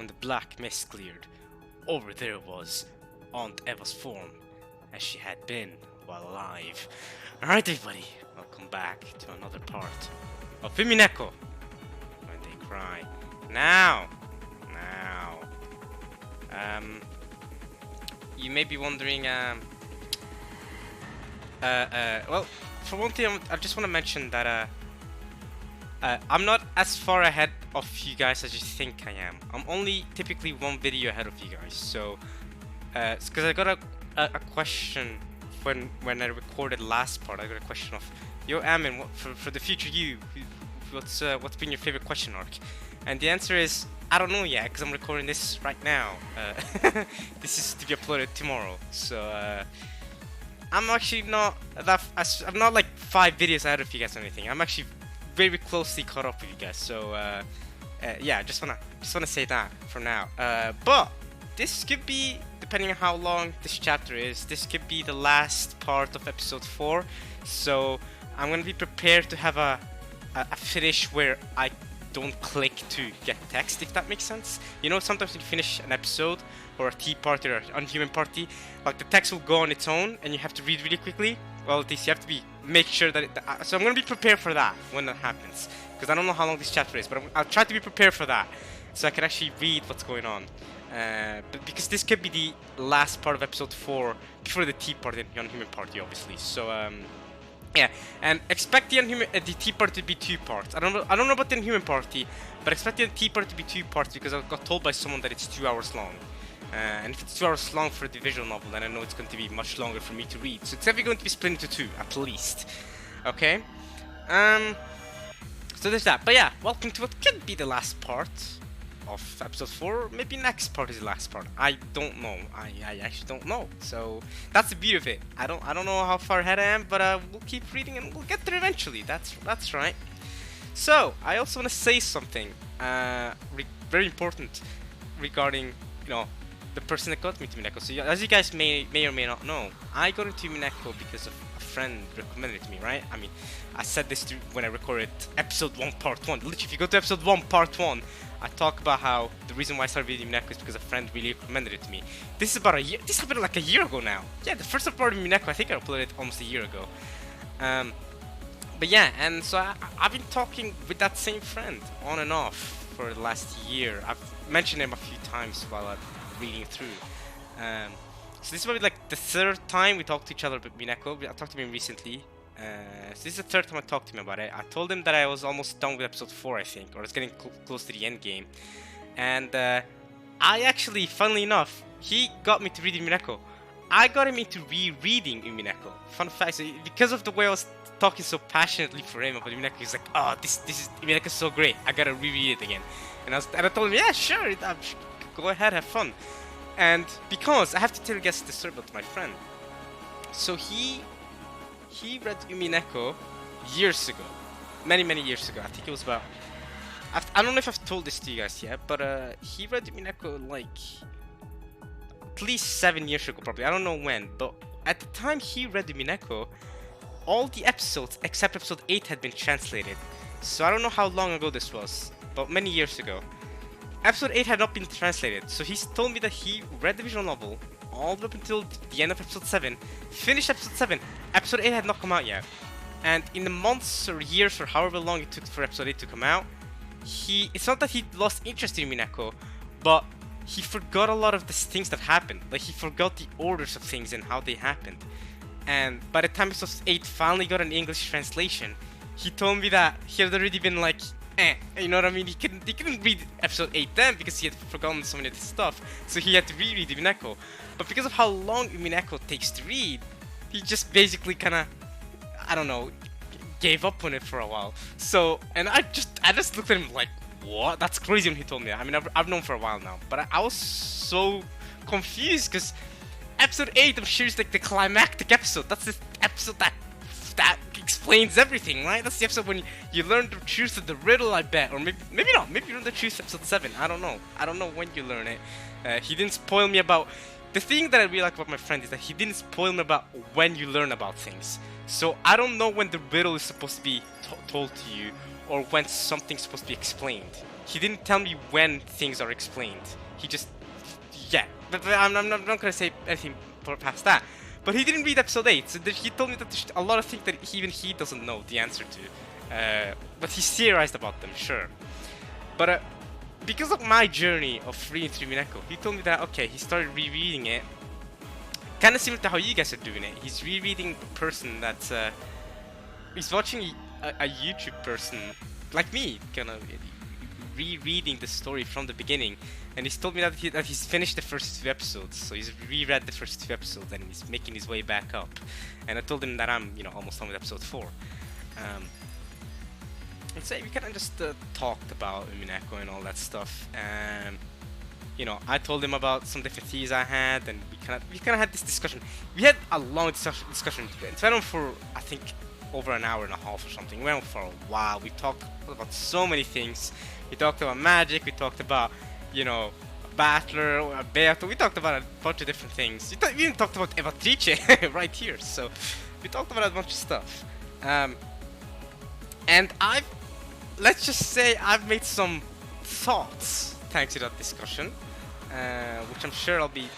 when the black mist cleared, over there was Aunt Eva's form, as she had been while alive. Alright everybody, welcome back to another part of Umineko, when they cry. Now, you may be wondering, well, for one thing, I just want to mention that, I'm not as far ahead of you guys as you think I am. I'm only typically one video ahead of you guys, so, it's because I got a question when I recorded last part. I got a question of, yo Amin, what, for the future you, what's been your favorite question arc? And the answer is, I don't know yet, because I'm recording this right now. This is to be uploaded tomorrow, so I'm actually not that, I'm not like 5 videos ahead of you guys or anything. I'm actually very closely caught up with you guys, so yeah, just wanna say that for now. But this could be, depending on how long this chapter is, this could be the last part of episode 4. So I'm gonna be prepared to have a finish where I don't click to get text, if that makes sense. You know, sometimes when you finish an episode or a tea party or an unhuman party, like the text will go on its own and you have to read really quickly. Well, at least you have to make sure that so I'm gonna be prepared for that when that happens, because I don't know how long this chapter is, but I'll try to be prepared for that so I can actually read what's going on. But because this could be the last part of episode 4 before the tea party and the unhuman party, obviously. So yeah, and expect the tea party to be 2 parts. I don't know about the unhuman party, but expect the tea party to be 2 parts because I got told by someone that it's 2 hours long. And if it's 2 hours long for the visual novel, then I know it's going to be much longer for me to read. So it's definitely going to be split into 2, at least. Okay? So there's that. But yeah, welcome to what could be the last part of episode 4. Maybe next part is the last part. I don't know. I actually don't know. So that's the beauty of it. I don't know how far ahead I am, but we'll keep reading and we'll get there eventually. That's right. So I also want to say something very important regarding, you know, the person that got me to Umineko. So as you guys may or may not know, I got into Umineko because of a friend recommended it to me, right? I mean, I said this when I recorded episode 1 part 1. Literally, if you go to episode 1 part 1, I talk about how the reason why I started reading Umineko is because a friend really recommended it to me. This is about a year. This happened like a year ago now. Yeah, the first part of Umineko, I think I uploaded it almost a year ago. But yeah, and so I've been talking with that same friend on and off for the last year. I've mentioned him a few times while I'm reading through. So this is probably like the 3rd time we talked to each other about Umineko. I talked to him recently. So this is the 3rd time I talked to him about it. I told him that I was almost done with episode 4, I think, or I was getting close to the end game. And I actually, funnily enough, he got me to read Umineko. I got him into rereading Umineko. Fun fact, so because of the way I was talking so passionately for him about Umineko, he's like, oh, this is Umineko is so great. I gotta reread it again. And I told him, yeah, sure, go ahead, have fun. And because I have to tell you guys the story about my friend. So he read Umineko years ago, many years ago. I think it was about, I don't know if I've told this to you guys yet, but he read Umineko like at least 7 years ago, probably. I don't know when, but at the time he read Umineko, all the episodes except episode 8 had been translated. So I don't know how long ago this was, but many years ago. Episode 8 had not been translated, so he told me that he read the visual novel all the way up until the end of episode 7, finished episode 7, episode 8 had not come out yet. And in the months or years or however long it took for episode 8 to come out, it's not that he lost interest in Umineko, but he forgot a lot of the things that happened. Like, he forgot the orders of things and how they happened. And by the time episode 8 finally got an English translation, he told me that he had already been like, you know what I mean? He couldn't read episode 8 then because he had forgotten so many of the stuff, so he had to reread Umineko. But because of how long Umineko takes to read, he just basically kinda, I don't know, gave up on it for a while. So, and I just looked at him like, what? That's crazy when he told me that. I mean, I've known for a while now, but I was so confused because episode 8, I'm sure, is like the climactic episode. That's the episode that explains everything, right? That's the episode when you learn the truth of the riddle, I bet. Or maybe not. Maybe you learn the truth episode 7. I don't know when you learn it. He didn't spoil me about... The thing that I really like about my friend is that he didn't spoil me about when you learn about things. So I don't know when the riddle is supposed to be told to you or when something's supposed to be explained. he didn't tell me when things are explained. He just, yeah. But I'm not gonna say anything past that. But he didn't read episode 8, so he told me that there's a lot of things that even he doesn't know the answer to. But he theorized about them, sure. But because of my journey of reading through Umineko, he told me that, okay, he started rereading it. Kind of similar to how you guys are doing it. He's rereading a person that's, he's watching a YouTube person, like me, kind of rereading the story from the beginning. And he's told me that, he's finished the first 2 episodes, so he's reread the first 2 episodes and he's making his way back up. And I told him that I'm, almost done with episode 4. And so we kind of just talked about Umineko and all that stuff. I told him about some different theories I had, and we kind of had this discussion. We had a long discussion. It went on for, I think, over an hour and a half or something. We went on for a while. We talked about so many things. We talked about magic. We talked about, Battler, a Beato. We talked about a bunch of different things. We even talked about Evatrice right here. So we talked about a bunch of stuff. And let's just say I've made some thoughts thanks to that discussion, which I'm sure I'll be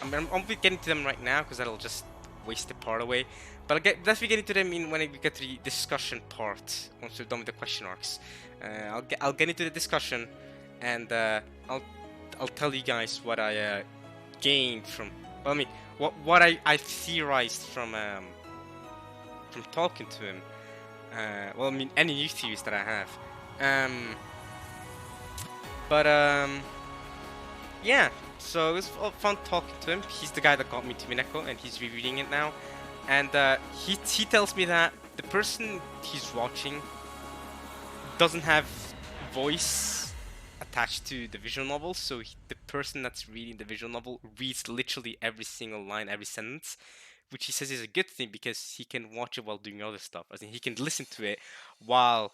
getting to them right now because that'll just waste the part away. But I'll definitely get into them when we get to the discussion part once we're done with the question arcs. I'll get into the discussion, and I'll tell you guys what I gained from. Well, I mean, what I theorized from talking to him. Well, I mean, any new theories that I have. Yeah, so it was fun talking to him. He's the guy that got me to Umineko, and he's rereading it now. And he tells me that the person he's watching doesn't have voice attached to the visual novel, so the person that's reading the visual novel reads literally every single line, every sentence, which he says is a good thing because he can watch it while doing other stuff. I think he can listen to it while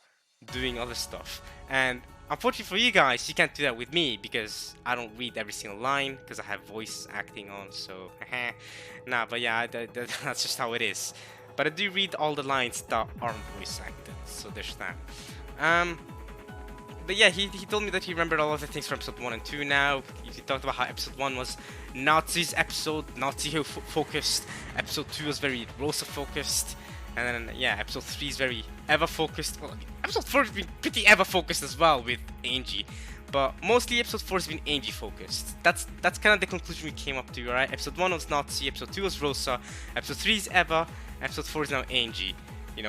doing other stuff. And unfortunately for you guys, you can't do that with me because I don't read every single line because I have voice acting on, so nah, but yeah, that's just how it is. But I do read all the lines that aren't voice acted, so there's that. But yeah, he told me that he remembered all of the things from episode 1 and 2 now. He talked about how episode 1 was Nazi's episode, Nazi focused. Episode 2 was very Rosa focused. And then, yeah, episode 3 is very Eva focused. Well, episode 4 has been pretty Eva focused as well with Angie. But mostly episode 4 has been Angie focused. That's kind of the conclusion we came up to, right? Episode 1 was Nazi, episode 2 was Rosa, episode 3 is Eva, episode 4 is now Angie.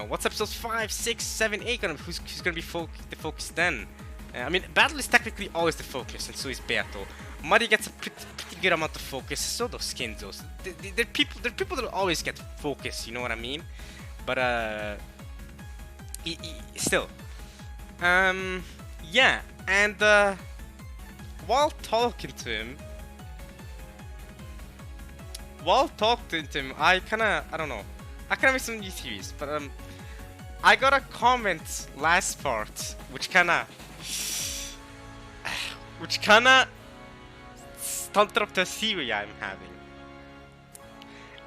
What's episodes 5, 6, 7, 8 gonna be? Who's gonna be the focus then? I mean, Battle is technically always the focus, and so is Beato. Muddy gets a pretty good amount of focus, so does Skinzos. They're people that always get focus, you know what I mean? But, still. Yeah, and, while talking to him, I don't know, I kinda made some new theories, but, I got a comment last part, which kinda stunted up the theory I'm having.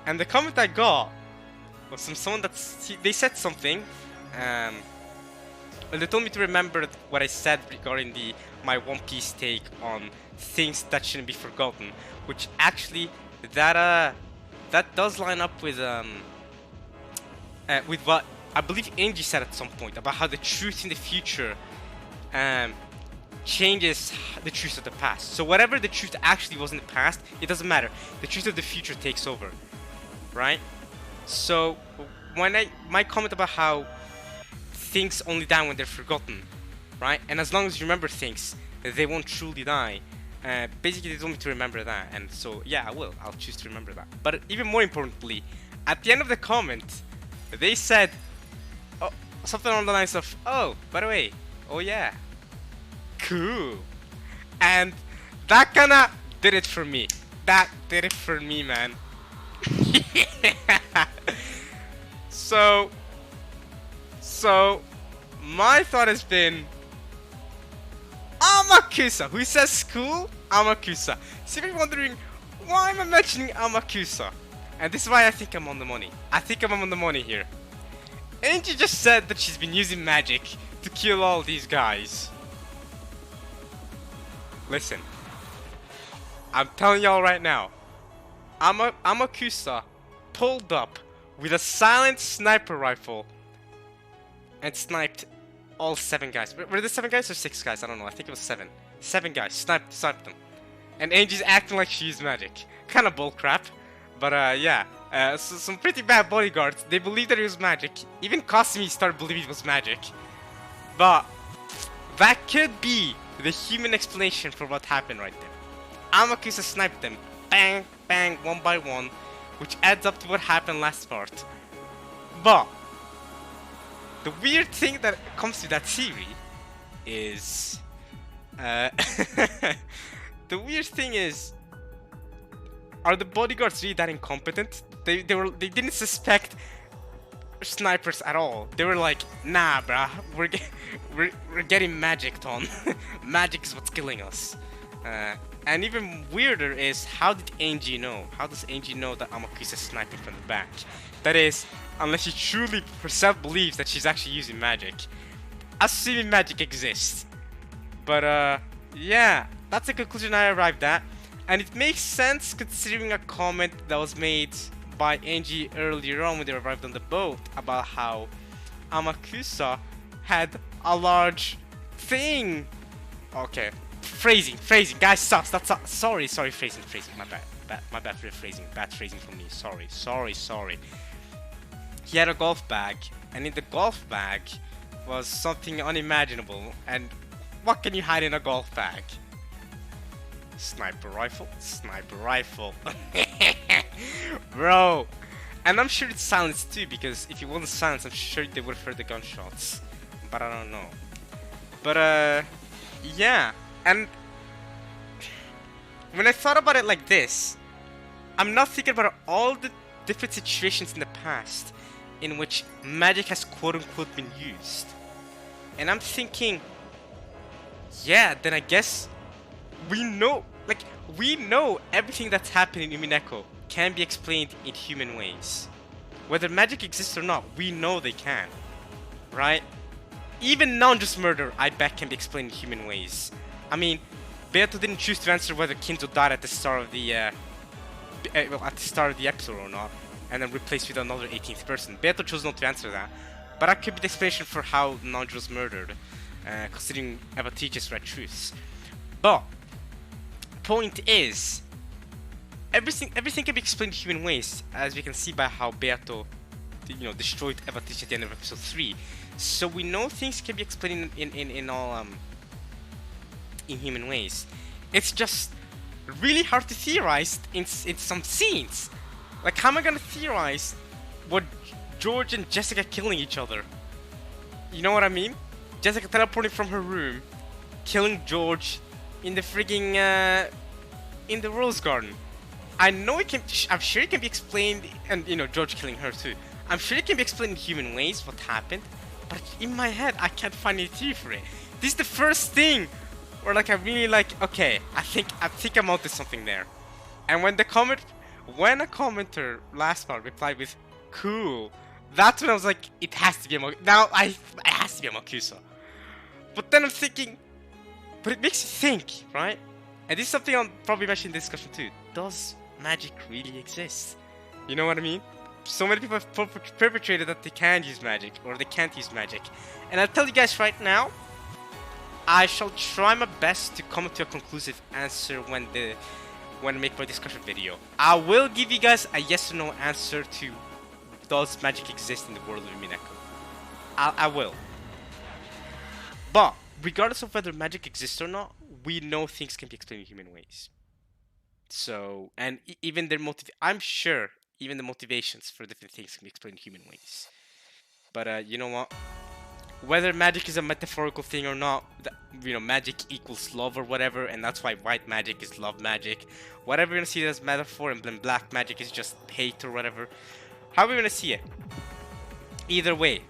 And the comment I got was from someone they said something, and they told me to remember what I said regarding my One Piece take on things that shouldn't be forgotten, which actually that does line up with what I believe Angie said at some point about how the truth in the future changes the truth of the past. So whatever the truth actually was in the past, it doesn't matter. The truth of the future takes over, right? So when my comment about how things only die when they're forgotten, right? And as long as you remember things, they won't truly die. Basically, they told me to remember that, and so yeah, I'll choose to remember that. But even more importantly, at the end of the comment, they said something along the lines of, "Oh, by the way, oh yeah, cool," and that kinda did it for me. That did it for me, man. So my thought has been Amakusa. Who says cool? Amakusa. So if you're wondering why am I mentioning Amakusa, and this is why I think I'm on the money. I think I'm on the money here. Angie just said that she's been using magic to kill all these guys. Listen, I'm telling y'all right now, Amakusa pulled up with a silent sniper rifle and sniped all 7 guys. Were there 7 guys or 6 guys? I don't know. I think it was 7. 7 guys. Sniped them. And Angie's acting like she used magic. Kind of bullcrap. But yeah. So some pretty bad bodyguards. They believed that it was magic. Even Kasumi started believing it was magic. But that could be the human explanation for what happened right there. Amakusa sniped them. Bang, bang, one by one. Which adds up to what happened last part. But the weird thing that comes to that theory is... the weird thing is... Are the bodyguards really that incompetent? They didn't suspect snipers at all. They were like, nah, bruh, we're getting magicked on. Magic is what's killing us. And even weirder is, how did Angie know? How does Angie know that Amakusa is sniping from the back? That is, unless she truly herself believes that she's actually using magic. Assuming magic exists. But yeah, that's the conclusion I arrived at. And it makes sense considering a comment that was made by Angie earlier on when they arrived on the boat about how Amakusa had a large thing. Okay, phrasing, guys, stop. Sorry, phrasing, my bad for phrasing, bad phrasing from me. Sorry. He had a golf bag, and in the golf bag was something unimaginable. And what can you hide in a golf bag? Sniper rifle. Bro. And I'm sure it's silenced too, because if it wasn't silenced, I'm sure they would have heard the gunshots. But I don't know. But yeah. And when I thought about it like this, I'm not thinking about all the different situations in the past in which magic has quote-unquote been used. And I'm thinking, yeah, then I guess we know everything that's happening in Umineko can be explained in human ways. Whether magic exists or not, we know they can. Right? Even non-just murder, I bet, can be explained in human ways. I mean, Beato didn't choose to answer whether Kinzo died at the start of the episode or not, and then replaced with another 18th person. Beato chose not to answer that, but that could be the explanation for how Nanjo was murdered, considering Eva teaches red truths. But point is, everything can be explained in human ways, as we can see by how Beato, destroyed Eva teach at the end of episode 3. So we know things can be explained in all in human ways. It's just really hard to theorize in some scenes. Like, how am I gonna theorize what George and Jessica killing each other? You know what I mean? Jessica teleporting from her room, killing George in the frigging in the Rose Garden. I know it can. I'm sure it can be explained, and George killing her too. I'm sure it can be explained in human ways what happened, but in my head I can't find any theory for it. This is the first thing where I really okay, I think I'm onto something there. And when a commenter last part replied with "cool," that's when I was like, it has to be it has to be a Makusa. But then I'm thinking, but it makes you think, right? And this is something I'll probably mention in this discussion too. Does magic really exist? You know what I mean? So many people have perpetrated that they can use magic or they can't use magic. And I'll tell you guys right now, I shall try my best to come to a conclusive answer when I make my discussion video. I will give you guys a yes or no answer to does magic exist in the world of Umineko. I will. But regardless of whether magic exists or not, we know things can be explained in human ways. So, and even their I'm sure even the motivations for different things can be explained in human ways. But you know what? Whether magic is a metaphorical thing or not, magic equals love or whatever, and that's why white magic is love magic. Whatever you're gonna see it as metaphor, and then black magic is just hate or whatever. However you're gonna see it. Either way,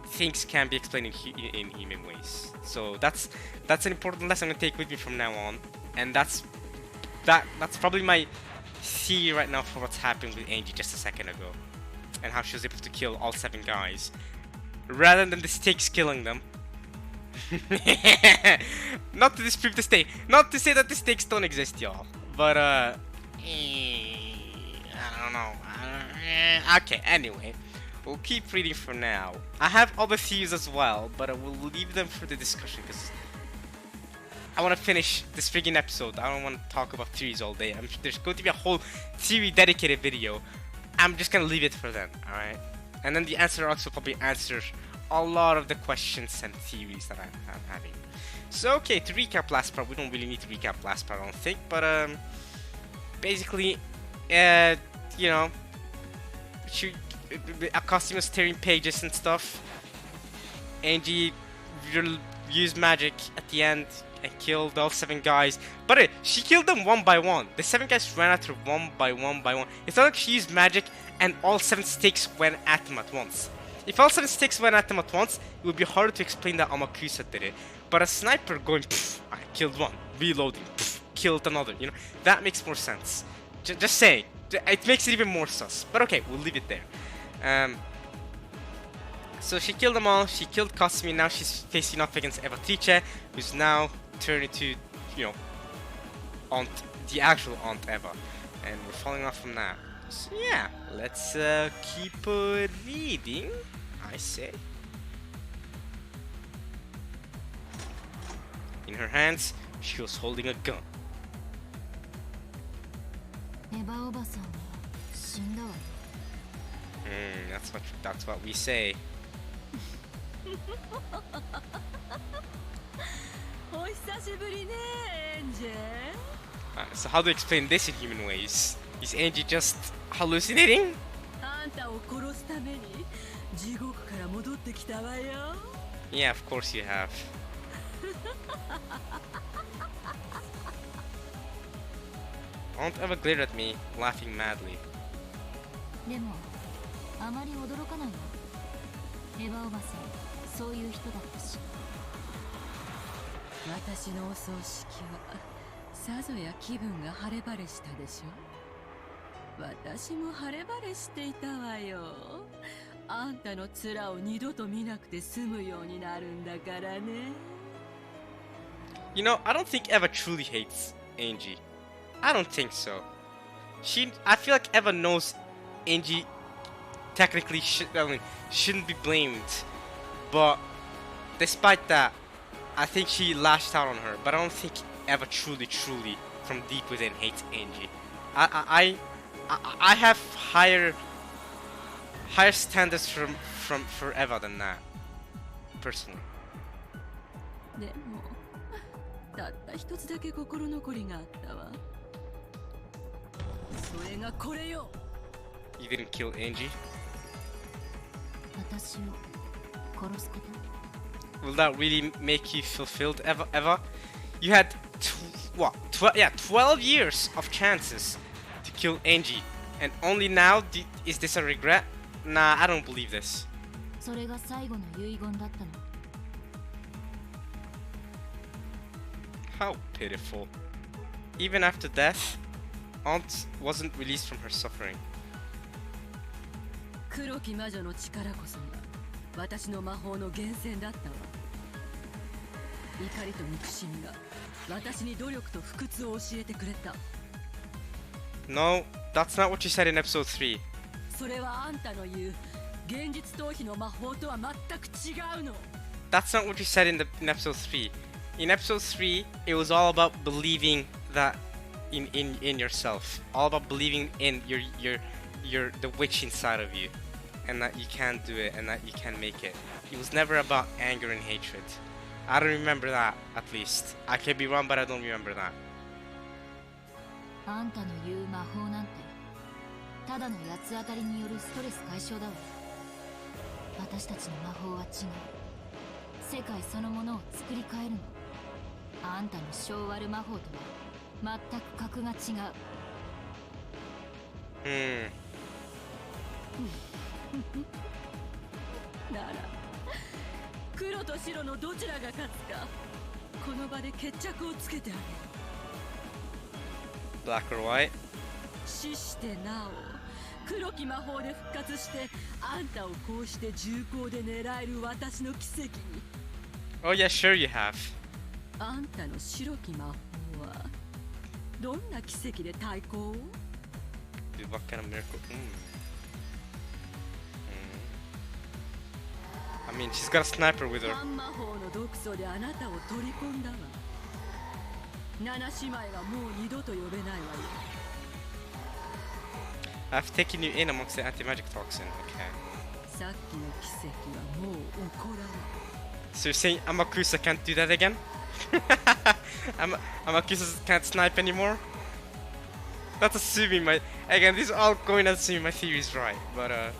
things can be explained in human ways. So that's an important lesson I'm gonna take with me from now on, and that's probably my theory right now for what's happening with Angie just a second ago, and how she was able to kill all 7 guys rather than the stakes killing them. Not to disprove the stake. Not to say that the stakes don't exist, y'all. But, I don't know. Okay, anyway. We'll keep reading for now. I have other theories as well, but I will leave them for the discussion because I want to finish this freaking episode. I don't want to talk about theories all day. There's going to be a whole theory dedicated video. I'm just going to leave it for then, alright? And then the answer also probably answers a lot of the questions and theories that I'm having. So, okay, to recap last part, we don't really need to recap last part, I don't think, but, basically, you know, Akasumi was tearing pages and stuff. Angie used magic at the end and killed all 7 guys. But she killed them one by one. The 7 guys ran at her one by one by one. It's not like she used magic and all 7 stakes went at them at once. If all 7 stakes went at them at once, it would be harder to explain that Amakusa did it. But a sniper going, I killed one, reloading, killed another, you know, that makes more sense. Just saying. It makes it even more sus. But okay, we'll leave it there. So she killed them all. She killed Kasumi. Now she's facing off against Eva Tiche, who's now turned into, you know, the actual Aunt Eva. And we're falling off from that. So yeah, let's keep reading, I say. In her hands, she was holding a gun. That's what we say. So how do you explain this in human ways? Is Angie just hallucinating? Yeah, of course you have. Aunt Eva glared at me, laughing madly. You know, I don't think Eva truly hates Angie. I don't think so. I feel like Eva knows Angie technically shouldn't be blamed, but despite that, I think she lashed out on her. But I don't think Eva truly, from deep within, hates Angie. I have higher standards for Eva than that, personally. You didn't kill Angie? Will that really make you fulfilled, Eva? You had 12 years of chances to kill Angie, and only now is this a regret? Nah, I don't believe this. How pitiful. Even after death, Aunt wasn't released from her suffering. No, that's not what you said in episode 3. That's not what you said in episode 3. In episode 3, it was all about believing that in yourself, all about believing in the witch inside of you, and that you can do it and that you can make it. It was never about anger and hatred. I don't remember that, at least. I could be wrong, but I don't remember that. Black or white? Oh yeah, sure you have. あんたの白き魔法はどんな奇跡で対抗を Dude, what kind of miracle? I mean, she's got a sniper with her. 半魔法の毒素であなたを取り込んだわ七姉妹はもう二度と呼べないわよ I've taken you in amongst the anti-magic toxin. Okay. さっきの奇跡はもう起こらない So you're saying Amakusa can't do that again? Amakusa can't snipe anymore? That's assuming my... Again, this is all going as assuming my theory is right. But, I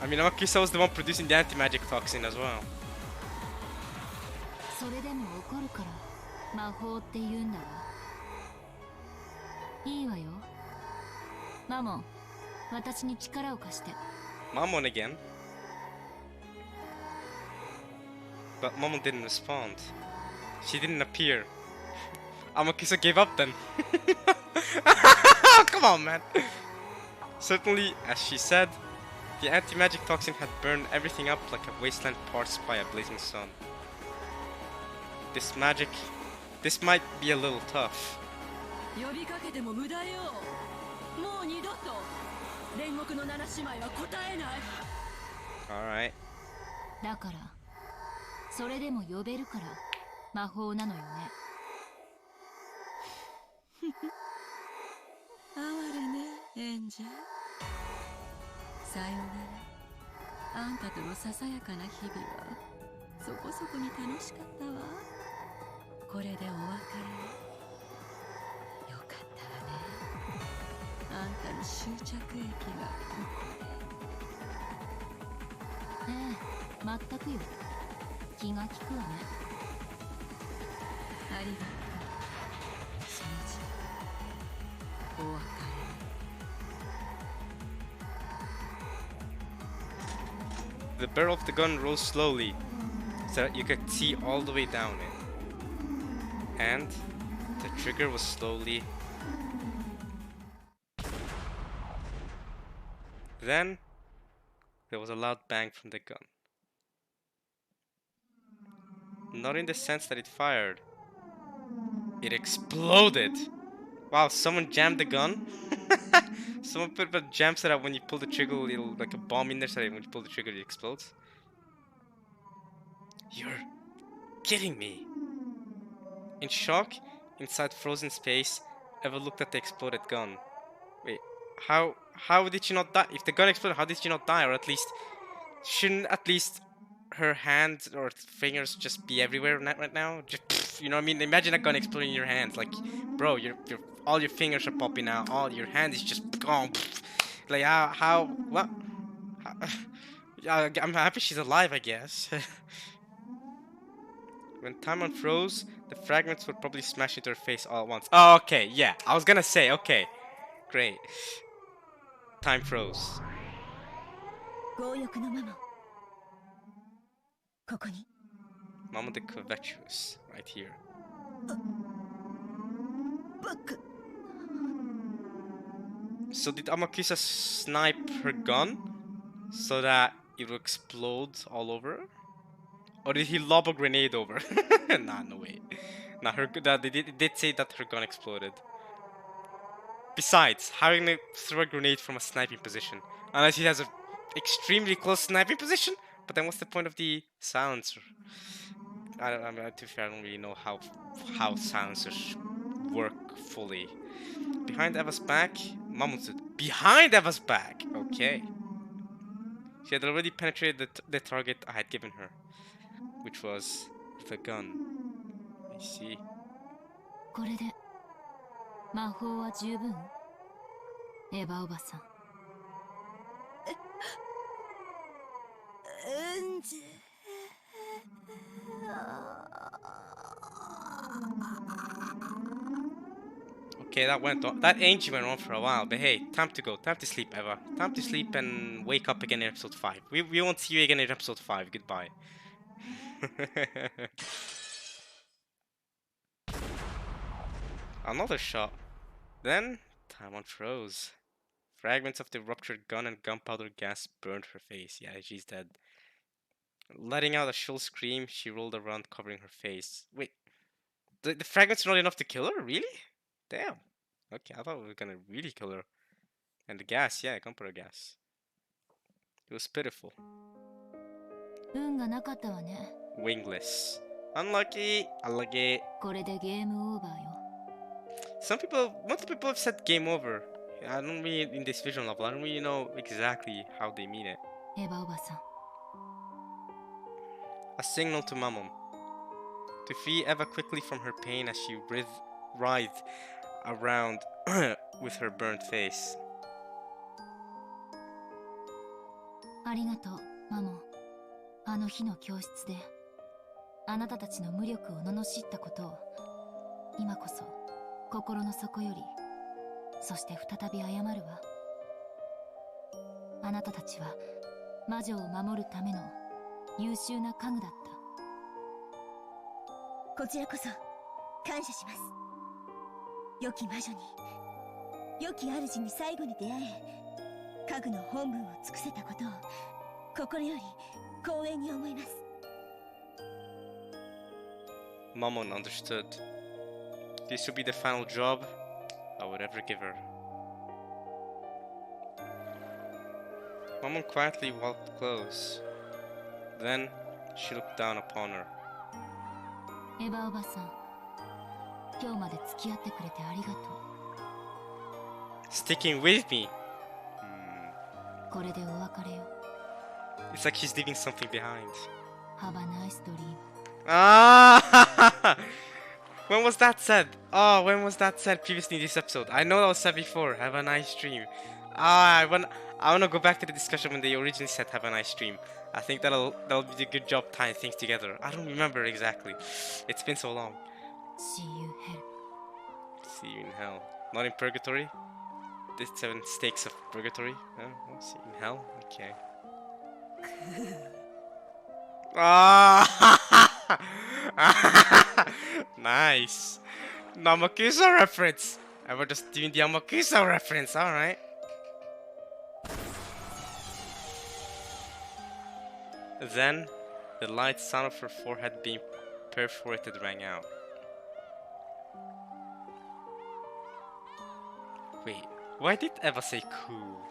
mean, Amakusa was the one producing the anti-magic toxin as well. それでも怒るから魔法って言うんだわいいわよマモン私に力を貸して Mamon again. But Mamon didn't respond. She didn't appear. Amakusa gave up then. Come on, man. Certainly, as she said, the anti-magic toxin had burned everything up like a wasteland parched by a blazing sun. This might be a little tough. 呼びかけても無駄よもう二度と煉獄の七姉妹は答えない Alright. だからそれでも呼べるから魔法なのよね哀れねエンジェルさようならあんたとのささやかな日々はそこそこに楽しかったわこれでお別れよかったわねあんたの終着駅がここええ全くよ気が利くわねありがとうそのじお別れ The barrel of the gun rose slowly, so that you could see all the way down it. And the trigger was slowly... Then, there was a loud bang from the gun. Not in the sense that it fired. It exploded! Wow, someone jammed the gun? Someone put a jam so that when you pull the trigger, it'll like a bomb in there so that when you pull the trigger, it explodes. You're kidding me! In shock, inside frozen space, Eva looked at the exploded gun. Wait, how did she not die? If the gun exploded, how did she not die? Or at least, shouldn't at least her hands or fingers just be everywhere right now? Just, you know what I mean? Imagine a gun exploding in your hands. Like, bro, all your fingers are popping out. All your hand is just gone. Like, what? Yeah, I'm happy she's alive, I guess. When time unfroze, the fragments would probably smash into her face all at once. Oh, okay, yeah. I was gonna say, okay. Great. Time froze. 強欲のマモンここに Mama the Covetous, right here. バック So did Amakusa snipe her gun so that it will explode all over? Or did he lob a grenade over? Nah, no way. Nah, they did say that her gun exploded. Besides, how are you gonna throw a grenade from a sniping position? Unless he has a extremely close sniping position? But then what's the point of the silencer? I mean, to be fair, I don't really know how silencers work fully. Behind Eva's back, Mammon stood. Behind Eva's back! Okay. She had already penetrated the target I had given her, which was the gun. I see. これで魔法は十分エヴァおばさんエンジェル Okay, that angel went on for a while, but hey, time to go. Time to sleep, Eva. Time to sleep and wake up again in episode 5. We won't see you again in episode 5. Goodbye. Another shot. Then, time unfroze. Fragments of the ruptured gun and gunpowder gas burned her face. Yeah, she's dead. Letting out a shrill scream, she rolled around, covering her face. Wait, the fragment's not enough to kill her? Really? Damn. Okay, I thought we were gonna really kill her. And the gas, yeah, gunpowder gas. It was pitiful. 運がなかったわね。 Wingless. Unlucky. Unlucky. これでゲームオーバーよ。 Multiple people have said game over. I don't really, in this visual novel, I don't really know exactly how they mean it. エヴァおばさん。 A signal to Mammon. To free Eva quickly from her pain as she writhed around with her burnt face. ありがとう、マモン。あの日の教室で、あなたたちの無力を罵ったことを、今こそ心の底より、そして再び謝るわ。あなたたちは魔女を守るための優秀な家具だった。こちらこそ感謝します。良き魔女に、良き主に最後に出会え、家具の本分を尽くせたことを心より光栄に思います。 Mammon understood. This would be the final job I would ever give her. Mammon quietly walked close. Then she looked down upon her. エヴァおばさん、今日まで付き合ってくれてありがとう。 Sticking with me. これでお別れよ。 It's like she's leaving something behind. Have a nice dream. Ah! When was that said? Oh, when was that said previously in this episode? I know that was said before. Have a nice dream. I wanna go back to the discussion when they originally said have a nice dream. I think that'll be a good job tying things together. I don't remember exactly. It's been so long. See you hell. See you in hell. Not in purgatory. The 7 stakes of purgatory. Oh, see you in hell. Okay. Ah! Nice. Namakusa reference. And we're just doing the Amakusa reference. Alright. Then, the light sound of her forehead being perforated rang out. Wait, why did Eva say cool?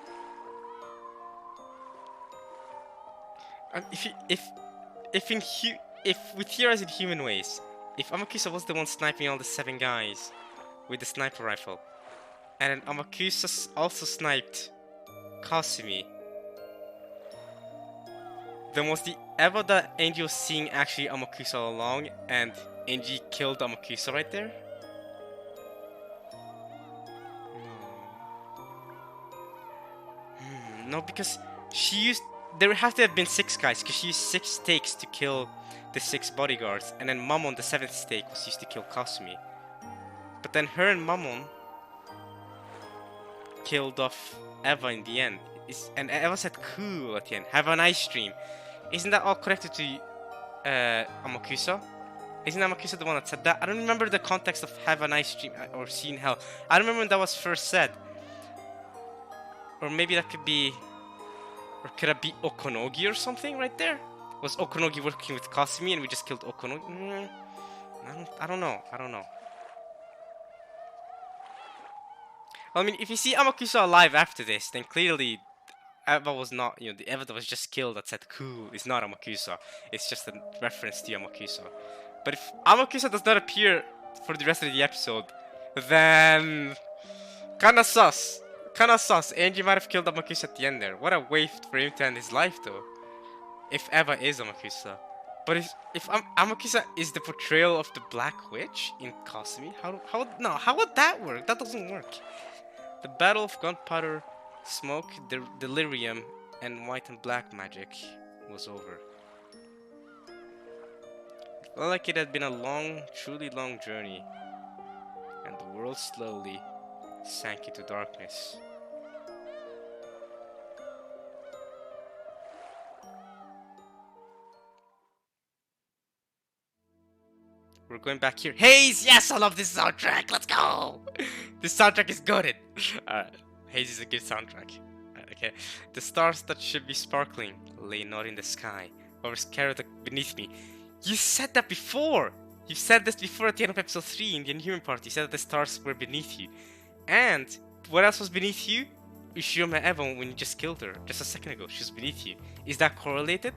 If we theorize in human ways, if Amakusa was the one sniping all the 7 guys with the sniper rifle, and then Amakusa also sniped Kasumi, then was the Eva that Angie was seeing actually Amakusa all along, and Angie killed Amakusa right there? No, because she used... There would have to have been 6 guys, because she used 6 stakes to kill the 6 bodyguards, and then Mammon, the 7th stake, was used to kill Kasumi. But then her and Mammon killed off Eva in the end. And Eva said cool at the end. Have a nice dream. Isn't that all connected to Amakusa? Isn't Amakusa the one that said that? I don't remember the context of have a nice dream or see in hell. I don't remember when that was first said. Or maybe that could be... Or could it be Okonogi or something right there? Was Okonogi working with Kasumi and we just killed Okonogi? I don't know. I mean, if you see Amakusa alive after this, then clearly Eva was not, the Eva that was just killed that said cool is not Amakusa. It's just a reference to Amakusa. But if Amakusa does not appear for the rest of the episode, then... Kinda sus. Angie might have killed Amakusa at the end there. What a way for him to end his life though. If Eva is Amakusa. But if Amakusa is the portrayal of the Black Witch in Kasumi, how would that work? That doesn't work. The battle of gunpowder, smoke, delirium, and white and black magic was over. It felt like it had been a long, truly long journey, and the world slowly sank into darkness. We're going back here. Haze! Yes, I love this soundtrack. Let's go! This soundtrack is goated. Alright, Haze is a good soundtrack. Okay. The stars that should be sparkling lay not in the sky, Or scared beneath me. You said that before! You said this before at the end of episode 3 in the Inhuman part. You said that the stars were beneath you. And what else was beneath you? Ushiyome Ebon when you just killed her just a second ago. She was beneath you. Is that correlated?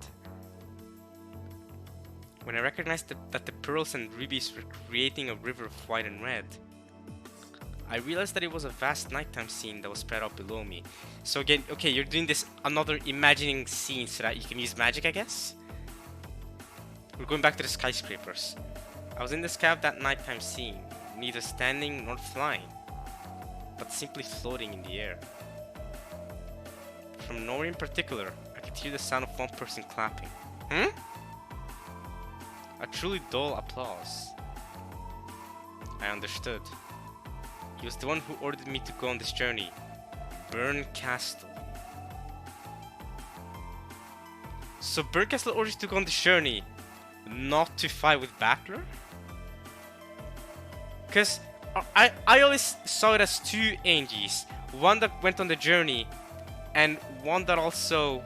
When I recognized that the pearls and rubies were creating a river of white and red, I realized that it was a vast nighttime scene that was spread out below me. So again, okay, you're doing this another imagining scene so that you can use magic, I guess? We're going back to the skyscrapers. I was in the sky of that nighttime scene, neither standing nor flying, but simply floating in the air. From nowhere in particular, I could hear the sound of one person clapping. A truly dull applause. I understood. He was the one who ordered me to go on this journey. Burn Castle. So Burn Castle orders you to go on this journey, not to fight with Battler? Because I always saw it as two Angies. One that went on the journey, and one that also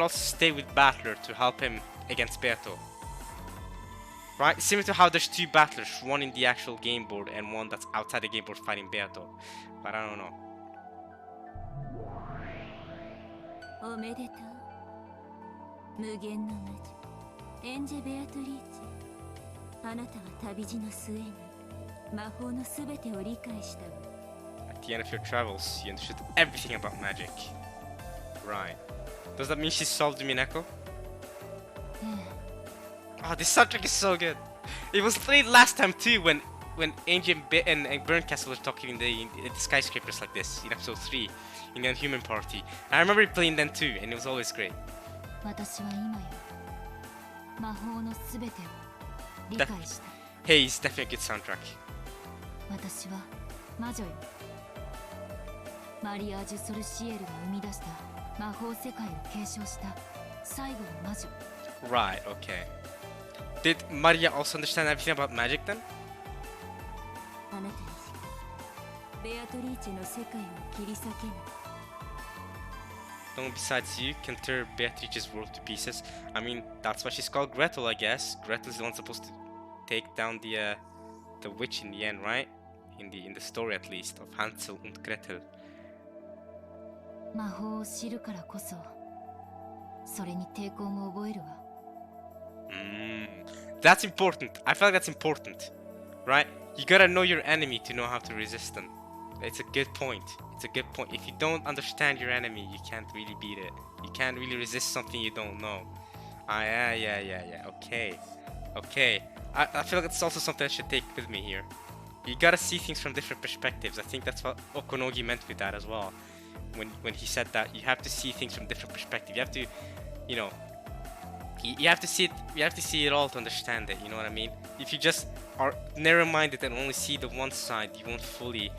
stayed with Battler to help him against Beato. Right? Similar to how there's two battlers, one in the actual game board and one that's outside the game board fighting Beato. But I don't know. おめでとう。無限の魔女エンジェ・ベアトリーチェ。あなたは旅路の末に魔法のすべてを理解したわ。 At the end of your travels, you understood everything about magic. Right. Does that mean she solved Umineko? Oh, this soundtrack is so good. It was played last time too when Angie and Burncastle were talking in the skyscrapers like this in episode 3 in the Human Party. I remember it playing then too, and it was always great. Hey, it's definitely a good soundtrack. 私は魔女よ。マリアージュ・ソルシエルが生み出した魔法世界を継承した最後の魔女。 Right, okay. Did Maria also understand everything about magic then? あなたにしかベアトリーチェの世界を切り裂けない。 No one besides you can tear Beatrice's world to pieces. I mean, that's why she's called Gretel, I guess. Gretel is the one supposed to take down the witch in the end, right? In the story at least of Hansel and Gretel. 魔法を知るからこそ、それに抵抗も覚えるわ。That's important. I feel like that's important, right? You gotta know your enemy to know how to resist them. It's a good point. It's a good point. If you don't understand your enemy, you can't really beat it. You can't really resist something you don't know. Yeah. Okay. I feel like it's also something I should take with me here. You gotta see things from different perspectives. I think that's what Okonogi meant with that as well. When he said that you have to see things from different perspectives. You have to, you know, you have to see it. You have to see it all to understand it. You know what I mean? If you just are narrow-minded and only see the one side, you won't fully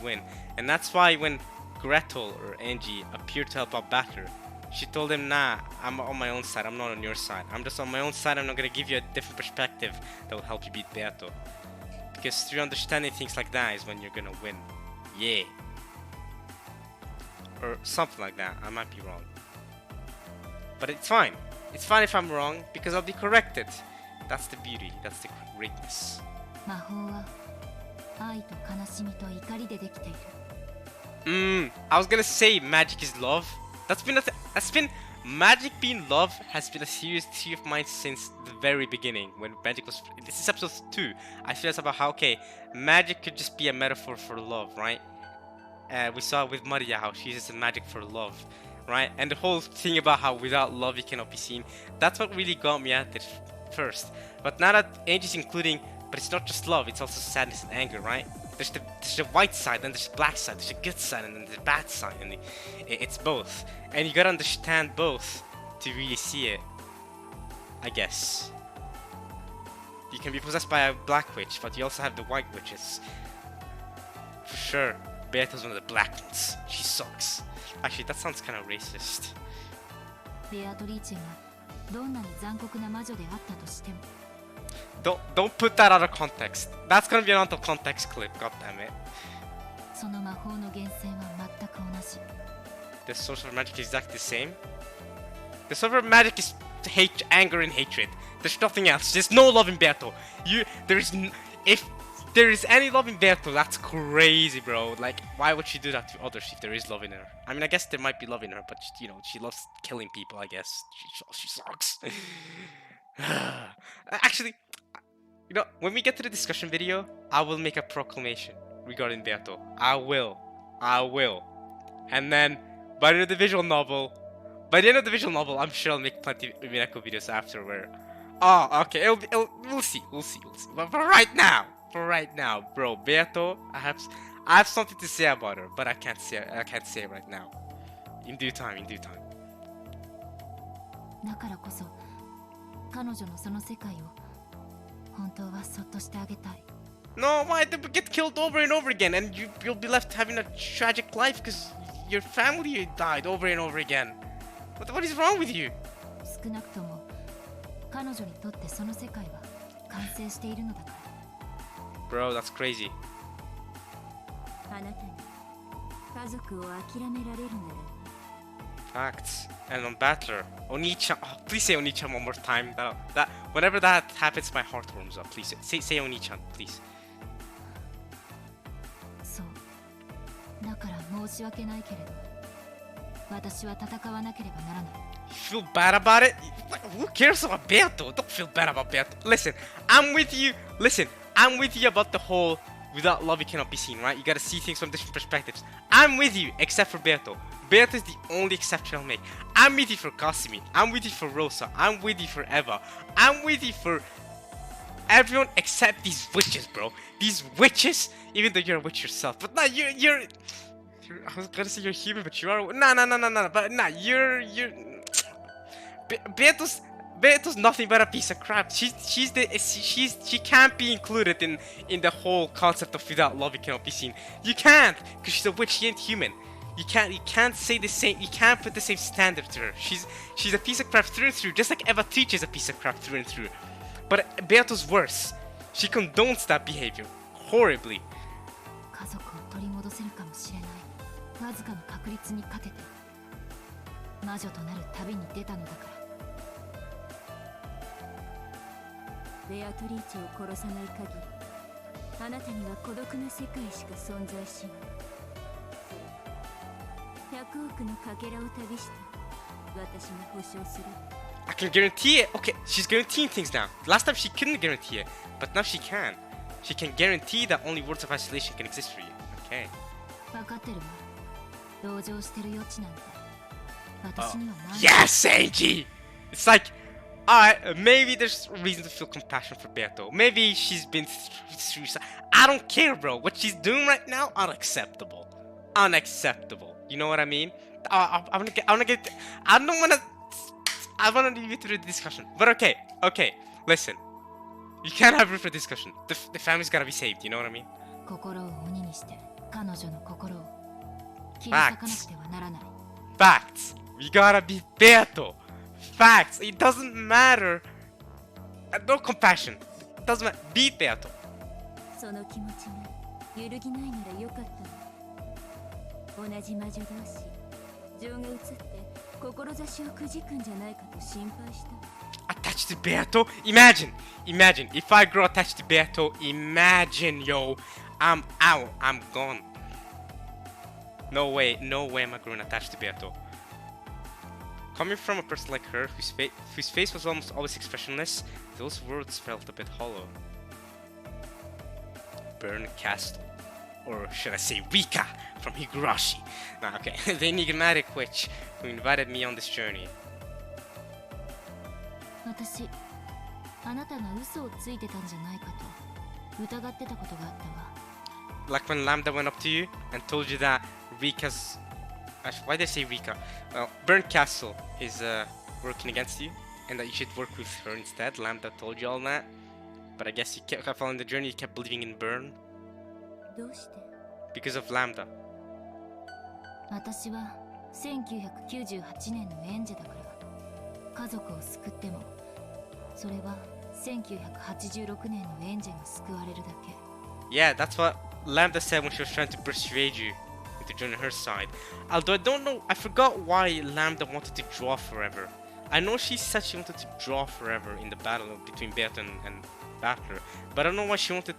win. And that's why when Gretel or Angie appeared to help out Battler, she told him, "Nah, I'm on my own side. I'm not on your side. I'm just on my own side. I'm not gonna give you a different perspective that will help you beat Beato. Because through understanding things like that is when you're gonna win. Yeah." Or something like that. I might be wrong. But it's fine. It's fine if I'm wrong because I'll be corrected. That's the beauty. That's the greatness. 魔法は愛と悲しみと怒りでできている。I was gonna say magic is love. That's been magic being love has been a serious theory of mine since the very beginning when magic was. This is episode 2. I feel it's about how magic could just be a metaphor for love, right? We saw with Maria how she uses magic for love, right? And the whole thing about how without love you cannot be seen. That's what really got me at it first. But now that Angie's including, but it's not just love, it's also sadness and anger, right? There's the white side, then there's the black side, there's the good side, and then the bad side, and it's both. And you gotta understand both to really see it, I guess. You can be possessed by a black witch, but you also have the white witches. For sure. Beata's one of the black ones. She sucks. Actually, that sounds kind of racist. ベアトリーチェがどんなに残酷な魔女であったとしても。Don't put that out of context. That's gonna be an out of context clip. God damn it. その魔法の源泉は全く同じ。 The source of magic is exactly the same. The source of her magic is hate, anger, and hatred. There's nothing else. There's no love in Berto. If there is any love in Berto, that's crazy, bro. Like, why would she do that to others if there is love in her? I mean, I guess there might be love in her, but you know, she loves killing people. I guess she sucks. Actually, you know, when we get to the discussion video, I will make a proclamation regarding Berto. I will. And then by the end of the visual novel, I'm sure I'll make plenty of Umineko videos after where. Oh, okay. We'll see. But for right now, bro, Berto, I have something to say about her, but I can't say it right now. In due time. だからこそ彼女のその世界を本当はそっとしてあげたい。 No, why did we get killed over and over again, and you'll be left having a tragic life because your family died over and over again. What is wrong with you? 少なくとも彼女にとってその世界は完成しているのだから。 Bro, that's crazy. あなたに家族を諦められるなら Facts. And on Battler, Oni-chan. Oh, please say Oni-chan one more time. That whenever that happens, my heart warms up. Please say Oni-chan, please. そうだから申し訳ないけれど私は戦わなければならない。 You feel bad about it? Who cares about Berto? Don't feel bad about Berto. Listen, I'm with you. I'm with you about the whole without love you cannot be seen, right? You gotta see things from different perspectives. I'm with you, except for Berto. Berto is the only exception I'll make. I'm with you for Kasumi. I'm with you for Rosa. I'm with you for Eva. I'm with you for everyone except these witches, bro. These witches, even though you're a witch yourself. But nah, you're I was gonna say you're human, but you are. No. But nah, you're. Berto's nothing but a piece of crap. She can't be included in the whole concept of without love it cannot be seen. You can't, because she's a witch. She ain't human. You can't say the same. You can't put the same standard to her. She's a piece of crap through and through, just like Eva Teach is a piece of crap through and through. But Berto's worse. She condones that behavior horribly. 家族を取り戻せるかもしれないわずかな確率にかけて魔女となる旅に出たのだから。ベアトリーチェを殺さない限りあなたには孤独な世界しか存在しない100億のかけらを旅して私が保証する I can guarantee it. Okay, she's guaranteeing things now. Last time she couldn't guarantee it, but now she can. She can guarantee that only words of isolation can exist for you. Okay. 分かってるわ同情してる余地なんて私にはない。 Yes, Angie! It's like, alright, maybe there's reason to feel compassion for Berto. Maybe she's been through. I don't care, bro. What she's doing right now, unacceptable. You know what I mean? I wanna leave it to the discussion. But okay, listen. You can't have room for discussion. The family's gotta be saved, you know what I mean? 心を鬼にして彼女の心を切り裂かなくてはならない。 Facts. We gotta be Berto. Facts. It doesn't matter. No compassion. It doesn't matter. Be Berto. その気持ちが揺るぎないならよかったの同じ魔女同士情が移って志をくじくんじゃないかと心配した Attached to Berto? Imagine if I grow attached to Berto. Imagine, yo, I'm out. I'm gone. No way am I growing attached to Berto. Coming from a person like her, whose face was almost always expressionless, those words felt a bit hollow. Burn Castle. Or should I say Rika from Higurashi. Nah, okay. The enigmatic witch who invited me on this journey. 私あなたが嘘をついてたんじゃないかと疑ってたことがあったわ。 Like when Lambda went up to you and told you that Rika's... Actually, why did I say Rika? Well, Burn Castle is working against you and that you should work with her instead. Lambda told you all that. But I guess you kept following the journey, you kept believing in Burn. どうして Because of Lambda. 私は1998年の演者だから家族を救ってもそれは1986年の演者が救われるだけ。 Yeah, that's what Lambda said when she was trying to persuade you into joining her side. Although I don't know, I forgot why Lambda wanted to draw forever. I know she said she wanted to draw forever in the battle between Beato and Battler, but I don't know why she wanted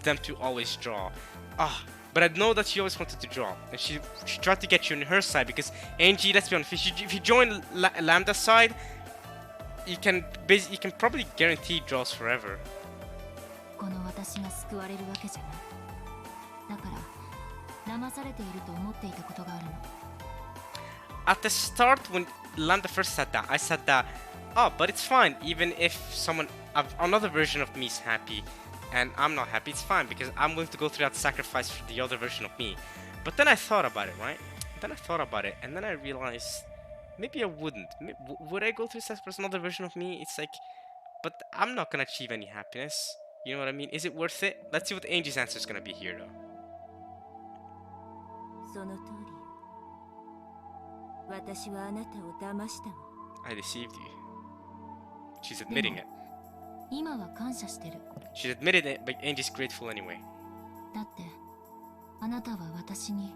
them to always draw. But I know that she always wanted to draw, and she tried to get you on her side because Angie, let's be honest, if you join Lambda's side, you can probably guarantee draws forever. この私が救われるわけじゃない。だから騙されていると思っていたことがあるの。At the start, when Lambda first said that, I said that, oh, but it's fine, even if another version of me is happy, and I'm not happy, it's fine, because I'm willing to go through that sacrifice for the other version of me. But then I thought about it, right? Then I thought about it, and then I realized, maybe I wouldn't. Would I go through sacrifice for another version of me? It's like, but I'm not gonna achieve any happiness. You know what I mean? Is it worth it? Let's see what Angie's answer is gonna be here, though. その通り。私はあなたを騙したわ。I deceived you. She's admitting it. 今は感謝してる。She's admitted it, but Angie's grateful anyway. だってあなたは私に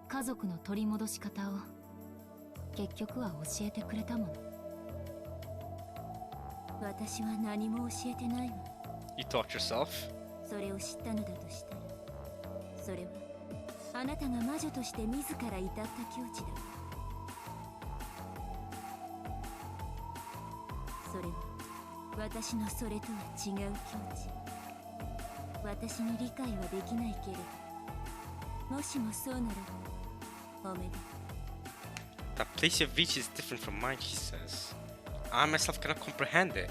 家族の取り戻し方を結局は教えてくれたもの。私は何も教えてないわ。You taught yourself? それを知ったのだとしたら、それはあなたが魔女として自ら至った境地だ。それは私のそれとは違う境地。私に理解はできないけれど、もしもそうならおめでとう。 That place of reach is different from mine, she says. I myself cannot comprehend it.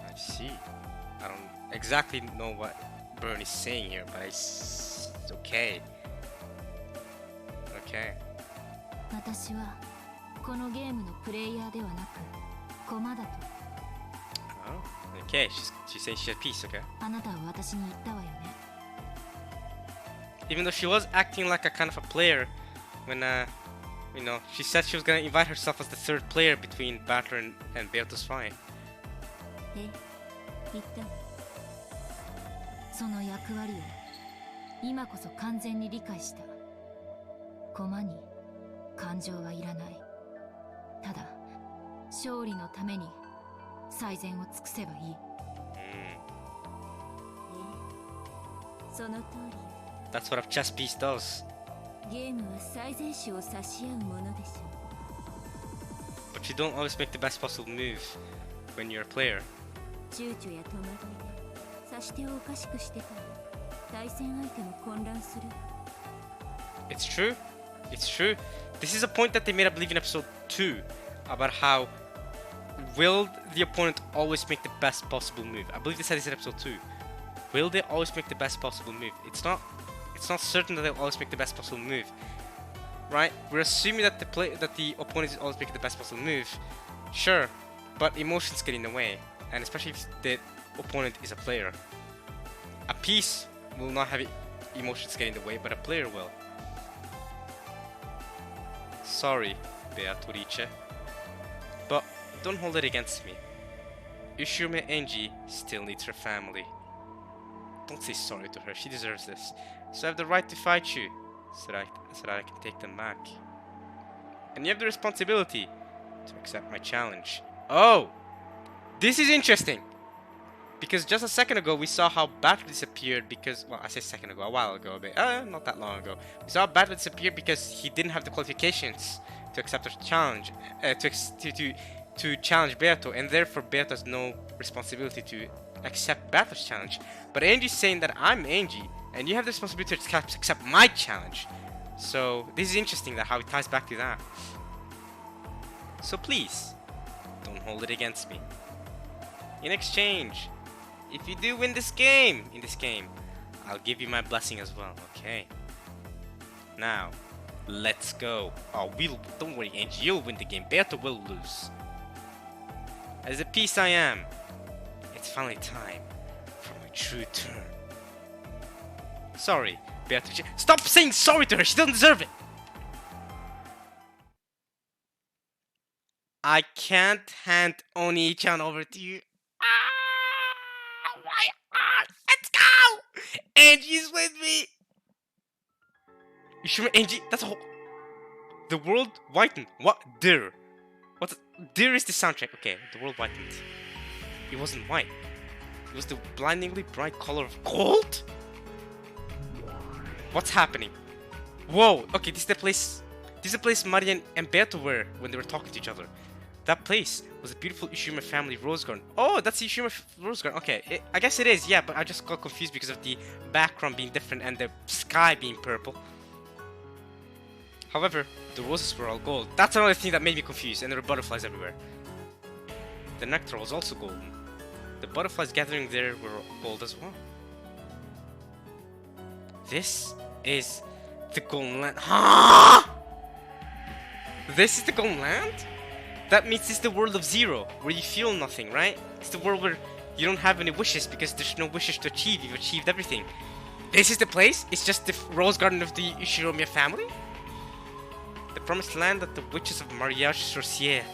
I see. I don't exactly know what Burn is saying here, but it's okay. Okay. 私はこのゲームのプレイヤーではなく駒だと。Oh, okay. She's saying she's at peace, okay? あなたは私に言ったわよね。Even though she was acting like a kind of a player when you know, she said she was gonna invite herself as the third player between Battler and Beato's fight. え、言ったわ。その役割を今こそ完全に理解した。駒に感情はいらない。ただ勝利のために最善を尽くせばいい。その通り。That's what a chess piece does. ゲームは最善手を差し合うものでしょう。 But you don't always make the best possible move when you're a player. 躊躇や戸惑いで指し手をおかしくしてから対戦相手も混乱する。 It's true. It's true. This is a point that they made, I believe, in episode 2 about how will the opponent always make the best possible move. I believe they said this in episode 2. Will they always make the best possible move? It's not certain that they'll always make the best possible move, right? We're assuming that the opponent is always making the best possible move, sure, but emotions get in the way, and especially if the opponent is a player. A piece will not have emotions get in the way, but a player will. Sorry, Beatrice, but don't hold it against me. Ushume Enji still needs her family. Don't say sorry to her, she deserves this. So I have the right to fight you, so that I can take them back. And you have the responsibility to accept my challenge. Oh! This is interesting! Because just a second ago we saw how Battle disappeared because, well, I say second ago, a while ago, but not that long ago. We saw Battle disappear because he didn't have the qualifications to accept her challenge, to challenge Beato, and therefore Beato has no responsibility to accept Bato's challenge. But Angie's saying that I'm Angie, and you have the responsibility to accept my challenge. So this is interesting that how it ties back to that. So please, don't hold it against me. In exchange, if you do win in this game, I'll give you my blessing as well, okay? Now, let's go. Oh, don't worry, Angie, you'll win the game. Beato will lose. As a piece I am, it's finally time for my true turn. Sorry, Beatrice. Stop saying sorry to her, she doesn't deserve it! I can't hand Oni-chan over to you. My heart! Let's go! Angie's with me! You sure, Angie? That's a whole... The world whitened. What? There. What's... there is the soundtrack. Okay, the world whitened. It wasn't white. It was the blindingly bright color of gold? What's happening? Whoa, okay, this is the place. This is the place Marian and Beto were when they were talking to each other. That place was a beautiful Ishima family rose garden. Oh, that's the Ishima rose garden. Okay, I guess it is, yeah, but I just got confused because of the background being different and the sky being purple. However, the roses were all gold. That's another thing that made me confused, and there were butterflies everywhere. The nectar was also golden. The butterflies gathering there were gold as well. This is the Golden Land. Huh? This is the Golden Land? That means it's the world of zero, where you feel nothing, right? It's the world where you don't have any wishes because there's no wishes to achieve. You've achieved everything. This is the place? It's just the rose garden of the Ushiromiya family? The promised land that the witches of Mariage Sorcière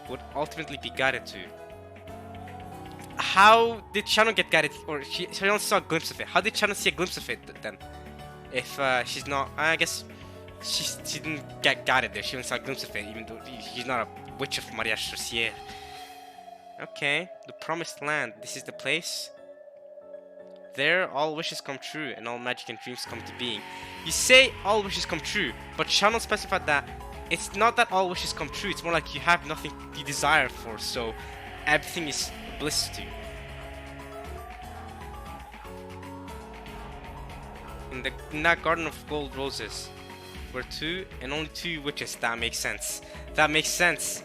would ultimately be guided to. How did Shannon get guided? Or she only saw a glimpse of it. How did Shannon see a glimpse of it then? If she's not, I guess she didn't get guided there. She only saw a glimpse of it, even though she's not a witch of Mariage Sorcière. Okay, the promised land. This is the place. There, all wishes come true and all magic and dreams come to being. You say all wishes come true, but Shannon specified that it's not that all wishes come true. It's more like you have nothing you desire for, so everything is bliss to you. In that garden of gold roses were two and only two witches. That makes sense. That makes sense.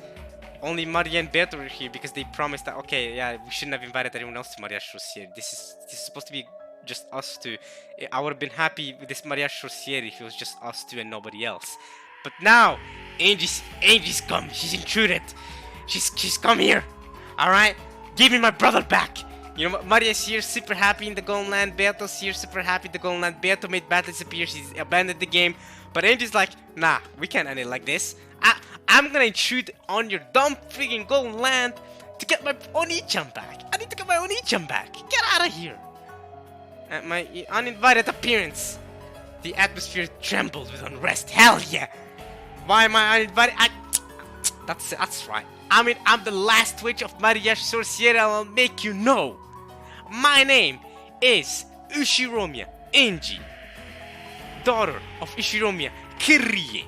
Only Maria and Beto were here because they promised that, okay, yeah, we shouldn't have invited anyone else to Mariage Sorcière. This is supposed to be just us two. I would have been happy with this Mariage Sorcière if it was just us two and nobody else. But now, Angie's come. She's intruded. She's come here. Alright? Give me my brother back. You know, Maria's here, super happy in the Golden Land. Beto's here, super happy in the Golden Land. Beto made battle disappear. She's abandoned the game. But Angie's like, nah, we can't end it like this. I'm gonna intrude on your dumb freaking Golden Land to get my Oni-chan back. I need to get my Oni-chan back. Get out of here. At my uninvited appearance, the atmosphere trembled with unrest. Hell yeah. Why am I uninvited? That's right. I mean, I'm the last witch of Mariage Sorcière. I'll make you know. My name is Ushiromiya Enji, daughter of Ushiromiya Kirie,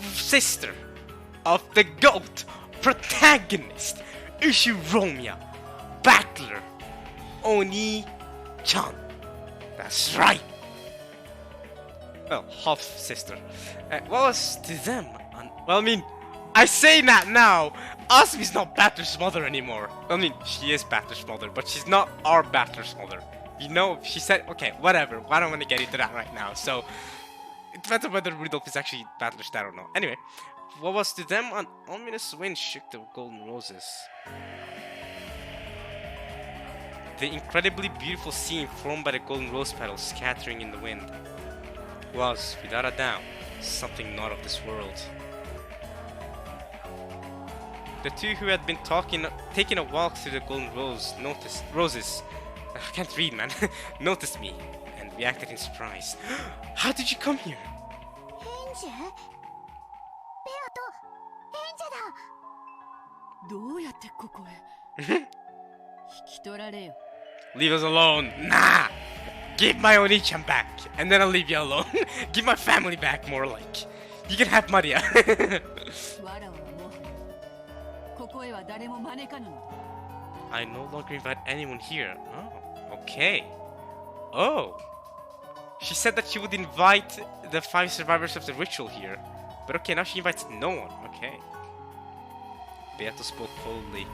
sister of the GOAT protagonist Ushiromiya Battler Oni-chan. That's right. Well, half sister. What was to them? Well, I mean, I say that now. Asumi's not Battler's mother anymore. I mean, she is Battler's mother, but she's not our Battler's mother. You know, she said, okay, whatever. I don't want to get into that right now. So, it depends on whether Rudolph is actually Battler's dad or not. Anyway, what was to them? An ominous wind shook the golden roses. The incredibly beautiful scene formed by the golden rose petals scattering in the wind was, without a doubt, something not of this world. The two who had been taking a walk through the golden roses, I can't read, man, noticed me and reacted in surprise. How did you come here? Leave us alone. Nah! Give my Oni-chan back, and then I'll leave you alone. Give my family back, more like. You can have Maria. I no longer invite anyone here. Oh, okay. Oh. She said that she would invite the 5 survivors of the ritual here. But okay, now she invites no one. Okay. Beato spoke coldly.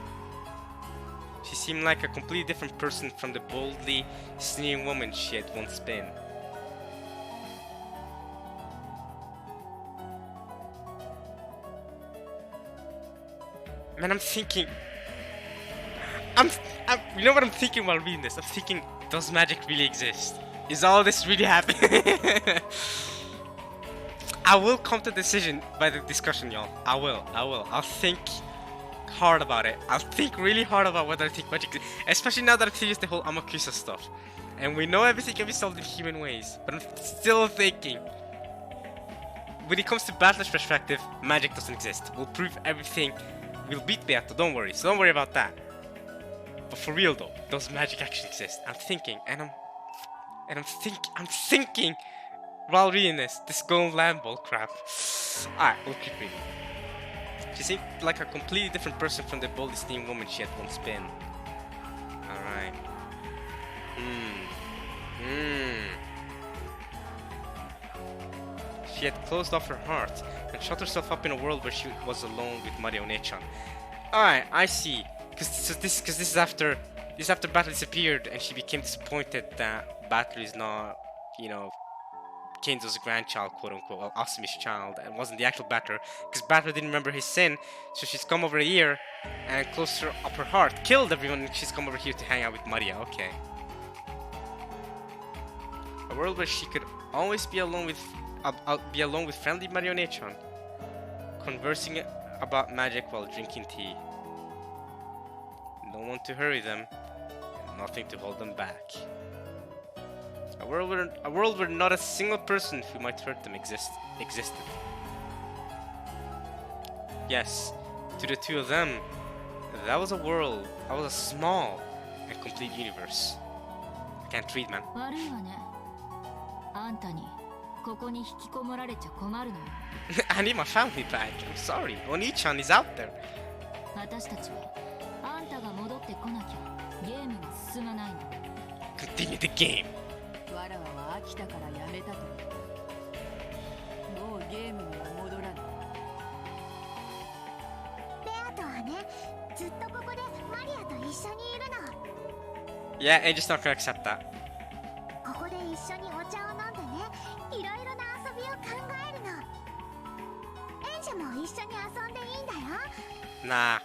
She seemed like a completely different person from the boldly sneering woman she had once been. Man, I'm thinking... you know what I'm thinking while reading this? I'm thinking, does magic really exist? Is all this really happening? I will come to a decision by the discussion, y'all. I will. I'll think hard about it. I'll think really hard about whether I think magic exists. Especially now that I've finished the whole Amakusa stuff. And we know everything can be solved in human ways. But I'm still thinking, when it comes to Battler's perspective, magic doesn't exist. We'll prove everything. We'll beat Beato, don't worry. So don't worry about that. But for real though, does magic actually exist? I'm thinking, I'm thinking while reading this golden land ball crap. Alright, we'll keep reading. She seemed like a completely different person from the boldly steamed woman she had once been. Alright. She had closed off her heart and shut herself up in a world where she was alone with Marionette-chan. Alright, I see. Cause this is after Battle disappeared and she became disappointed that Battle is not, you know, Kenzo's grandchild, quote unquote, well, Asumi's child, and wasn't the actual Battler, because Battler didn't remember his sin, so she's come over here and closed her up her heart, killed everyone, and she's come over here to hang out with Maria. Okay. A world where she could always be alone with friendly Marionette-chan, conversing about magic while drinking tea. No one to hurry them, and nothing to hold them back. A world where not a single person who might hurt them existed. Yes, to the two of them, that was a world. That was a small and complete universe. I can't read, man. I need my family back. I'm sorry. Oni-chan is out there. Continue the game. Yeah, and just not gonna accept that. Nah,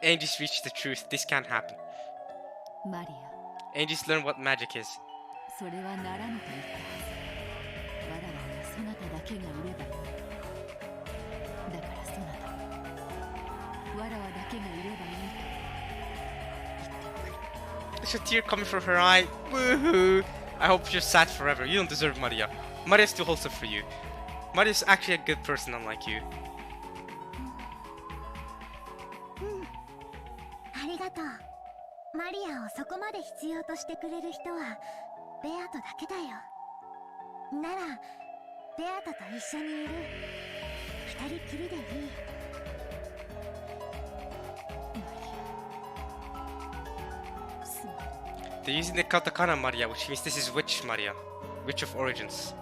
Angie's reached the truth. This can't happen. Angie's learned what magic is. There's a tear coming from her eye. Woohoo! I hope you're sad forever. You don't deserve Maria. Maria's too wholesome for you. Maria's actually a good person, unlike you. They're using the katakana Maria, which means this is Witch Maria. Witch of Origins.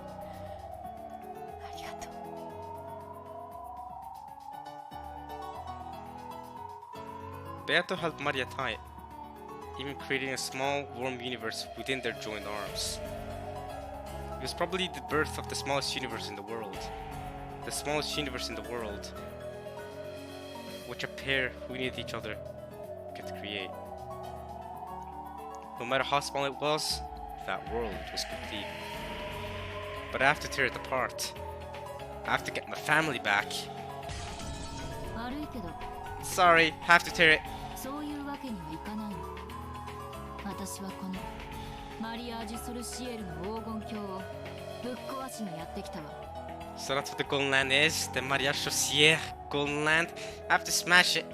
Beato helped Maria tie it, even creating a small, warm universe within their joined arms. It was probably the birth of the smallest universe in the world. The smallest universe in the world, which a pair who needed each other could create. No matter how small it was, that world was complete. But I have to tear it apart. I have to get my family back. Sorry, have to tear it. So that's what the Golden Land is, the Maria Chaussier Golden Land. I have to smash it.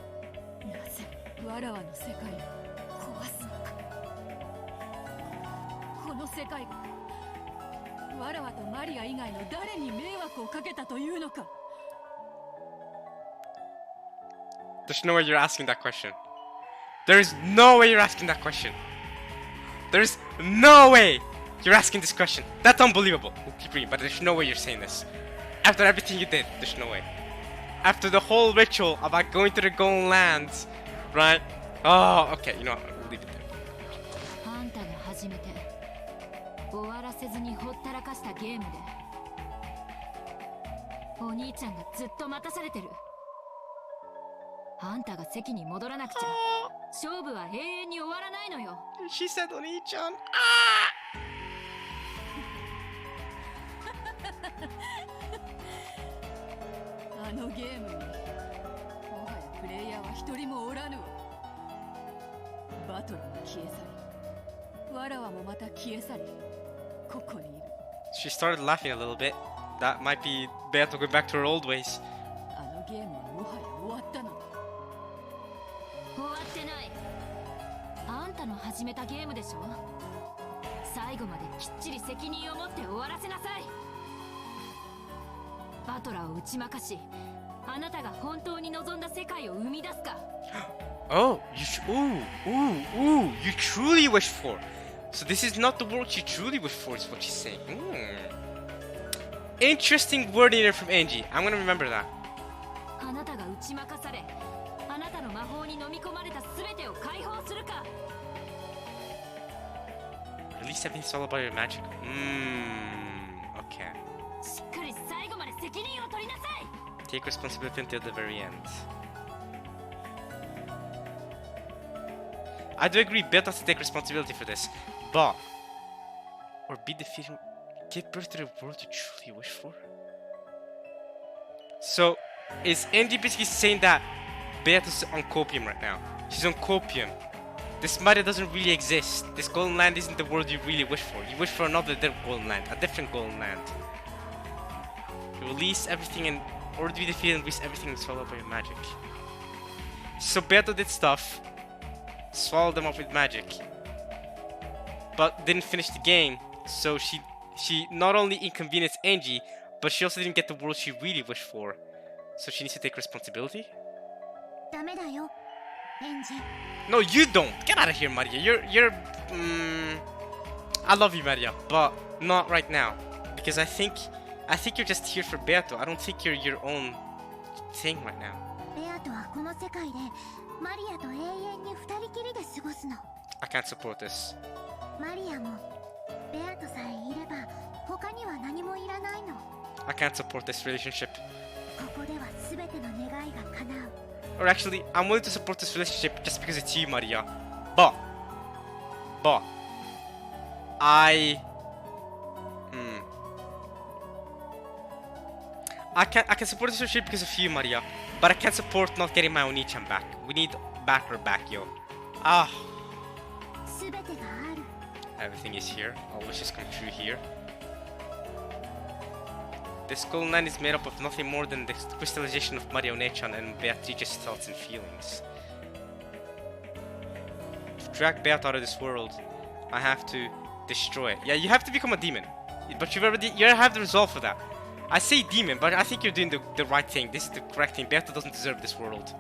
There's no way you're asking that question. There is no way you're asking that question. There's no way you're asking this question. That's unbelievable. We'll keep reading, but there's no way you're saying this. After everything you did, there's no way. After the whole ritual about going to the Golden Lands, right? Oh, okay, you know what? We'll leave it there. She said Oni-chan. Ah! She started laughing a little bit. That might be Beato going back to her old ways. あのゲームはもはや終わったのだ。終わってない。あんたの始めたゲームでしょ。最後まできっちり責任を持って終わらせなさい。バトラーを打ち負かし、あなたが本当に望んだ世界を生み出すか。Oh, you truly wish for. So this is not the world you truly wish for, is what she's saying. Interesting wording there from Angie. I'm gonna remember that. あなたが打ち負かされ、あなたの魔法に飲み込まれた全てを解放するか。Release everything's all about your magic. Okay. しっかり最後まで責任を取りなさい。Take responsibility until the very end. I do agree, Beto has to take responsibility for this, but or be defeated, give birth to the world you truly wish for. So, is Andy basically saying that Beato's on copium right now? She's on copium. This matter doesn't really exist. This golden land isn't the world you really wish for. You wish for another golden land, a different golden land. You release everything and or be defeated and release everything and swallow by your magic. So Beato did stuff, swallowed them up with magic, but didn't finish the game. So she not only inconvenienced Angie, but she also didn't get the world she really wished for. So she needs to take responsibility. ダメだよ、エンジ。No, you don't. Get out of here, Maria. You're. I love you, Maria, but not right now, because I think you're just here for Beato. I don't think you're your own thing right now. ベアトはこの世界でマリアと永遠に二人きりで過ごすの。I can't support this. マリアもベアトさえいれば他には何もいらないの。I can't support this relationship. ここでは全ての願いが叶う。Or actually, I'm willing to support this relationship just because it's you, Maria. But I can support this relationship because of you, Maria. But I can't support not getting my Oni-chan back. We need back her back, yo. Ah. 全てがある。 Everything is here. All wishes come true here. This golden land is made up of nothing more than the crystallization of Maria One-chan and Beatrice's thoughts and feelings. To drag Beat out of this world, I have to destroy it. Yeah, you have to become a demon. But you have the resolve for that. I say demon, but I think you're doing the right thing. This is the correct thing. Beato doesn't deserve this world.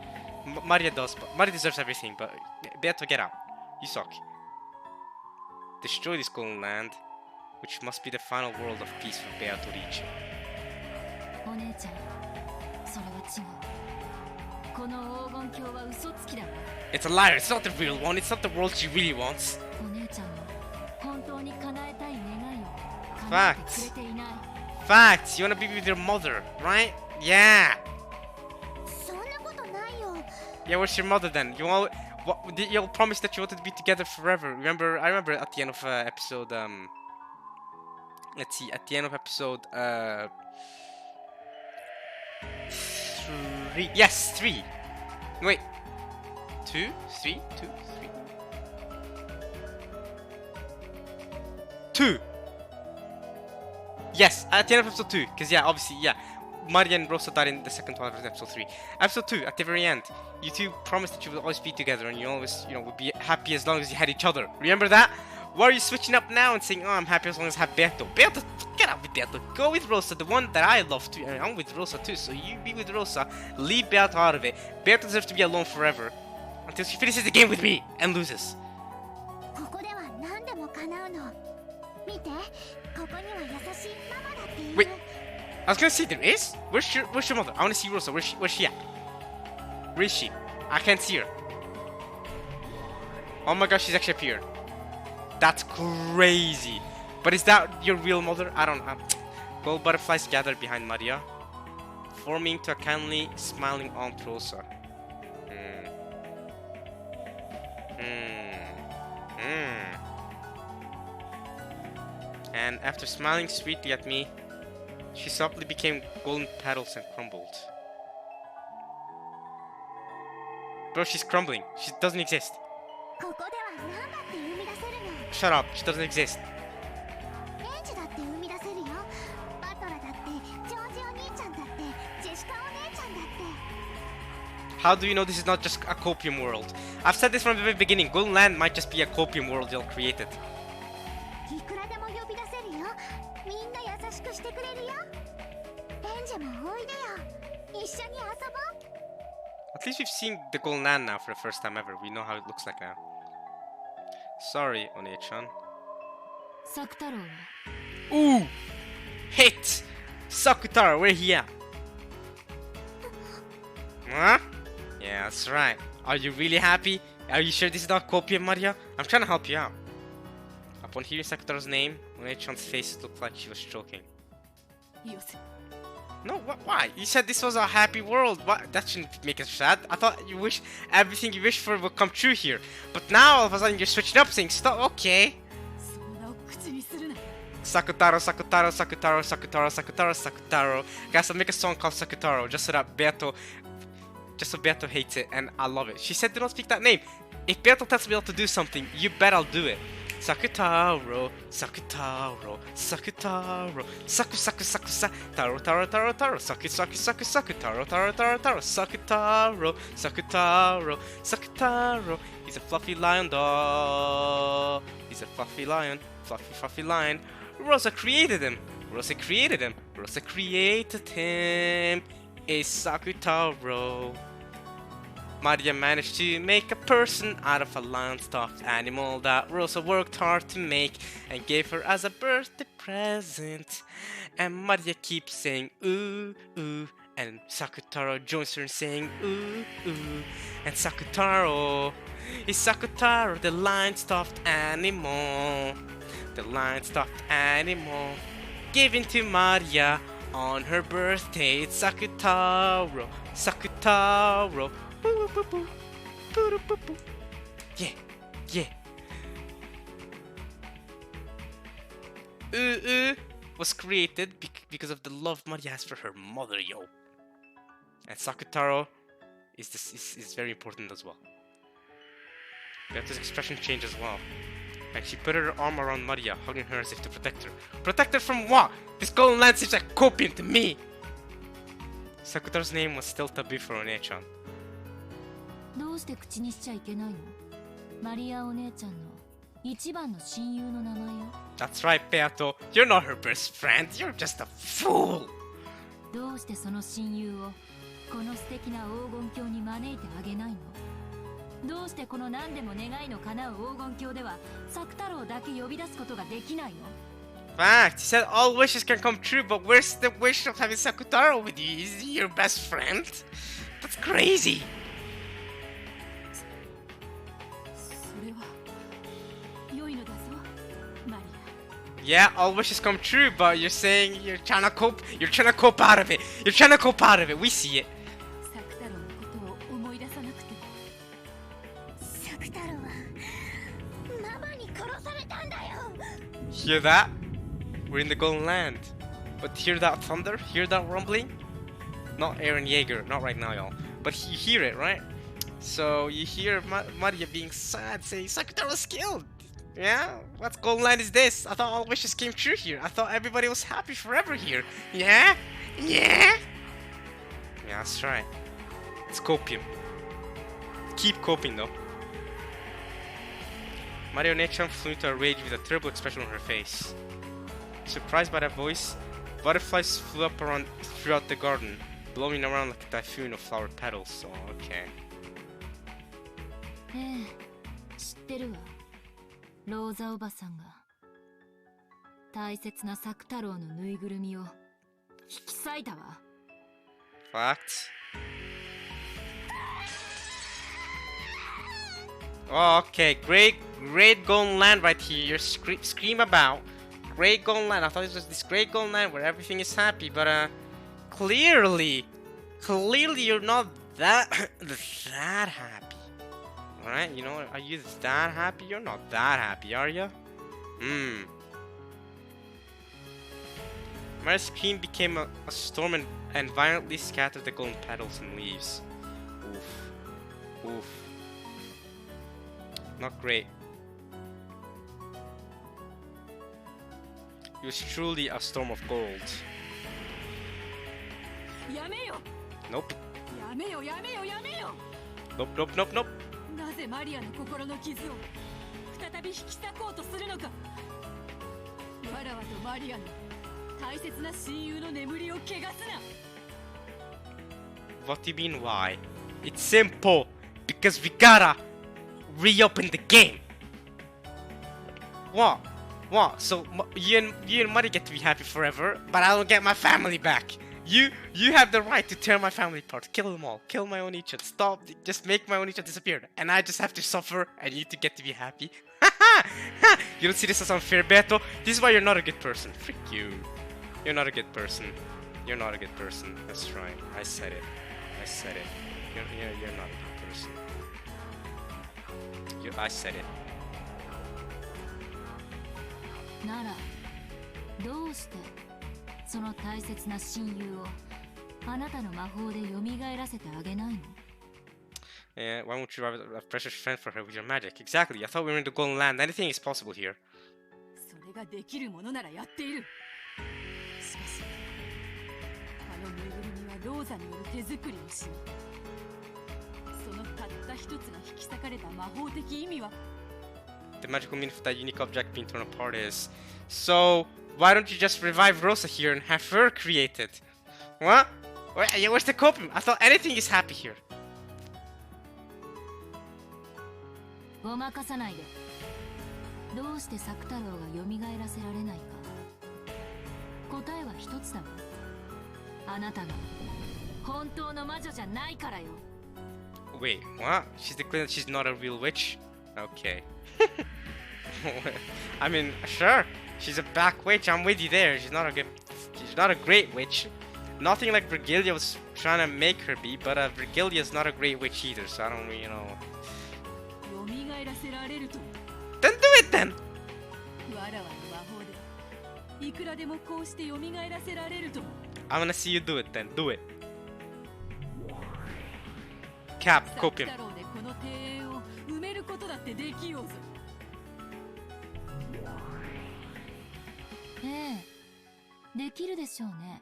Maria does, but Maria deserves everything, but Beato, get out. You suck. Destroy this golden land, which must be the final world of peace for Beato Ricci. お姉ちゃん、それは違う。この黄金鏡は嘘つきだわ。It's a liar. It's not the real one. It's not the world she really wants. お姉ちゃんも本当に叶えたい願いを叶えてくれていない。Facts. You wanna be with your mother, right? Yeah. そんなことないよ。 Yeah, where's your mother then? You'll promise that you wanted to be together forever. I remember at the end of episode let's see, at the end of episode 3. Yes, 3. Wait. 2, 3, 2, 3. 2. Yes, at the end of episode 2. Because yeah, obviously, yeah. Maria and Rosa died in the second one of episode 3. Episode 2, at the very end, you two promised that you would always be together and you always, would be happy as long as you had each other. Remember that? Why are you switching up now and saying, oh, I'm happy as long as I have Beato? Beato, get out with Beato. Go with Rosa, the one that I love too. I'm with Rosa too, so you be with Rosa. Leave Beato out of it. Beato deserves to be alone forever until she finishes the game with me and loses. ここでは何でも叶うの。見て、ここには優しいママだっている。 Wait, I was gonna say there is? Where's your mother? I wanna see Rosa. Where's she at? Where is she? I can't see her. Oh my gosh, she's actually up here. That's crazy. But is that your real mother? I don't know. Gold butterflies gather behind Maria, forming to a kindly smiling Aunt Rosa. And after smiling sweetly at me, she softly became golden petals and crumbled. Bro, she's crumbling. She doesn't exist. ここでは何だって生み出せるの。 Shut up. She doesn't exist. エンジだって生み出せるよ。バトラだって How do you know this is not just a copium world? I've said this from the very beginning. Golden Land might just be a copium world they'll create it. いくらでも呼び出せるよ。みんな優しくしてくれるよ。レンジもおいでよ。一緒に遊ぼう。 At least we've seen the Golden Land now for the first time ever. We know how it looks like now. Sorry, One-chan. サク太郎は Ooh! Hit! Sakutaro, where he at? Huh? Yeah, that's right. Are you really happy? Are you sure this is not copium, Maria? I'm trying to help you out. Upon hearing Sakutaro's name, One-chan's face looked like she was choking. よせ No, why? You said this was a happy world. What? That shouldn't make us sad. I thought you wish everything you wished for would come true here. But now all of a sudden you're switching up, saying stop. Okay. そんなを口にするな Sakutaro, Sakutaro, Sakutaro, Sakutaro, Sakutaro, Sakutaro. Guys, I'll make a song called Sakutaro just so Beto hates it, and I love it. She said do not speak that name. If Beto tells me to do something, you bet I'll do it. Sakutaro, Sakutaro, Sakutaro, Saku Saku Saku Saku, Taro Taro Taro Taro, Saku Saku Saku Saku, Taro Taro Taro Taro, Sakutaro, Sakutaro, Sakutaro. He's a fluffy lion dog. He's a fluffy lion, fluffy lion. Rosa created him. Rosa created him. Rosa created him. A Sakutaro. Maria managed to make a person out of a lion stuffed animal that Rosa worked hard to make and gave her as a birthday present. And Maria keeps saying ooh ooh, and Sakutaro joins her in saying ooh ooh. And Sakutaro is Sakutaro, the lion stuffed animal. The lion stuffed animal given to Maria on her birthday. It's Sakutaro, Sakutaro. Boo, boo, boo. Boo, boo, boo. Yeah, yeah. Was created because of the love Maria has for her mother, yo. And Sakutaro is very important as well. Beto's expression changed as well. And she put her arm around Maria, hugging her as if to protect her. Protect her from what? This golden land seems like copium to me! Sakutaro's name was still taboo for One-chan. どうして口にしちゃいけないの？マリアお姉ちゃんの一番の親友の名前よ。That's right, Beato. You're not her best friend. You're just a fool. どうしてその親友をこの素敵な黄金鏡に招いてあげないの？どうしてこの何でも願いの叶う黄金鏡ではサク太郎だけ呼び出すことができないの？ Fact, he said all wishes can come true, but where's the wish of having Sakutaro with you? Is he your best friend? That's crazy. それは良いのだぞマリ Yeah, all wishes come true, but you're saying you're trying to cope out of it. You're trying to cope out of it. We see it. アサク太郎のことを思い出さなくてもサク太郎はママに殺されたんだよ。 Hear that? We're in the Golden Land. But hear that thunder? Hear that rumbling? Not Eren Yeager, not right now, y'all. But you hear it, right? So you hear Maria being sad, saying Sakutaro was killed. Yeah? What Golden Land is this? I thought all wishes came true here. I thought everybody was happy forever here. Yeah? Yeah? Yeah, that's right. It's copium. Keep coping though. Maria Nechan flew into a rage with a terrible expression on her face. Surprised by that voice, butterflies flew up around throughout the garden, blowing around like a typhoon of flowered petals. Oh, okay. ええ、知ってるわ。ローザおばさんが大切なサク太郎のぬいぐるみを引き裂いたわ。Fact. Oh, okay, great Golden Land right here. You're scream about great Golden Land. I thought this was this great Golden Land where everything is happy, but clearly you're not that that happy. All right, you know, are you that happy? You're not that happy, are you? Maria's scream became a storm and violently scattered the golden petals and leaves. Oof. Oof. Not great. It was truly a storm of gold. やめよ Nope. ややめよやめよやめよ。 Nope, nope, nope, nope. なぜマリアの心の傷を再び引き裂こうとするのか。わらわとマリアの大切な親友の眠りを汚すな。 What do you mean why? It's simple. Because we gotta reopen the game. What? What? So you and Mari get to be happy forever, but I don't get my family back. You have the right to tear my family apart, kill them all, kill my Oni-chan, stop, just make my Oni-chan disappear, and I just have to suffer, and you to get to be happy. You don't see this as unfair, Beto? This is why you're not a good person. Frick you. You're not a good person. You're not a good person. That's right. I said it. I said it. You're not a good person. I said it. ならどうしてその大切な親友をあなたの魔法で蘇らせてあげないの？ Yeah, why won't you revive a precious friend for her with your magic? Exactly. I thought we were in the Golden Land. Anything is possible here. それができるものならやっている。しかしあのぬいぐるみはローザによる手作りをし、そのたった一つが引き裂かれた魔法的意味は。 The magical meaning of that unique object being torn apart is... So, why don't you just revive Rosa here and have her created? What? Where's the coping? I thought anything is happy here. ごまかさないで。どうして作太郎が蘇らせられないか。答えは一つだわ。あなたが本当の魔女じゃないからよ。 Wait, what? She's declared that she's not a real witch? Okay. I mean, sure. She's a back witch. I'm with you there. She's not a great witch. Nothing like Virgilia was trying to make her be, but Virgilia's not a great witch either, so I don't really know. 蘇らせられると。 Then do it then! わらわの魔法でいくらでもこうして蘇らせられると。 I'm gonna see you do it then. Do it. Cap, cope him. 作太郎でこの庭園を埋めることだってできようぞ。ええ、できるでしょうね。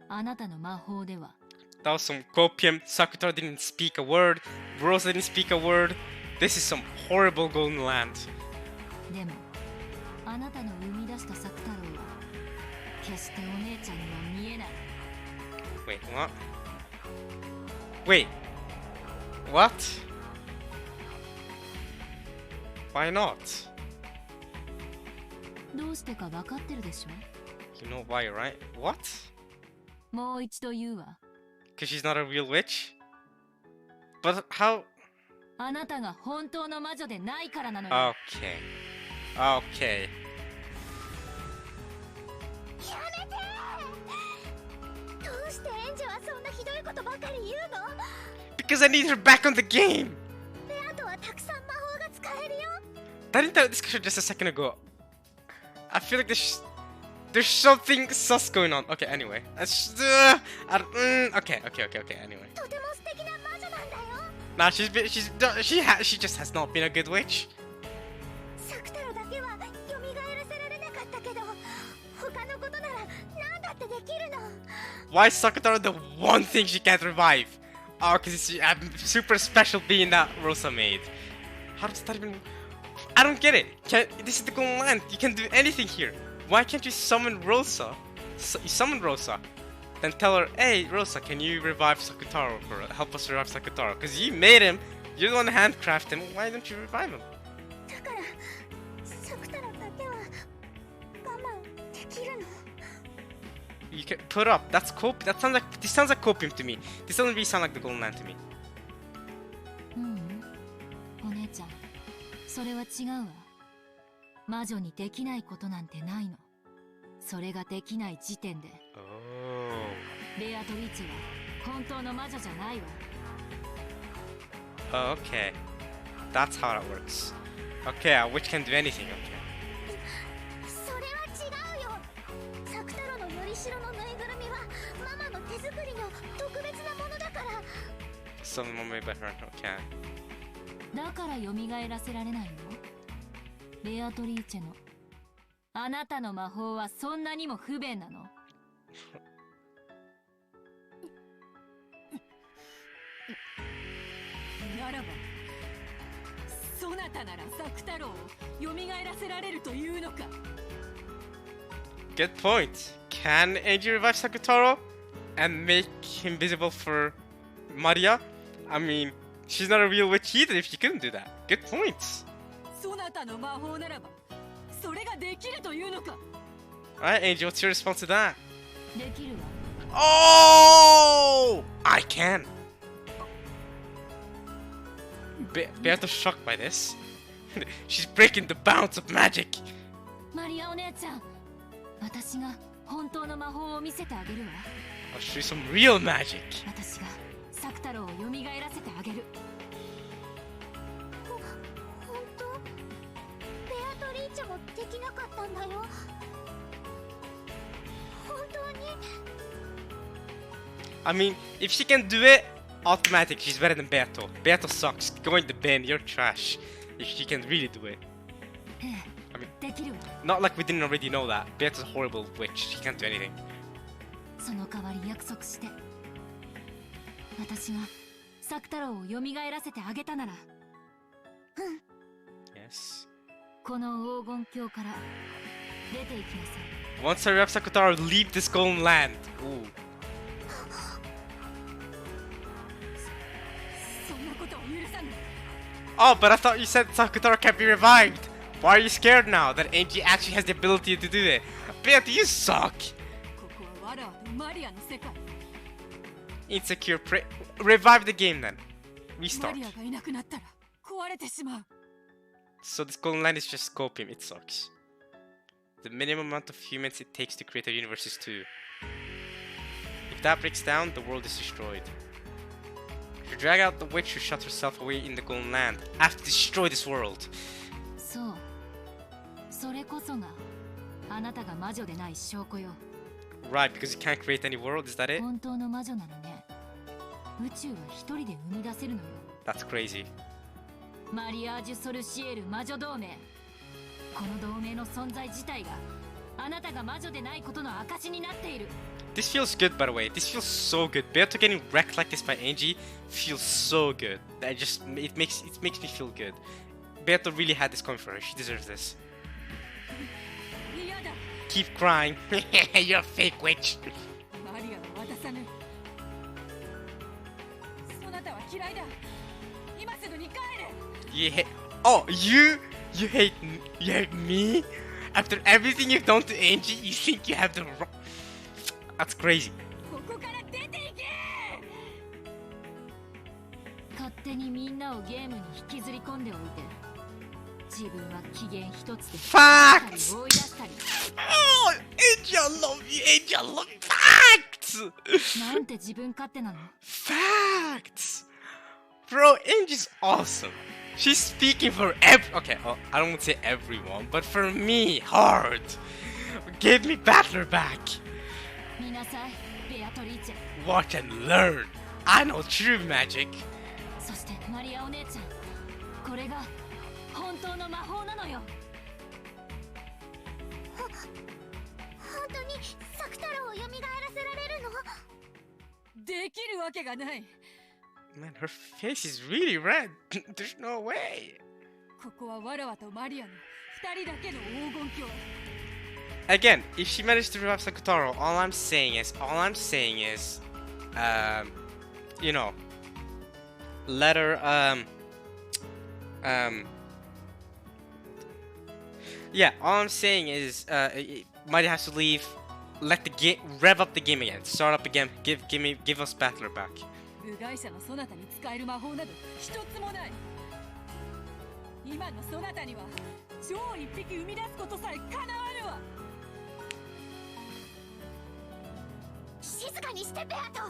あなたの魔法では。 That was some copium. Sakutaro didn't speak a word. Rosa didn't speak a word. This is some horrible golden land. でも、あなたの生み出した作太郎は決してお姉ちゃんには見えない。 Wait, what? Wait. What? Why not? どうしてか分かってるでしょ？ You know why, right? What? もう一度言うわ。 Because she's not a real witch? But how? あなたが本当の魔女でないからなのよ。Okay. Okay. やめて！どうしてエンジェはそんなひどいことばかり言うの？ Because I need her back on the game! ベアとはたくさん魔法が使えるよ。 I didn't have this discussion just a second ago. I feel like there's something sus going on. Okay, anyway. Okay, anyway. とても素敵な魔女なんだよ。 Nah, she just has not been a good witch. 作太郎だけは蘇らせられなかったけど、他のことなら何だってできるの。 Why is Sakutaro the one thing she can't revive? Oh, because it's a super special being that Rosa made. How does that even... I don't get it. This is the Golden Land. You can do anything here. Why can't you summon Rosa? You summon Rosa. Then tell her, hey, Rosa, can you revive Sakutaro? Or help us revive Sakutaro? Because you made him. You're the one who handcrafted him. Why don't you revive him? だから作太郎だけは我慢できるの。 You can put up. That's copium. This sounds like copium to me. This doesn't really sound like the Golden Land to me. お姉ちゃん、それは違うわ。魔女にできないことなんてないの。それができない時点で、ベアトリーチェは本当の魔女じゃないわ。 Oh, okay. That's how that works. Okay, a witch can do anything. Okay. それは違うよ。作太郎のよりしろのぬいぐるみはママの手作りの特別なものだから。 Something more made by her. Okay. だから蘇らせられないの？ベアトリーチェのあなたの魔法はそんなにも不便なの？ならば、そなたなら作太郎を蘇らせられるというのか。 Good point. Can Angie revive Sakutaro and make him visible for Maria? I mean, she's not a real witch either if she couldn't do that. Good point. そなたの魔法ならば、それができるというのか。 Alright, Angie, what's your response to that? できるわ。 Oh! I can. Beato's shocked by this. She's breaking the bounds of magic. マリアお姉ちゃん、私が本当の魔法を見せてあげるわ。 I'll show you some real magic. 私が作太郎を蘇らせてあげる。本当？ベアトリーチェもできなかったんだよ。本当に？ I mean, if she can do it, automatic, she's better than Beato. Beato sucks. Go in the bin, you're trash. If she can really do it. ええ、 I mean, できるわ。 not like we didn't already know that. Beato's a horrible witch. She can't do anything. その代わり約束して。私が作太郎を蘇らせてあげたなら。Yes. この黄金鏡から出て行きなさい。 Once I rep Sakutaro, leave this golden land. Ooh. そんなことは許さぬ。 Oh, but I thought you said Sakutaro can't be revived. Why are you scared now that Angie actually has the ability to do it? Beato, you suck. ここはわらわとマリアの世界。 Insecure revive the game then. マ Restart. リアがいなくなったら壊れてしまう。 So this golden land is just scopium. It sucks. The minimum amount of humans it takes to create a universe is 2. If that breaks down, the world is destroyed. You drag out the witch who shut herself away in the golden land. I have to destroy this world. そう。それこそがあなたが魔女でない証拠よ。 Right, because you can't create any world, is that it? 本当の魔女ならね、宇宙は一人で生み出せるのよ。 That's crazy. マリアージュ・ソルシエル魔女同盟。この同盟の存在自体があなたが魔女でないことの証になっている。 This feels good, by the way. This feels so good. Beato getting wrecked like this by Angie feels so good. It makes me feel good. Beato really had this coming for her. She deserves this. 嫌だ。 Keep crying. You're a fake witch. マリアは渡さぬ。そなたは嫌いだ。今すぐに帰れ。 You hate. Oh, you hate me? After everything you've done to Angie, you think you have the wrong. That's crazy. ここから出ていけ。勝手にみんなをゲームに引きずり込んでおいて、自分は機嫌一つで Facts! 追い出したり。 Oh, Angie, I love you. Angie, I love you. Facts! なんて自分勝手なの。 Facts! Bro, Angie's awesome. She's speaking for okay, well, I don't want to say everyone, but for me, hard. Give me Battler back. 見なさい、ベアトリーチェ。 Watch and learn. I know true magic. そしてマリアお姉ちゃん、これが本当の魔法なのよ。本当に作太郎を蘇らせられるの？できるわけがない。 Man, her face is really red. There's no way. ここはわらわとマリアの二人だけの黄金鏡。 Again, if she managed to revive Sakutaro, all I'm saying is, you know, let her, yeah, all I'm saying is, Mighty has to leave, let the game, rev up the game again, start up again, give us Battler back. 部外者のそなたに使える魔法など一つもない。今のそなたには超一匹生み出すことさえ叶わぬわ。静かにしてベアト。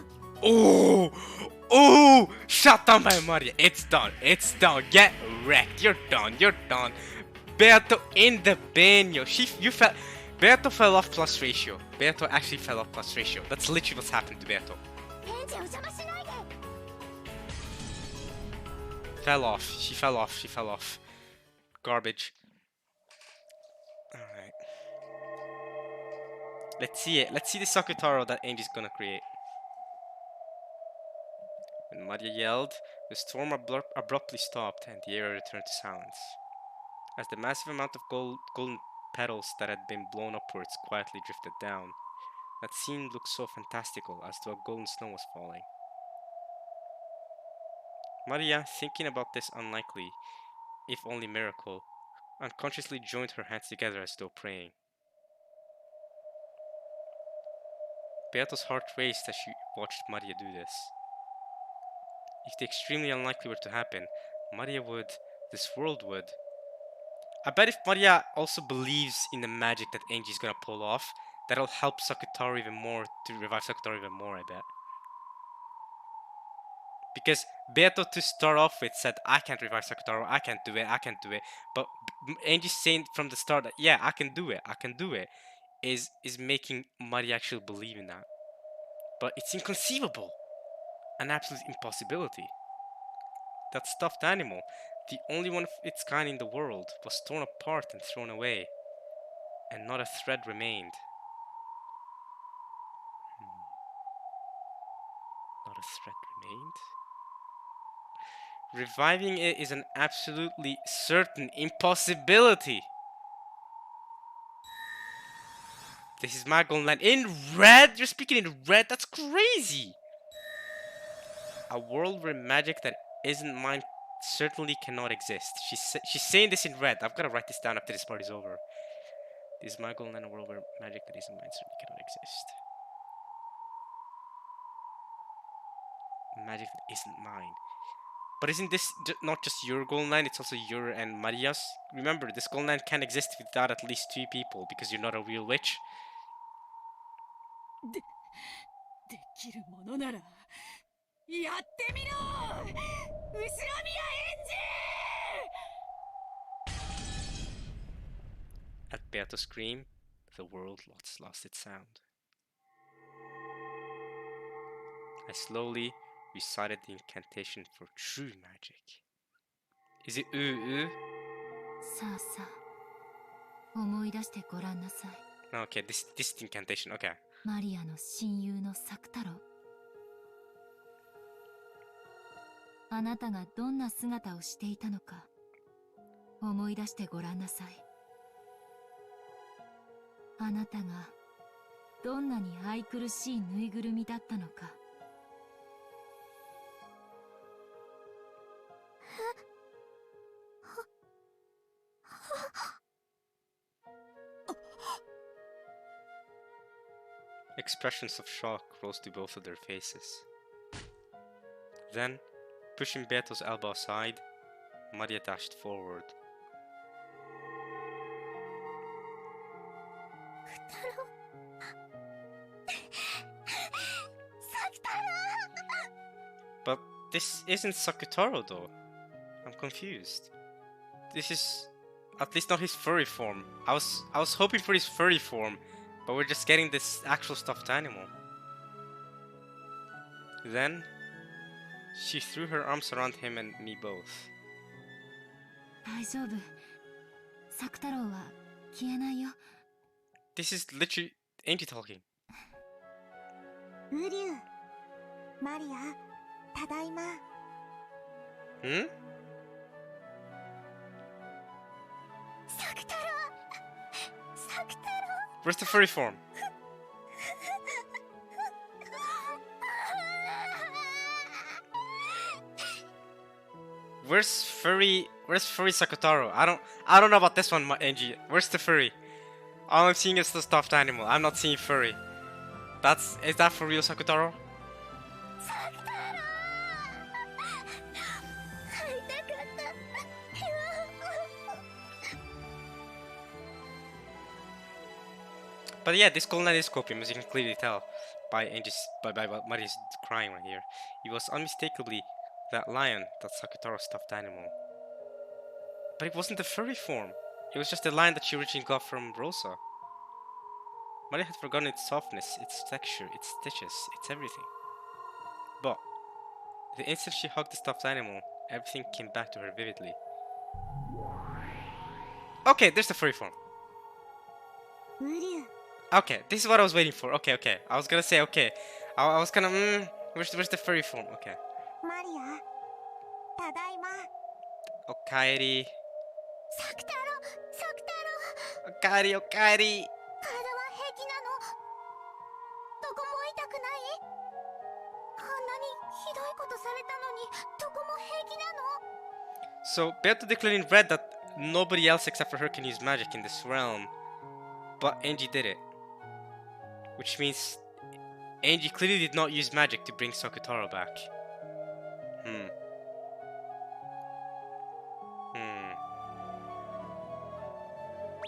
Oh, shut down by Maria. It's done. Get wrecked. You're done. Beato in the bin, yo. Beato fell off plus ratio. Beato actually fell off plus ratio. That's literally what's happened to Beato. エンジェを邪魔しないで。 She fell off. Garbage. Alright. Let's see it. Let's see the Sakutaro that Angie's gonna create. When Maria yelled, the storm abruptly stopped and the air returned to silence. As the massive amount of golden petals that had been blown upwards quietly drifted down, that scene looked so fantastical as though golden snow was falling. Maria, thinking about this unlikely, if only miracle, unconsciously joined her hands together as though praying. Beato's heart raced as she watched Maria do this. If the extremely unlikely were to happen, Maria would, this world would. I bet if Maria also believes in the magic that Angie is gonna pull off, that'll help Sakutaro even more, to revive Sakutaro even more, I bet. Because Beato to start off with said, I can't revive Sakutaro, I can't do it. But Angie saying from the start that, yeah, I can do it, is making Maria actually believe in that. But it's inconceivable. An absolute impossibility. That stuffed animal, the only one of its kind in the world, was torn apart and thrown away, and not a thread remained. Not a thread remained? Reviving it is an absolutely certain impossibility. This is my golden line. In red? You're speaking in red? That's crazy! A world where magic that isn't mine certainly cannot exist. She's saying this in red. I've got to write this down after this party's over. This is my golden line, a world where magic that isn't mine certainly cannot exist. Magic that isn't mine. But isn't this not just your golden line, it's also your and Maria's? Remember, this golden line can't exist without at least 2 people, because you're not a real witch. できるものならやってみろ後ろ宮エンジ At Beato's scream, the world lost its sound. I slowly recited the incantation for true magic. Is it ooh? さあさあ思い出してごらんなさい No, okay, this is the incantation, okay. マリアの親友の作太郎あなたがどんな姿をしていたのか思い出してごらんなさいあなたがどんなに愛くるしいぬいぐるみだったのか Expressions of shock rose to both of their faces. Then, pushing Beato's elbow aside, Maria dashed forward. But this isn't Sakutaro though. I'm confused. This is at least not his furry form. I was hoping for his furry form, but we're just getting this actual stuffed animal. Then she threw her arms around him and me both. 大丈夫作太郎は消えないよ This is literally Angie talking. ウリュウマリアただいま Hmm? 作太郎作太郎 Where's the furry form? Where's furry Sakutaro? I don't know about this one, Angie. Where's the furry? All I'm seeing is the stuffed animal. I'm not seeing furry. Is that for real Sakutaro? 作太郎会いたかった But yeah, this golden line is copium, as you can clearly tell by Maria's crying right here. It was unmistakably that lion, that Sakutaro stuffed animal. But it wasn't the furry form. It was just the lion that she originally got from Rosa. Maria had forgotten its softness, its texture, its stitches, its everything. But the instant she hugged the stuffed animal, everything came back to her vividly. Okay, there's the furry form. ウリュウ Okay, this is what I was waiting for. Okay. I was gonna say okay. I was gonna where's the furry form? Okay. マただいま。Okaeri. サクタロ、サクタロ。 Okaeri, Okaeri. 体は平気なの？どこも痛くない？こんなにひどいことされたのにどこも平気なの？ So, Beato declared in red that nobody else except for her can use magic in this realm. But Angie did it. Which means Angie clearly did not use magic to bring Sakutaro back. Hmm.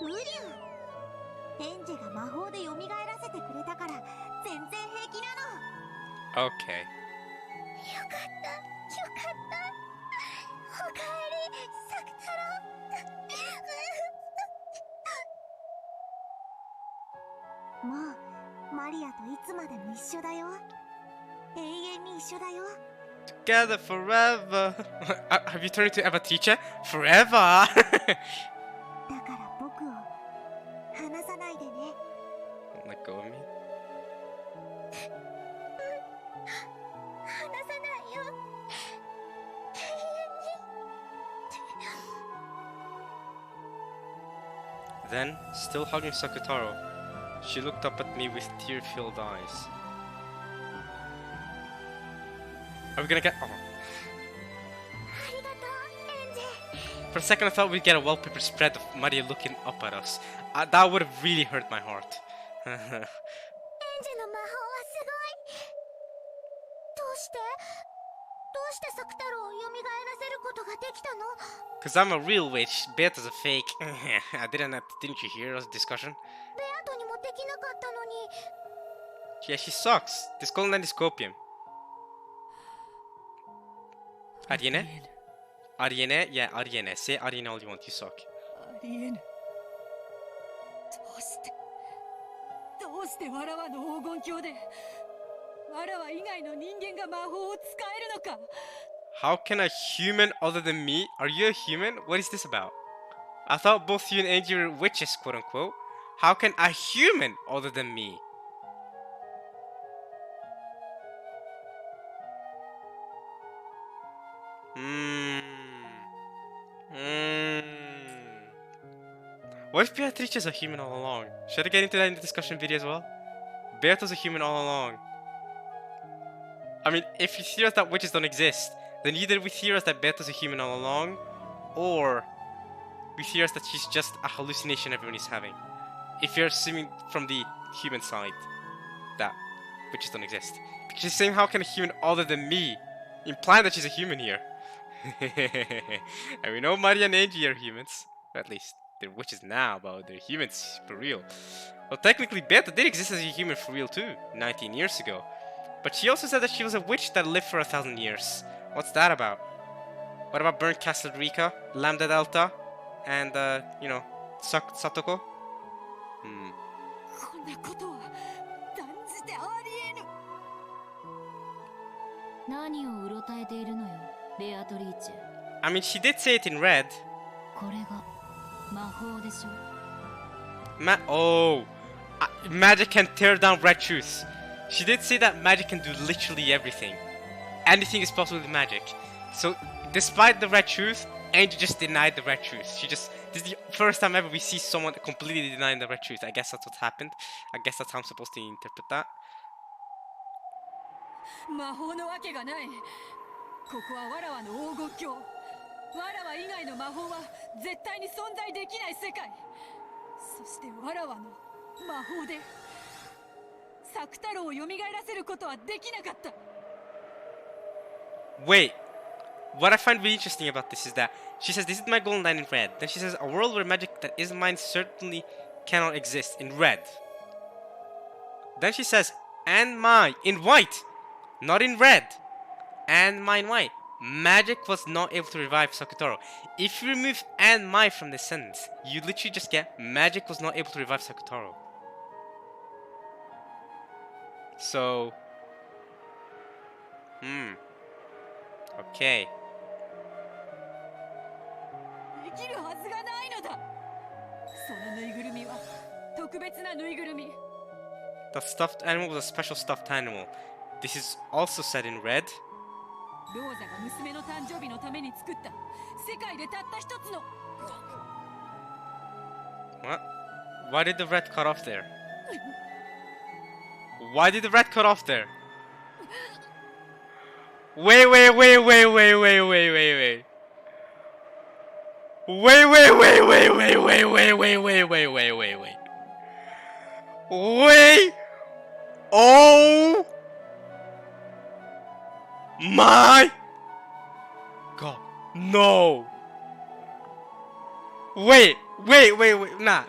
無理。エンジェが魔法で蘇らせてくれたから全然平気なの。 Okay. よかった、よかった。おかえり、サクタロ。もうマリアといつまでも一緒だよ。永遠に一緒だよ。 Together forever. Have you turned into Eva teacher? Forever. だから僕を離さないでね。 Don't let go of me. 離さないよ。永遠に。 Then, still hugging Sakutaro, she looked up at me with tear-filled eyes. Are we gonna get? Oh. ありがとう、エンジェ。 For a second, I thought we'd get a wallpaper spread of Maria looking up at us. That would have really hurt my heart. エンジェの魔法はすごい。どうしてサクタロウを蘇らせることができたの？ Cause I'm a real witch, Beata's a fake. Didn't you hear us discussion? ベアトにもできなかったのに。 Yeah, she sucks. This golden endoscopium. Ariene? Ariene? Yeah, Ariene. Say Ariene all you want, you suck. ありえぬ。どうしてわらわの黄金鏡でわらわ以外の人間が魔法を使えるのか。 How can a human other than me? Are you a human? What is this about? I thought both you and Angie were witches, quote unquote. How can a human other than me? What if Beatrice is a human all along? Should I get into that in the discussion video as well? Beato's a human all along. I mean, if you theorize that witches don't exist, then either we theorize that Beato's a human all along, or we theorize that she's just a hallucination everyone is having. If you're assuming from the human side that witches don't exist. Because she's saying, how can a human other than me, implying that she's a human here? And we know Maria and Angie are humans. Or at least they're witches now, but they're humans for real. Well, technically, Beata did exist as a human for real too, 19 years ago. But she also said that she was a witch that lived for 1,000 years. What's that about? What about Burnt Castle Rika, Lambda Delta, and, you know, Satoko? こんなことは断じてありえぬ。何をうろたえているのよ、ベアトリーチェ。 I mean, she did say it in red. これが魔法でしょ。Magic can tear down red truth. She did say that magic can do literally everything. Anything is possible with magic. So, despite the red truth, Angie just denied the red truth. This is the first time ever we see someone completely denying the red truth. I guess that's what happened. I guess that's how I'm supposed to interpret that. 魔法のわけがない。ここはわらわの黄金鏡。わらわ以外の魔法は絶対に存在できない世界。そしてわらわの魔法でサクタロウを蘇らせることはできなかった。 Wait. What I find really interesting about this is that she says, this is my golden line in red. Then she says, a world where magic that isn't mine certainly cannot exist in red. Then she says, and mine in white. Not in red. And mine white. Magic was not able to revive Sakutaro. If you remove and my from this sentence, you literally just get magic was not able to revive Sakutaro. So... Okay. できるはずがないのだ。そのぬいぐるみは特別なぬいぐるみ。 The stuffed animal was a special stuffed animal. This is also said in red. ローザが娘の誕生日のために作った世界でたった一つの What? Why did the red cut off there? Why did the red cut off there? Wait. Wait. Oh my god. No. Wait. Nah.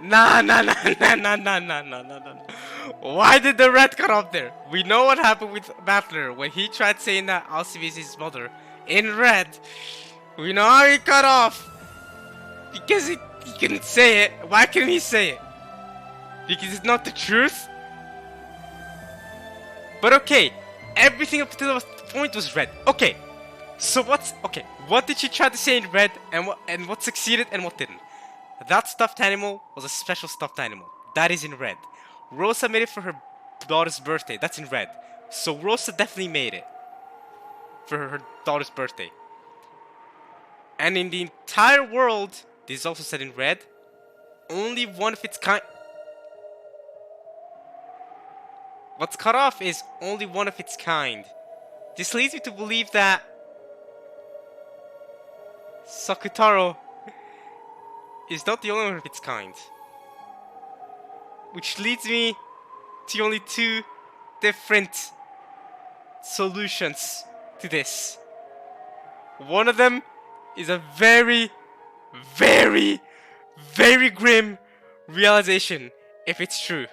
Why did the red cut off there? We know what happened with Battler when he tried saying that Alcibi is his mother in red. We know how he cut off. Because he couldn't say it. Why couldn't he say it? Because it's not the truth? But okay, everything up to the point was red. Okay, so what did she try to say in red, and what succeeded and what didn't? That stuffed animal was a special stuffed animal. That is in red. Rosa made it for her daughter's birthday. That's in red. So Rosa definitely made it for her daughter's birthday. And in the entire world, this is also said in red, only one of its kind. What's cut off is only one of its kind. This leads me to believe that Sakutaro is not the only one of its kind. Which leads me to only two different solutions to this. One of them is a very grim realization if it's true.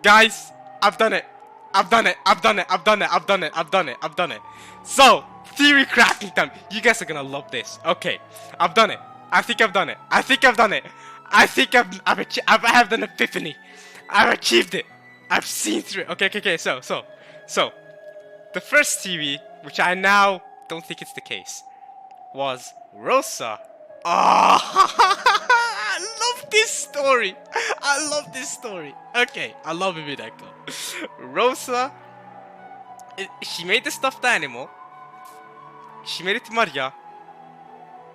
Guys, I've done it. So, theory crafting time. You guys are gonna love this. Okay, I've done it. I think I've done it. I have an epiphany. I've achieved it. I've seen through it. Okay. So, the first theory, which I now don't think it's the case, was Rosa. I love this story. Okay, I love Umineko. Rosa, she made the stuffed animal. She made it to Maria.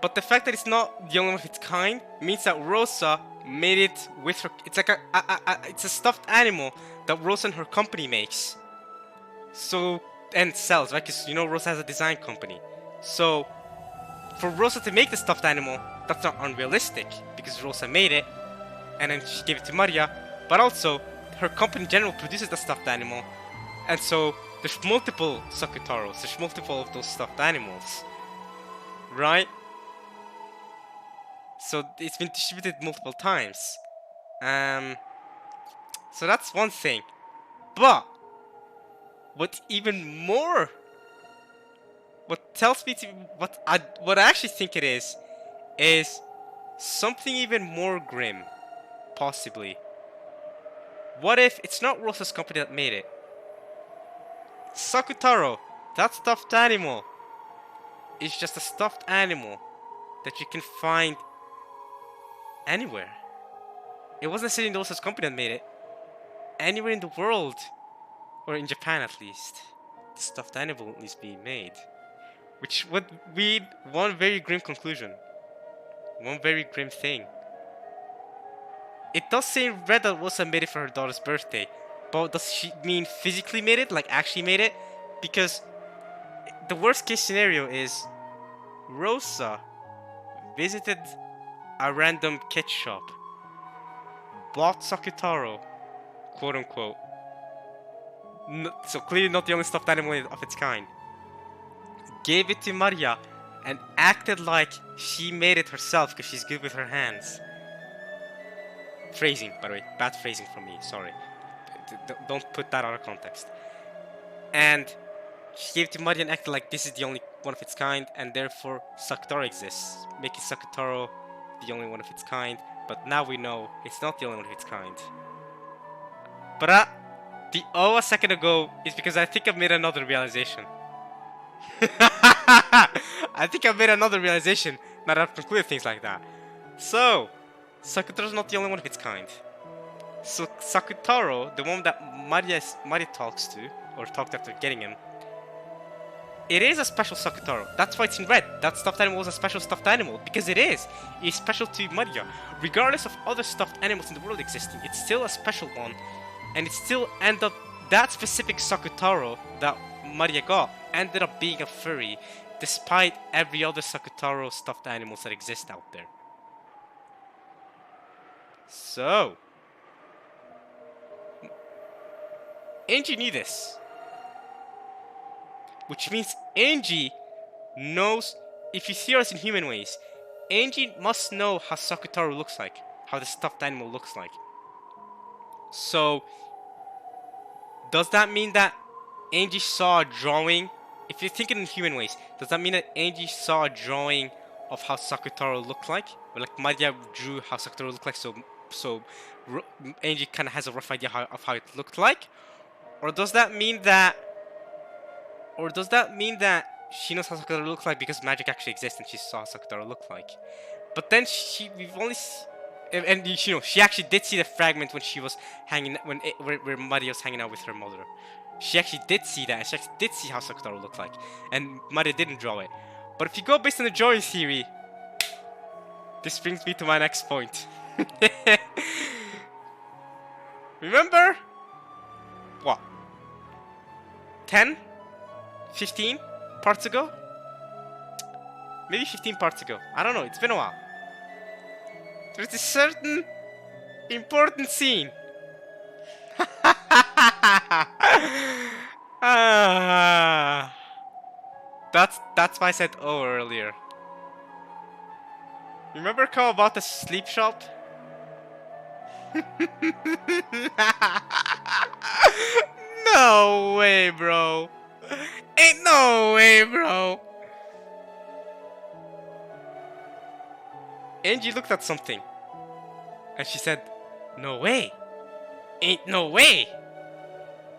But the fact that it's not the only one of its kind means that Rosa made it with her. It's like it's a stuffed animal that Rosa and her company makes. So, and sells, right? Because you know Rosa has a design company. So, for Rosa to make the stuffed animal, that's not unrealistic because Rosa made it and then she gave it to Maria. But also, her company in general produces the stuffed animal, and so there's multiple Sakutaros, there's multiple of those stuffed animals, right? So it's been distributed multiple times. So that's one thing. But what tells me to what I actually think it is something even more grim, possibly. What if it's not Rosa's company that made it? Sakutaro, that stuffed animal, is just a stuffed animal that you can find anywhere. It wasn't necessarily Rosa's company that made it. Anywhere in the world, or in Japan at least, the stuffed animal is being made. Which would be one very grim conclusion. One very grim thing. It does say in red that Rosa made it for her daughter's birthday. But does she mean physically made it? Like actually made it? Because the worst case scenario is Rosa visited a random kit shop, bought Sakutaro, quote unquote. So clearly not the only stuffed animal of its kind. Gave it to Maria and acted like she made it herself because she's good with her hands. Phrasing, by the way, bad phrasing from me, sorry. Don't put that out of context. And she gave it to Maria and acted like this is the only one of its kind, and therefore Sakutaro exists, making Sakutaro the only one of its kind. But now we know it's not the only one of its kind. But the a second ago is because I think I've made another realization. I think I made another realization now that I've concluded things like that. So, Sakutaro's not the only one of its kind. So Sakutaro, the one that Maria talks to, or talked after getting him, it is a special Sakutaro. That's why it's in red. That stuffed animal was a special stuffed animal, because it is. It's special to Maria. Regardless of other stuffed animals in the world existing, it's still a special one. And it still ended up, that specific Sakutaro that Maria got ended up being a furry, despite every other Sakutaro stuffed animals that exist out there. So, Angie knew this. Which means Angie knows, if you theorize in human ways, Angie must know how Sakutaro looks like, how the stuffed animal looks like. So, does that mean that Angie saw a drawing? If you're thinking in human ways, does that mean that Angie saw a drawing of how Sakutaro looked like? Or like Maria drew how Sakutaro looked like, so Angie kind of has a rough idea of how it looked like? Or does that mean that she knows how Sakutaro looks like because magic actually exists and she saw how Sakutaro look like? But then we've only and you know, she actually did see the fragment when she was hanging, where Maria was hanging out with her mother. She actually did see that, and she actually did see how Sakutaro looked like, and Maria didn't draw it. But if you go based on the drawing theory, this brings me to my next point. Remember? What? 10? 15 parts ago? Maybe 15 parts ago. I don't know, it's been a while. There's a certain important scene. That's why I said oh earlier. Remember Kawabata's sleep shop? No way, bro. Ain't no way, bro. Angie looked at something and she said, no way. Ain't no way.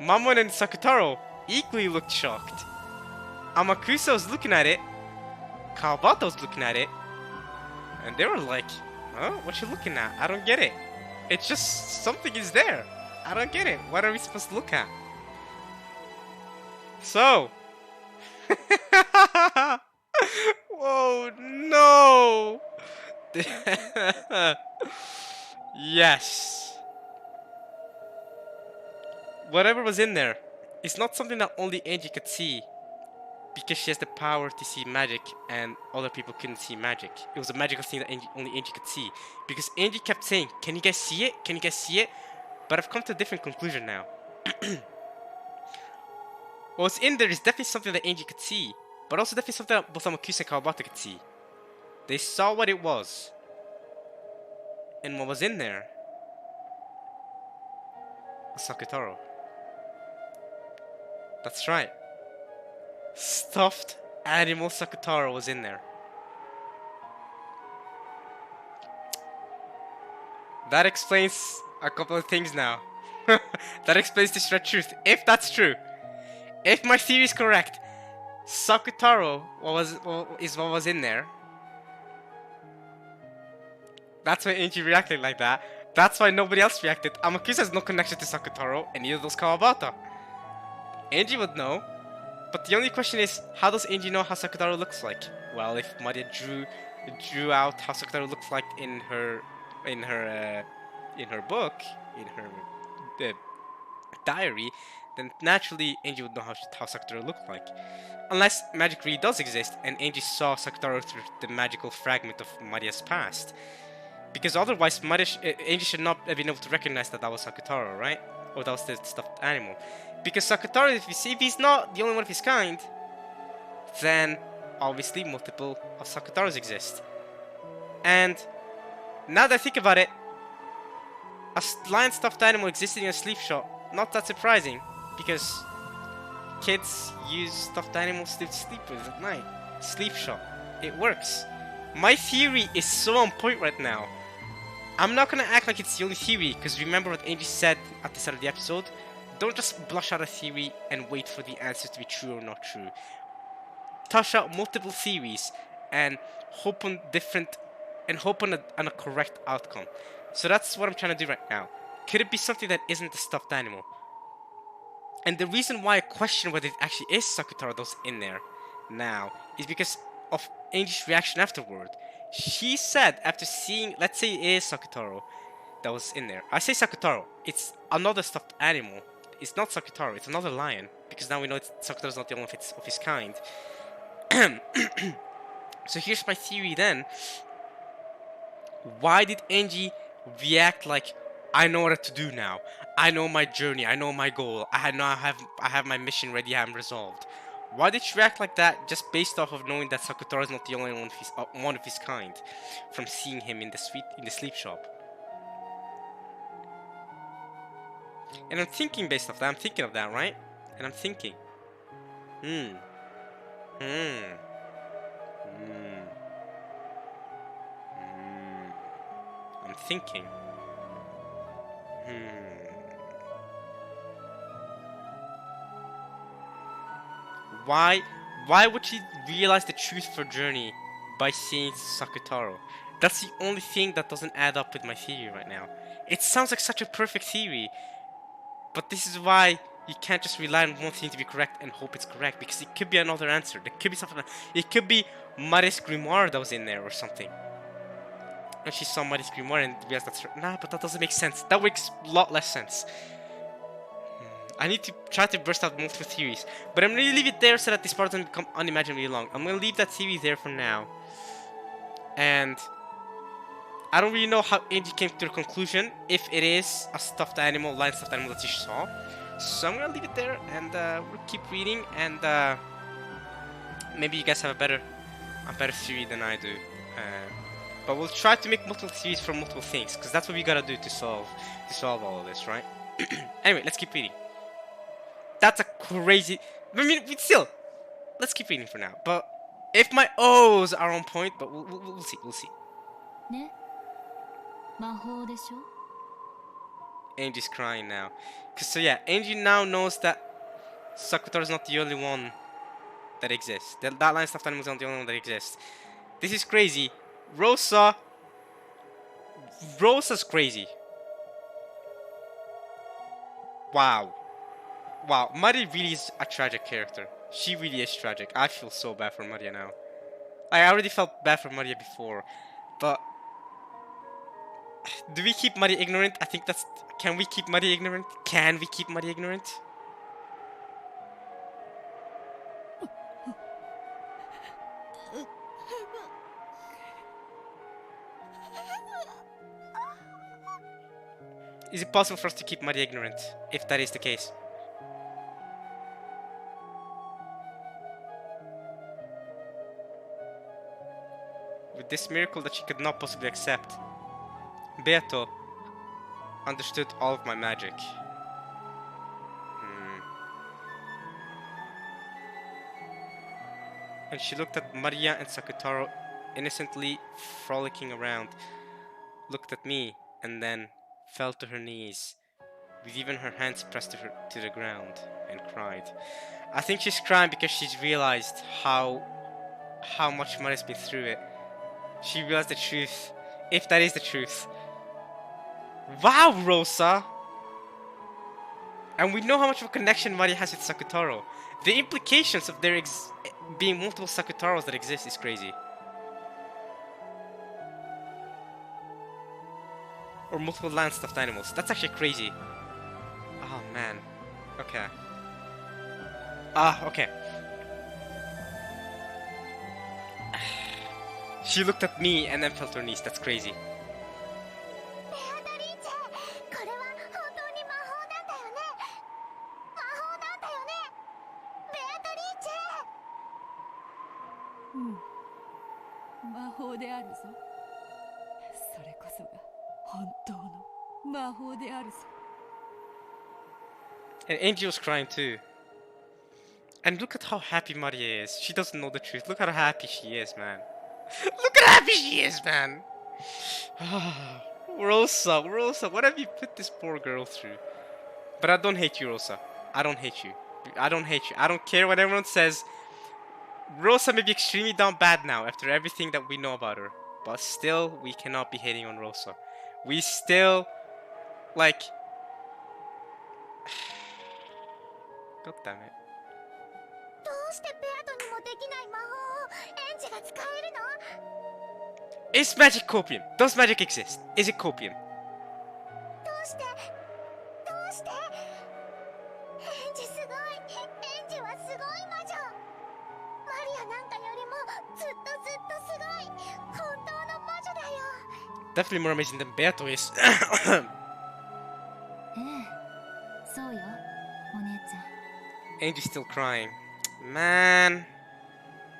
Mamon and Sakutaro equally looked shocked. Amakusa was looking at it, Kawabata was looking at it, and they were like, huh? What you looking at? I don't get it. It's just something is there. I don't get it. What are we supposed to look at? So, whoa, no. Yes. Whatever was in there is not something that only Angie could see, because she has the power to see magic and other people couldn't see magic. It was a magical thing that only Angie could see, because Angie kept saying, can you guys see it? Can you guys see it? But I've come to a different conclusion now. What's in there is definitely something that Angie could see, but also definitely something that both Amakusa and Kawabata could see. They saw what it was. And what was in there was Sakutaro. That's right. Stuffed animal Sakutaro was in there. That explains a couple of things now. That explains the shred truth. If that's true. If my theory is correct, Sakutaro is what was in there. That's why Angie reacted like that. That's why nobody else reacted. Amakusa has no connection to Sakutaro, and neither does Kawabata. Angie would know. But the only question is, how does Angie know how Sakutaro looks like? Well, if Maria drew out how Sakutaro looks like in her book, in her diary, then naturally Angie would know how Sakutaro looked like. Unless magic really does exist, and Angie saw Sakutaro through the magical fragment of Maria's past. Because otherwise, Angie should not have been able to recognize that was Sakutaro, right? Or that was the stuffed animal. Because Sakutaro, if he's not the only one of his kind, then obviously multiple of Sakutaros exist. And now that I think about it, a lion stuffed animal existing in a sleep shop, not that surprising, because kids use stuffed animals to sleep with at night. Sleep shop, it works. My theory is so on point right now. I'm not gonna act like it's the only theory, because remember what Angie said at the start of the episode? Don't just blush out a theory and wait for the answer to be true or not true. toss out multiple theories and hope on a correct outcome. So that's what I'm trying to do right now. Could it be something that isn't a stuffed animal? And the reason why I question whether it actually is Sakutaro that's in there now is because of Angie's reaction afterward. She said after seeing, let's say it is Sakutaro that was in there. I say Sakutaro, it's another stuffed animal. It's not Sakutaro, it's another lion. Because now we know Sakutaro's not the only of his kind. So here's my theory then. Why did Angie react like, I know what to do now. I know my journey. I know my goal. I have my mission ready. I'm resolved. Why did she react like that? Just based off of knowing that Sakutaro is not the only one of his kind, from seeing him in the sleep shop. And I'm thinking based off that. I'm thinking of that, right? And I'm thinking, I'm thinking. Why would she realize the truth for Journey by seeing Sakutaro? That's the only thing that doesn't add up with my theory right now. It sounds like such a perfect theory, but this is why you can't just rely on one thing to be correct and hope it's correct, because it could be another answer. There could be something. It could be Mari's grimoire that was in there or something. And she saw Mari's grimoire and realized that's her. Nah, but that doesn't make sense. That makes a lot less sense. I need to try to burst out multiple theories, but I'm gonna leave it there so that this part doesn't become unimaginably long. I'm gonna leave that theory there for now, and I don't really know how Angie came to the conclusion if it is a stuffed animal, lion stuffed animal that she saw. So I'm gonna leave it there, and we'll keep reading, and maybe you guys have a better theory than I do. But we'll try to make multiple theories from multiple things, because that's what we gotta do to solve all of this, right? Anyway, let's keep reading. That's a crazy. I mean, still, let's keep reading for now. But if my O's are on point, but we'll see. We'll see. Ne? 魔法でしょ? Angie's crying now. So yeah, Angie now knows that Sakutaro is not the only one that exists. That line stuffed animal is not the only one that exists. This is crazy. Rosa's crazy. Wow, Mari really is a tragic character. She really is tragic. I feel so bad for Maria now. I already felt bad for Maria before, but do we keep Maria ignorant? I think that's. Can we keep Maria ignorant? Can we keep Maria ignorant? Is it possible for us to keep Maria ignorant, if that is the case? With this miracle that she could not possibly accept, Beato understood all of my magic. And she looked at Maria and Sakutaro innocently frolicking around, looked at me, and then fell to her knees, with even her hands pressed to the ground, and cried. I think she's crying because she's realized how much Maria's been through it. She realized the truth, if that is the truth. Wow, Rosa! And we know how much of a connection Maria has with Sakutaro. The implications of there being multiple Sakutaros that exist is crazy. Or multiple land stuffed animals. That's actually crazy. Oh man. Okay. Okay. She looked at me and then fell to her knees. That's crazy. And Angie was crying too. And look at how happy Maria is. She doesn't know the truth. Look how happy she is, man. Look at how happy she is, man. Rosa, what have you put this poor girl through? But I don't hate you, Rosa. I don't hate you. I don't hate you. I don't care what everyone says. Rosa may be extremely down bad now after everything that we know about her. But still, we cannot be hating on Rosa. We still, like... God damn it. どうしてベアトにもできない魔法をエンジが使えるの？ Is magic copium? Does magic exist? Is it copium? どうしてエンジすごい。エンジはすごい魔女。マリアなんかよりもずっとすごい。本当の魔女だよ。 Definitely more amazing than Beato is. ええ、そうよ、お姉ちゃん。 Angie's still crying. Man.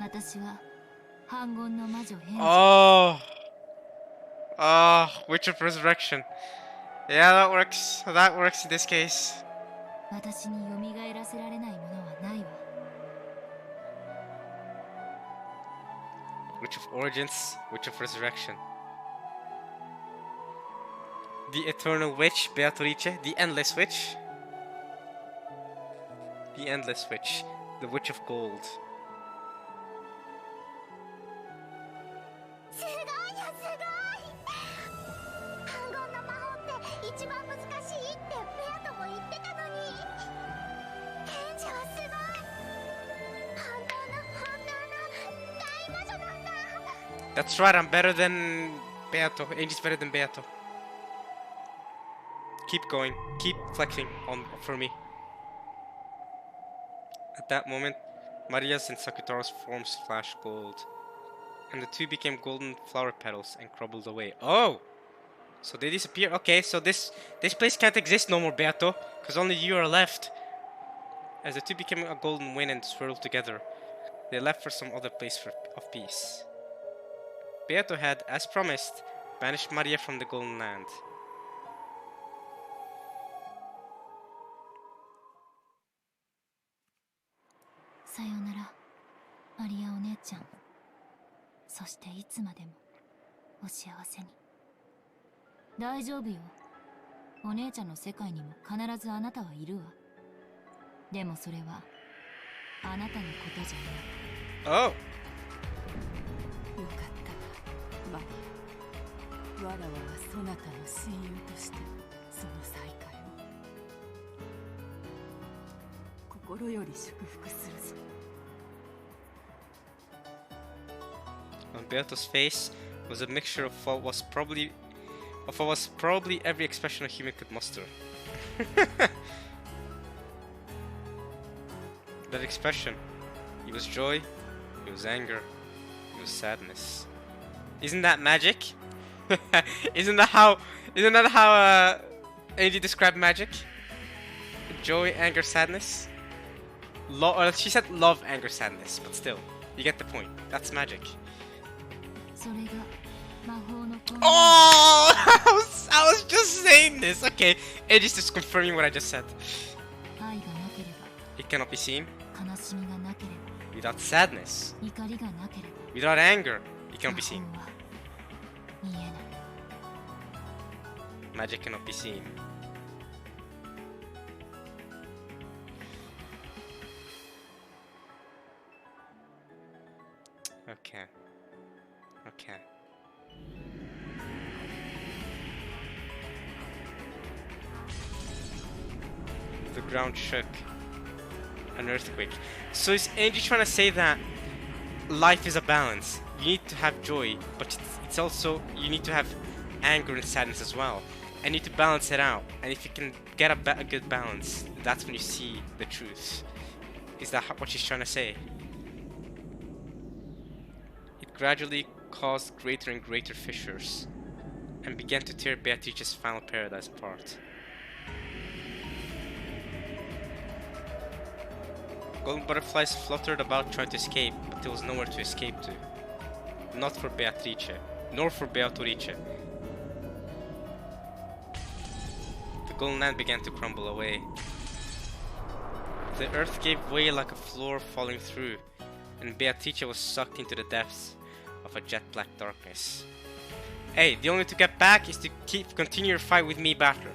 私は反言の魔女エンジ。 Oh. Oh, Witch of Resurrection. Yeah, that works. That works in this case. 私に蘇らせられないものはないわ。 Witch of Origins, Witch of Resurrection. The Eternal Witch, Beatrice. The Endless Witch. The Endless Witch. The Witch of Gold. すごいよすごい。反言の魔法って一番難しいってベアトも言ってたのに。エンジはすごい。本当の大魔女なんだ。 That's right, I'm better than Beato. Angie's better than Beato. Keep going. Keep flexing on for me. At that moment, Maria's and Sakutaro's forms flashed gold, and the two became golden flower petals and crumbled away. Oh! So they disappear? Okay, so this place can't exist no more, Beato, because only you are left. As the two became a golden wind and swirled together, they left for some other place of peace. Beato had, as promised, banished Maria from the Golden Land. Sayonara, Maria お姉ちゃん。そしていつまでもお幸せに。大丈夫よ。お姉ちゃんの世界にも必ずあなたはいるわ。でもそれはあなたのことじゃない。Oh! よかったわ、マリア。わらわはそなたの親友としてその再会を心より祝福するぞ。 On Beato's face was a mixture of what was probably every expression a human could muster. That expression, it was joy, it was anger, it was sadness. Isn't that magic? Isn't that how Angie described magic? Joy, anger, sadness. She said love, anger, sadness, but still, you get the point. That's magic. それが魔法の根源。 Oh! I was just saying this. Okay, Angie's just confirming what I just said. 愛がなけれ It cannot be seen ば、悲しみがなけれ without sadness, ば、怒りがなけれ without anger. It ば、 cannot be seen. 魔法は見えない。 Magic cannot be seen. Okay. Okay. The ground shook. An earthquake. So is Angie trying to say that life is a balance? You need to have joy, but it's also you need to have anger and sadness as well. And you need to balance it out. And if you can get a good balance, that's when you see the truth. Is that what she's trying to say? It gradually caused greater and greater fissures, and began to tear Beatrice's final paradise apart. Golden butterflies fluttered about trying to escape, but there was nowhere to escape to. Not for Beatrice, nor for Beatrice. The golden land began to crumble away. The earth gave way like a floor falling through, and Beatrice was sucked into the depths of a jet black darkness. Hey, the only way to get back is to continue your fight with me, Battler.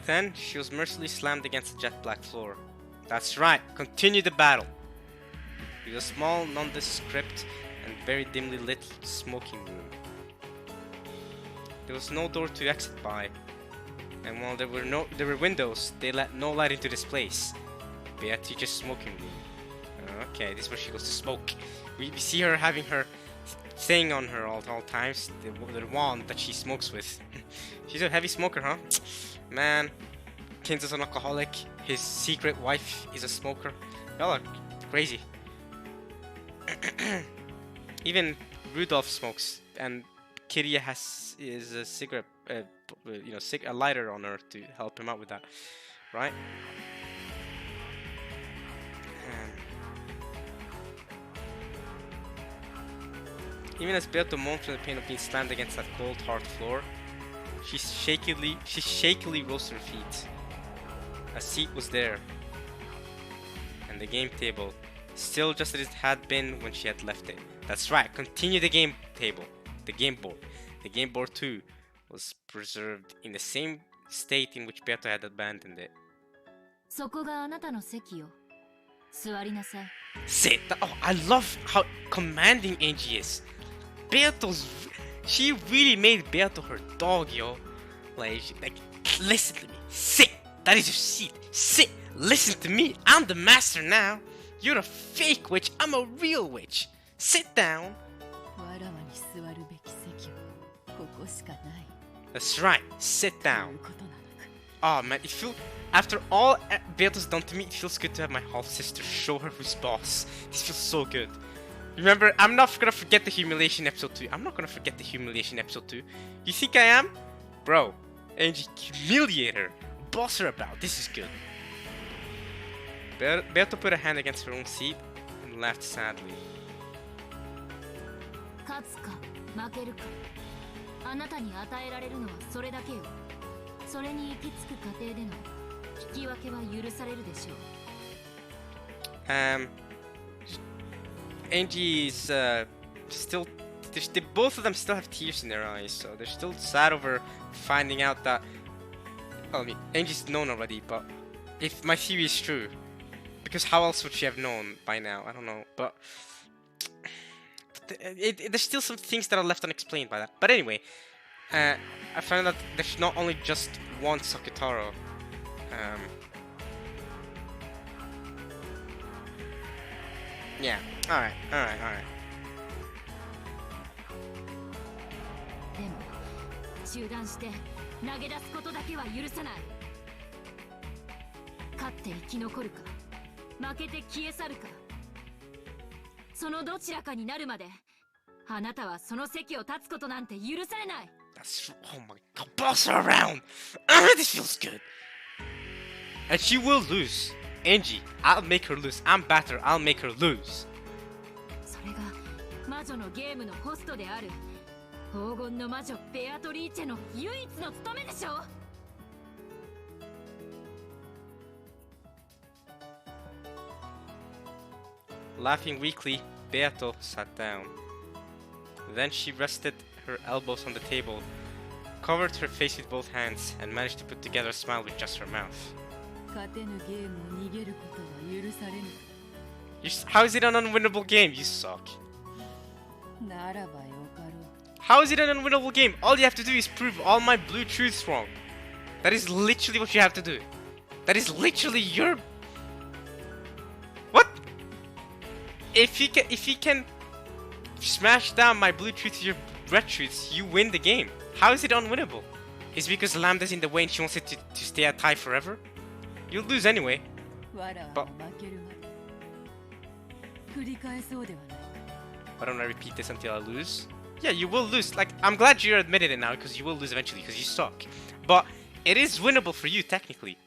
Then she was mercilessly slammed against the jet black floor. That's right, continue the battle. It was a small, nondescript, and very dimly lit smoking room. There was no door to exit by, and while there were windows, they let no light into this place. Beatrice's smoking room. Okay, this is where she goes to smoke. We see her having her thing on her all times, the wand that she smokes with. She's a heavy smoker, huh? Man, Kenzo's an alcoholic. His secret wife is a smoker. Y'all are crazy. Even Rudolph smokes, and Kiria is a cigarette, a lighter on her to help him out with that, right? Even as Beato moaned from the pain of being slammed against that cold, hard floor, she shakily rose to her feet. A seat was there, and the game table, still just as it had been when she had left it. That's right, continue the game table, the game board. The game board too was preserved in the same state in which Beato had abandoned it. そこがあなたの席よ。座りなさい。 Sit! Oh, I love how commanding Angie is. She really made Beato her dog, yo. Like, listen to me. Sit! That is your seat. Sit! Listen to me. I'm the master now. You're a fake witch. I'm a real witch. Sit down. That's right. Sit down. Oh man, after all Beato's done to me, it feels good to have my half sister show her who's boss. This feels so good. Remember, I'm not gonna forget the humiliation episode 2. I'm not gonna forget the humiliation episode 2. You think I am? Bro, Angie, humiliate her. Boss her about. This is good. Beato put a hand against her own seat and laughed sadly. 勝つか負けるか、あなたに与えられるのはそれだけよ。それに行き着く過程での引き分けは許されるでしょう。Angie's still. Both of them still have tears in their eyes, so they're still sad over finding out that. Well, I mean, Angie's known already, but if my theory is true, because how else would she have known by now? I don't know, but there's still some things that are left unexplained by that. But anyway, I found that there's not only just one Sakutaro. Yeah. Alright. でも中断して投げ出すことだけは許さない。勝って生き残るか、負けて消え去るか、そのどちらかになるまであなたはその席を立つことなんて許されない。 Oh my god, boss her around! This feels good! And she will lose. Angie, I'll make her lose. I'm better, I'll make her lose. それが魔女のゲームのホストである黄金の魔女ベアトリーチェの唯一の務めでしょ。 Laughing weakly, Beato sat down. Then she rested her elbows on the table, covered her face with both hands, and managed to put together a smile with just her mouth. How is it an unwinnable game? You suck. How is it an unwinnable game? All you have to do is prove all my blue truths wrong. That is literally what you have to do. That is literally your... What? If you can smash down my blue truths to your red truths, you win the game. How is it unwinnable? Is it because Lambda's in the way and she wants it to stay at tie forever? You'll lose anyway. But why don't I repeat this until I lose? Yeah, you will lose. Like, I'm glad you're admitting it now because you will lose eventually because you suck. But it is winnable for you technically.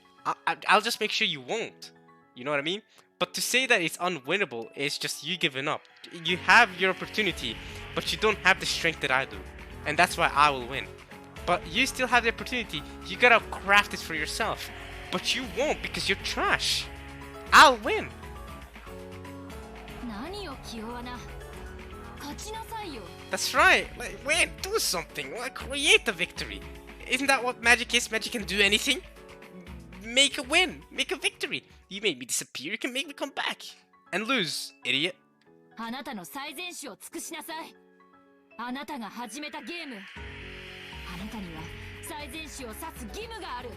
I'll just make sure you won't. You know what I mean? But to say that it's unwinnable is just you giving up. You have your opportunity, but you don't have the strength that I do. And that's why I will win. But you still have the opportunity. You gotta craft it for yourself. But you won't because you're trash. I'll win. That's right. Like, wait, do something. Like, create a victory. Isn't that what magic is? Magic can do anything. make a win, make a victory. You made me disappear, you can make me come back and lose, idiot. あなたの最善手を尽くしなさい。あなたが始めたゲーム。あなたには最善手を指す義務がある。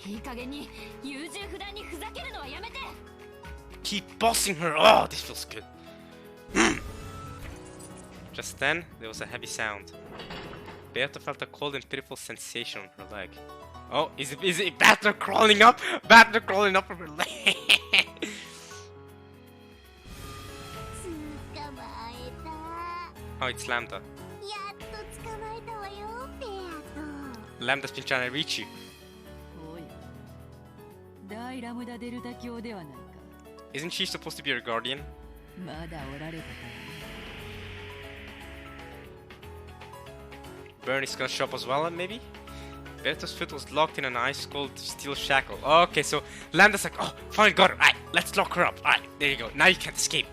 いい加減に優柔不断にふざけるのはやめて。 Keep bossing her. Oh, this feels good. Just then, there was a heavy sound. Beata felt a cold and pitiful sensation on her leg. Oh, is it Beata crawling up? Beata crawling up from her leg. 捕まえた。 Oh, it's Lambda. やっと捕まえたわよ、ベア Lambda's been trying to reach you. おや大ラムダデルタ教ではないか。 Isn't she supposed to be your guardian? まだおられたか。 Burn is gonna show up as well, maybe? Beata's foot was locked in an ice-cold steel shackle. Okay, so Lambda's like, oh, fine, got her. Alright, let's lock her up. Alright, there you go. Now you can't escape.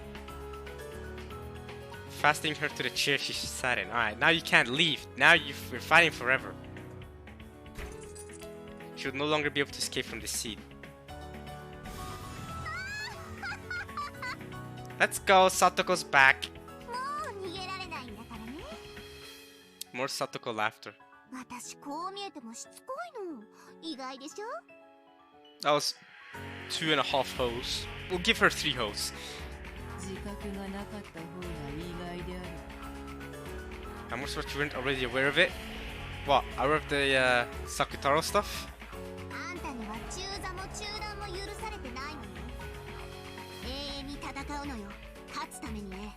Fastening her to the chair she sat in. Alright, now you can't leave. Now we're fighting forever. She would no longer be able to escape from the seat. Let's go, Satoko's back. もう逃げられないんだからね。 More Satoko laughter. 私こう見えてもしつこいの。意外でしょ？ That was 2.5 hoes. We'll give her 3 hoes. 自覚がなかった方が意外である。 I'm more sure you weren't already aware of it. What? Aware of the Sakutaro stuff? あんたには中座も中断も許されてないのよ。永遠に戦うのよ。勝つためにね。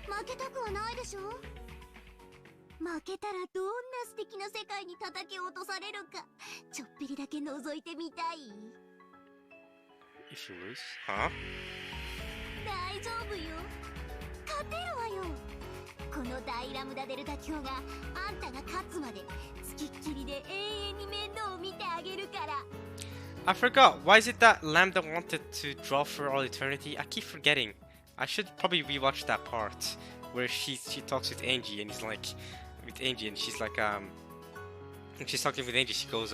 負けたくはないでしょ？負けたらどんな素敵な世界に叩き落とされるか、ちょっぴりだけ覗いてみたい。 If you lose? Huh? 大丈夫よ。勝てるわよ。この大ラムダデルタ教があんたが勝つまでつきっきりで永遠に面倒を見てあげるから。 I forgot. Why is it that Lambda wanted to draw for all eternity? I keep forgetting. I should probably rewatch that part where she talks with Angie and he's like, with Angie and she's like when she's talking with Angie she goes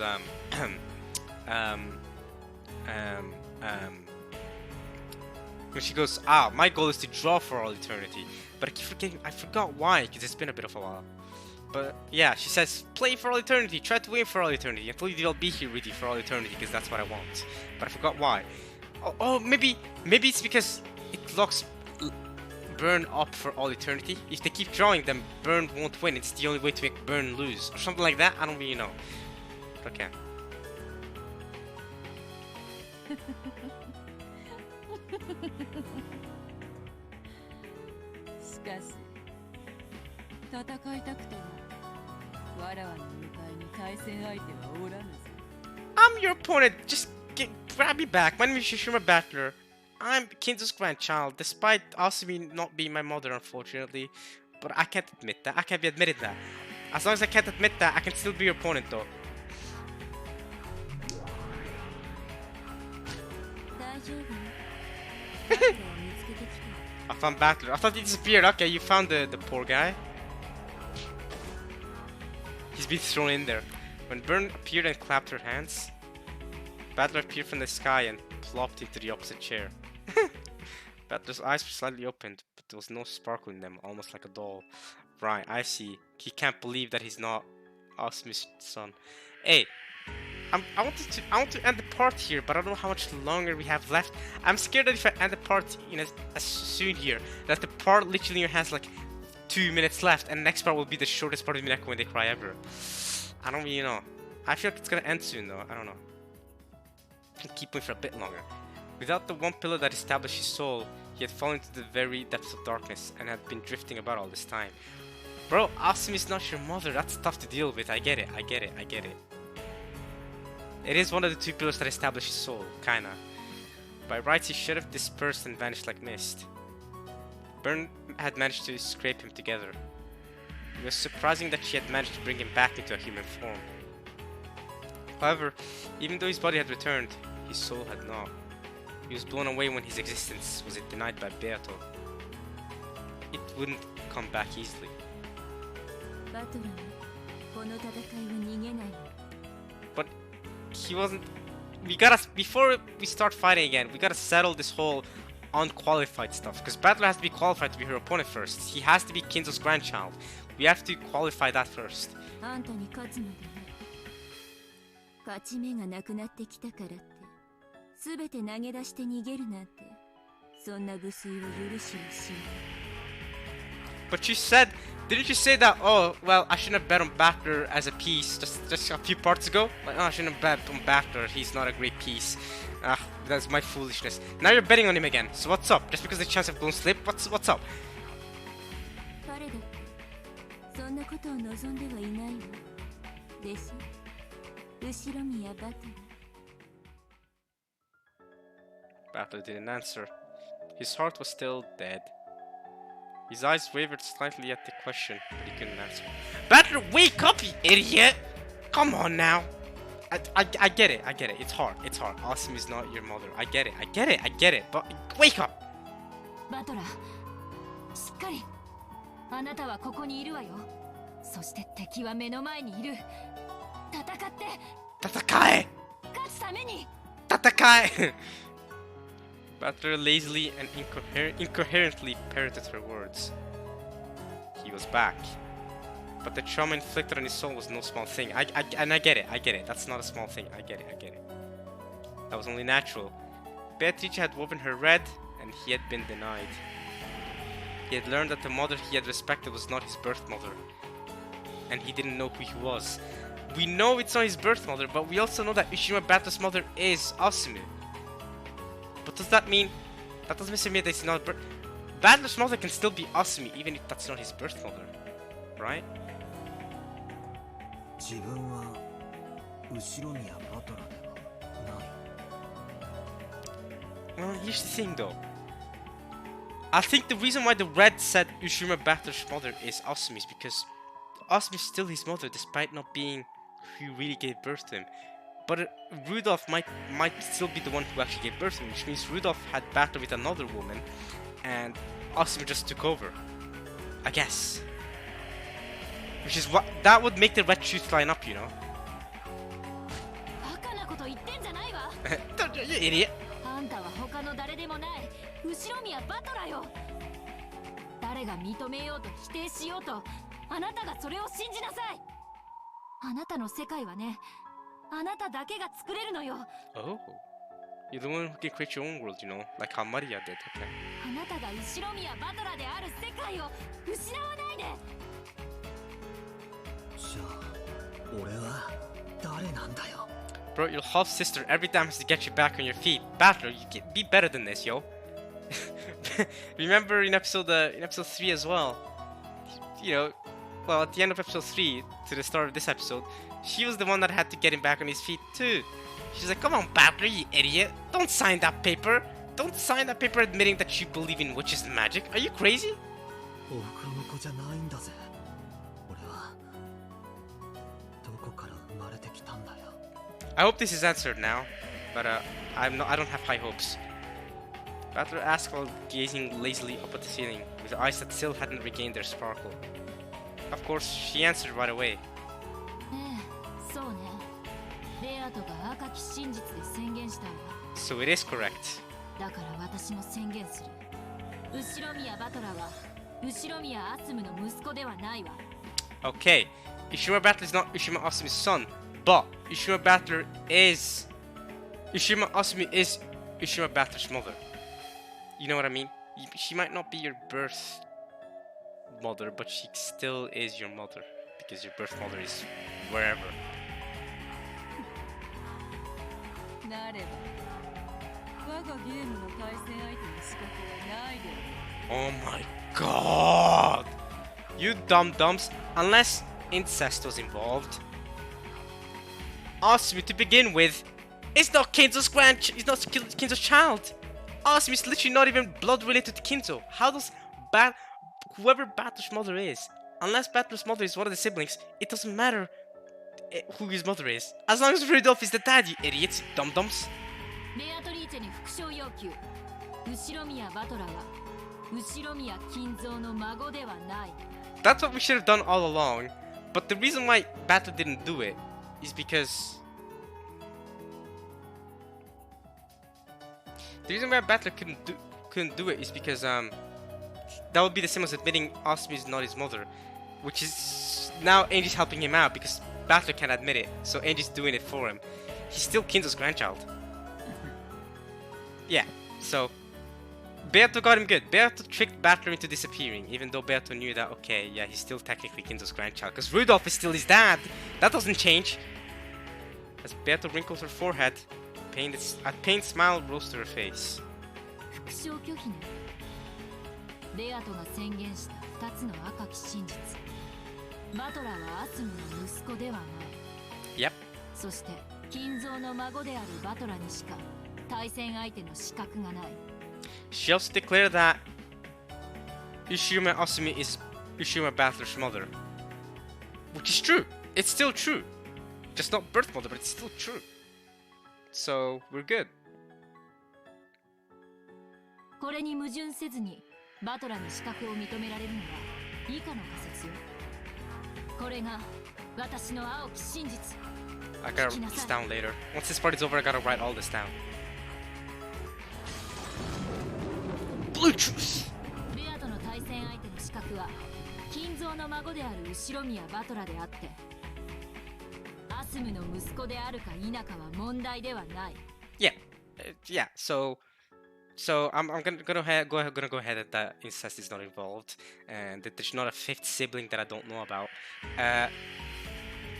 when she goes, my goal is to draw for all eternity. But I keep forgetting. I forgot why because it's been a bit of a while. But yeah, she says, play for all eternity, try to win for all eternity, until you'll be here with you for all eternity, because that's what I want. But I forgot why. Oh, maybe it's because it locks Burn up for all eternity. If they keep drawing, then Burn won't win. It's the only way to make Burn lose. Or something like that, I don't really know. But okay. しかし戦いたくともわらわの向かいに対戦相手はおらぬぞ。 I'm your opponent. Just grab me back. My name is Shishima Battler. I'm Kinzo's grandchild, despite Asumi not being my mother, unfortunately. But I can't admit that. I can't be admitted that. As long as I can't admit that, I can still be your opponent, though. 大丈夫？バトルを見つけてきた。 I found Battler. I thought he disappeared. Okay, you found the poor guy. He's been thrown in there. When Burn appeared and clapped her hands, Battler appeared from the sky and plopped into the opposite chair. Battler's eyes were slightly opened, but there was no sparkle in them, almost like a doll. Right, I see. He can't believe that he's not Asumi's son. Hey, I want to end the part here, but I don't know how much longer we have left. I'm scared that if I end the part as soon here, that the part literally has like 2 minutes left, and the next part will be the shortest part of Umineko when they cry ever. I don't really know. I feel like it's gonna end soon though. I don't know. I can keep going for a bit longer. Without the one pillar that established his soul, he had fallen into the very depths of darkness and had been drifting about all this time. Bro, Asumi's not your mother. That's tough to deal with. I get it. It is one of the 2 pillars that establish his soul, kinda. By rights, he should have dispersed and vanished like mist. Burn had managed to scrape him together. It was surprising that she had managed to bring him back into a human form. However, even though his body had returned, his soul had not. He was blown away when his existence was denied by Beato. It wouldn't come back easily. バトラー、この戦いは逃げないよ。he wasn't. We gotta, before we start fighting again, we gotta settle this whole unqualified stuff. Because Battler has to be qualified to be her opponent first. He has to be Kinzo's grandchild. We have to qualify that first. あんたに勝つのでね。勝ち目がなくなってきたからって、すべて投げ出して逃げるなんて、そんな無粋を許しもしない。But you said, didn't you say that? Oh, well, I shouldn't have bet on Battler as a piece just a few parts ago. Like, oh, I shouldn't have bet on Battler. He's not a great piece. Ah, that's my foolishness. Now you're betting on him again. So what's up? Just because the chance of blown slip? What's up? 彼だってそんなことを望んではいないわ。でしょ？後ろ宮バトル。Battler didn't answer. His heart was still dead. His eyes wavered slightly at the question, but he couldn't answer. Battler, wake up, you idiot! Come on now. I get it. It's hard. Awesome is not your mother. I get it. But wake up! バトラー、しっかり。あなたはここにいるわよ。そして敵は目の前にいる。戦って。戦え！勝つために。戦え! Battler lazily and incoherently parroted her words. He was back. But the trauma inflicted on his soul was no small thing. I get it. That's not a small thing. I get it. That was only natural. Beatrice had woven her red, and he had been denied. He had learned that the mother he had respected was not his birth mother. And he didn't know who he was. We know it's not his birth mother, but we also know that Ushima Battler's mother is Asumu. But does that mean... That doesn't necessarily mean that it's not birth... Battler's mother can still be Asumi, even if that's not his birth mother. Right? Well, here's the thing though. I think the reason why the red said Ushima Battler's mother is Asumi is because Asumi is still his mother despite not being who really gave birth to him. But Rudolph might still be the one who actually gave birth to him, which means Rudolph had battle with another woman, and Asumi just took over. I guess. Which is what that would make the red truth line up, you know. You idiot. あんたは他の誰でもない後ろ宮バトラーよ。誰が認めようと否定しようと、あなたがそれを信じなさい。あなたの世界はね、あなただけが作れるのよ。Oh, you're the one who can create your own world, you know, like how Maria did. Okay. あなたが後ろ宮バトラーである世界を失わないで。じゃあ、俺は誰なんだよ。Bro, your half sister every time has to get you back on your feet. Battler, you can be better than this, yo. Remember in episode 3 as well. You know, well, at the end of episode 3 to the start of this episode, she was the one that had to get him back on his feet too. She's like, "Come on, Battler, you idiot! Don't sign that paper. Don't sign that paper admitting that you believe in witches and magic. Are you crazy?" おふくろの子じゃないんだぜ。俺はどこから生まれてきたんだよ。I hope this is answered now, but I don't have high hopes. Battler asked while gazing lazily up at the ceiling, with eyes that still hadn't regained their sparkle. Of course, she answered right away. そうね。レアとが赤き真実で宣言したわ。 So it is correct. だから私も宣言する。後ろ宮バトラーは後ろ宮アスムの息子ではないわ。 Okay, Ushima Battler is not Ushima Asumi's son, but Ushima Battler is... Ushima Asumi is Ushima Battler's mother. You know what I mean? She might not be your birth mother, but she still is your mother, because your birth mother is wherever. なれば我がゲームの対戦相手の資格はないであろう。 Oh my god! You dum-dums, unless incest was involved. Asumi, to begin with, is not Kinzo's is not Kinzo's child. Asumi is literally not even blood related to Kinzo. How does whoever Battler's mother is, unless Battler's mother is one of the siblings, it doesn't matter who his mother is. As long as Rudolph is the dad, you idiots, dum-dums. ベアトリーチェに復唱要求。後ろ宮バトラーは後ろ宮金蔵の孫ではない。 That's what we should have done all along. But the reason why Battler didn't do it is because The reason why Battler couldn't do it is because that would be the same as admitting Asumi is not his mother, which is now Andy's helping him out because Battler can't admit it, so Andy's doing it for him. He's still Kinzo's grandchild. Yeah, so Beato got him good. Beato tricked Battler into disappearing, even though Beato knew that, okay, yeah, he's still technically Kinzo's grandchild, because Rudolph is still his dad. That doesn't change. As Beato wrinkles her forehead, a pained smile rose to her face. 復唱拒否ね。ベアトが宣言した2つの赤き真実。バトラーはアスムの息子ではない。Yep. そして金蔵の孫であるバトラにしか対戦相手の資格がない。She also declared that Ushima Asumi is Ushima Battler's mother. Which is true. It's still true. Just not birth mother, but it's still true. So, we're good. これに矛盾せずにバトラに資格を認められるのは以下の仮説よ。これが私の青き真実。I gotta write this down later. Once this part is over, I gotta write all this down. Blue truth! ベアとの対戦相手の資格は金蔵の孫である後宮バトラであってアスムの息子であるか否かは問題ではない。Yeah, yeah. So I'm gonna go ahead that incest is not involved, and that there's not a fifth sibling that I don't know about.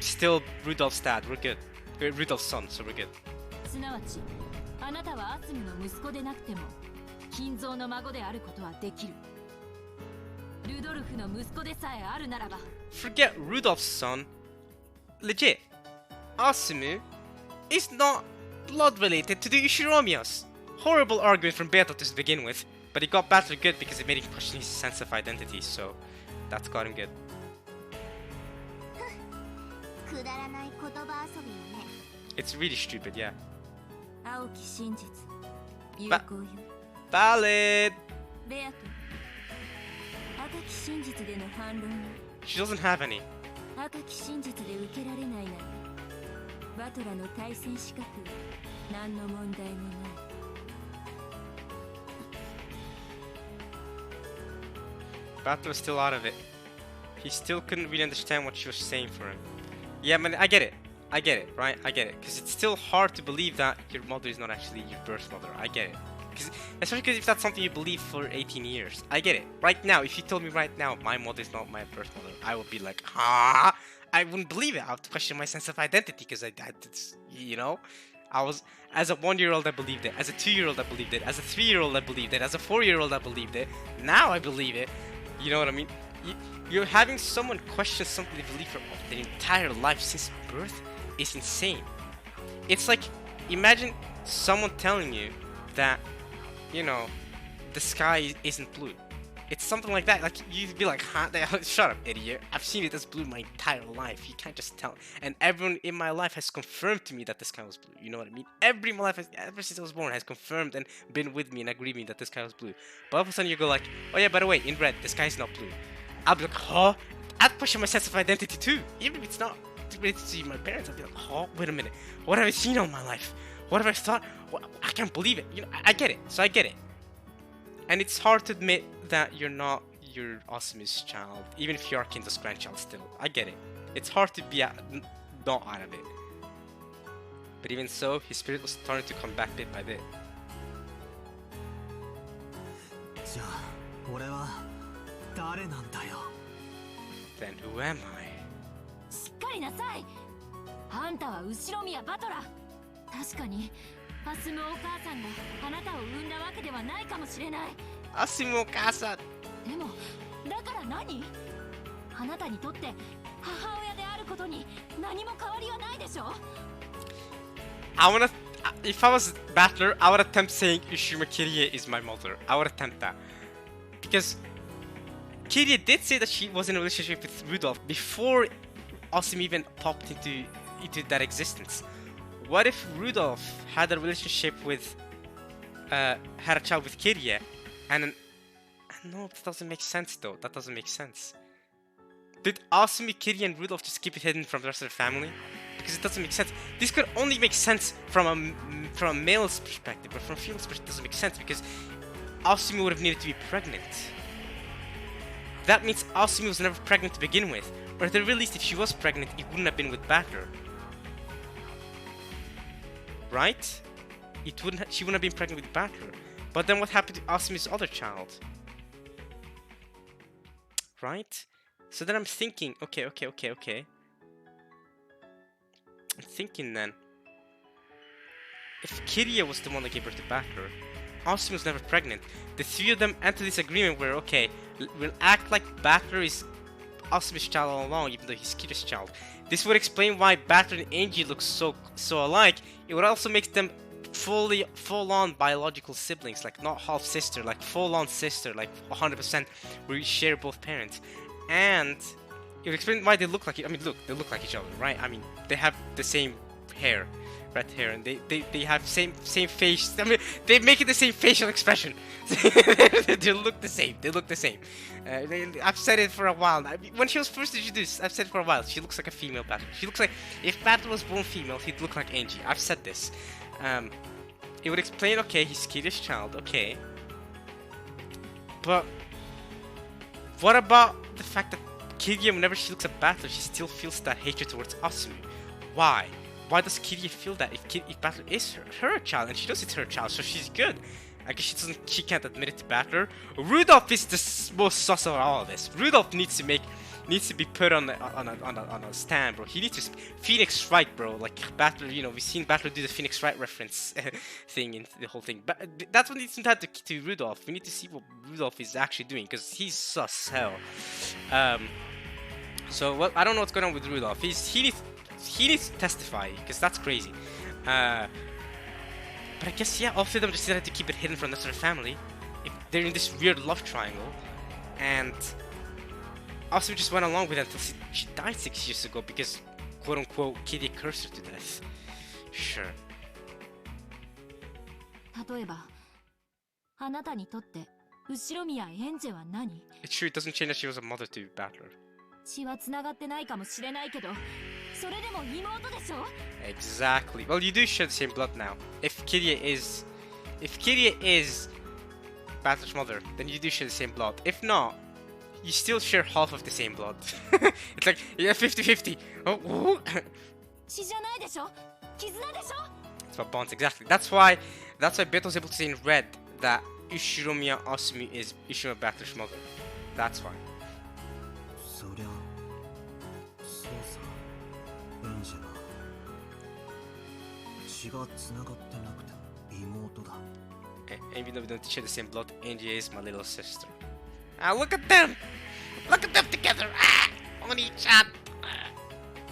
Still Rudolph's dad. We're good. Rudolph's son, so we're good. すなわちあなたはアスムの息子でなくても金蔵の孫であることはできる。ルドルフの息子でさえあるならば。Forget Rudolph's son. Legit, Asumu is not blood related to the Ushiromias. Horrible argument from Beato to begin with, but he got Battler good because it made him question his sense of identity, so that's got him good. くだらない言葉遊びよね。 It's really stupid, yeah. 青き真実有効よ。Valid! ベアト赤き真実での反論は She doesn't have any. 赤き真実で受けられないならバトラの対戦資格は何の問題もない。Battler was still out of it. He still couldn't really understand what she was saying for him. Yeah, man, I get it, right? I get it. Because it's still hard to believe that your mother is not actually your birth mother. I get it. Especially because if that's something you believe for 18 years. I get it. Right now, if you told me right now my mother is not my birth mother, I would be like, ah! I wouldn't believe it. I would question my sense of identity because it's, you know? As a 1-year-old, I believed it. As a 2-year-old, I believed it. As a 3-year-old, I believed it. As a 4-year-old, I believed it. Now I believe it. You know what I mean? You're having someone question something they believe for their entire life since birth is insane. It's like, imagine someone telling you that, you know, the sky isn't blue. It's something like that. Like, you'd be like, huh? Shut up, idiot. I've seen it as blue my entire life. You can't just tell. And everyone in my life has confirmed to me that the sky was blue. You know what I mean? Every in my life, ever since I was born, has confirmed and been with me and agreed with me that the sky was blue. But all of a sudden you go like, oh yeah, by the way, in red, the sky is not blue. I'll be like, huh? I'd question my sense of identity too. Even if it's not related to my parents, I'd be like, huh? Wait a minute. What have I seen all my life? What have I thought? I can't believe it. You know, I get it. So I get it. And it's hard to admit that you're not your Asumi's child, even if you are Kinzo's grandchild still. I get it. It's hard to be not out of it. But even so, his spirit was starting to come back bit by bit. じゃあ俺は誰なんだよ。 Then who am I? しっかりなさい。あんたは後宮バトラ。確かにアスムお母さんがあなたを産んだわけではないかもしれない。 Asumu Okasa. でもだから何？あなたにとって母親であることに何も変わりはないでしょ？ If I was Battler, I would attempt saying Ushima Kirie is my mother. I would attempt that. Because Kirie did say that she was in a relationship with Rudolph before Asumi even popped into that existence. What if Rudolph had a relationship with, had a child with Kirie, and no, that doesn't make sense though. That doesn't make sense. Did Asumi, Kitty, and Rudolph just keep it hidden from the rest of the family? Because it doesn't make sense. This could only make sense from a male's perspective, but from a female's perspective, it doesn't make sense because Asumi would have needed to be pregnant. That means Asumi was never pregnant to begin with, or at the very least, if she was pregnant, it wouldn't have been with Battler. Right? She wouldn't have been pregnant with Battler. But then what happened to Asumi's other child? Right? So then I'm thinking, okay. I'm thinking then, if Kiria was the one that gave birth to Battler, Asumi was never pregnant, the three of them entered this agreement where, okay, we'll act like Battler is Asumi's child all along, even though he's Kiria's child. This would explain why Battler and Angie look so alike. It would also make them full-on biological siblings, like not half-sister, like full-on sister, like 100%, where you share both parents. And it would explain why they look like, I mean, look, they look like each other, right? I mean, they have the same hair, red hair, and they have same face. I mean, they make it the same facial expression. They look the same. They look the same. I've said it for a while. When she was first introduced, I've said it for a while. She looks like a female Battler. She looks like, if Battler was born female, he'd look like Angie. I've said this. It would explain, okay, he's Kiria's child, okay. But what about the fact that Kiria, whenever she looks at Battler, she still feels that hatred towards Asumi? Why? Why does Kiria feel that if Battler is her child, and she knows it's her child, so she's good? I guess she can't admit it to Battler. Rudolph is the most sus of all of this. Rudolph needs to be put on a stand, bro. He needs to Phoenix Wright, bro. Like Battler, you know, we've seen Battler do the Phoenix Wright reference thing in the whole thing. But that's what needs to happen to Rudolph. We need to see what Rudolph is actually doing because he's sus hell. So well, I don't know what's going on with Rudolph. He needs to testify because that's crazy. But I guess yeah, all three of them just decided to keep it hidden from the rest of their family. They're in this weird love triangle, and Asumi just went along with it until she died 6 years ago because, quote unquote, Kiria cursed her to death. Sure. 例えば、あなたにとって後ろ宮エンジェは何？ It's true, it doesn't change that she was a mother to Battler. 血は繋がってないかもしれないけど、それでも妹でしょ？ Exactly. Well, you do share the same blood now. If Kiria is Battler's mother, then you do share the same blood. If not, you still share half of the same blood. It's like, yeah, 50-50. Oh, 血じゃないでしょ？絆でしょ？ it's about bonds, exactly. That's why Beto was able to say in red that Ushiromiya Asumi is Ushiromiya Battler's mother. That's why. そりゃそうさ、エンジェは血が繋がってなくても妹だ。 And even though we don't share the same blood, Angie is my little sister. Ah, look at them! Look at them together! Ah! Oni-chan!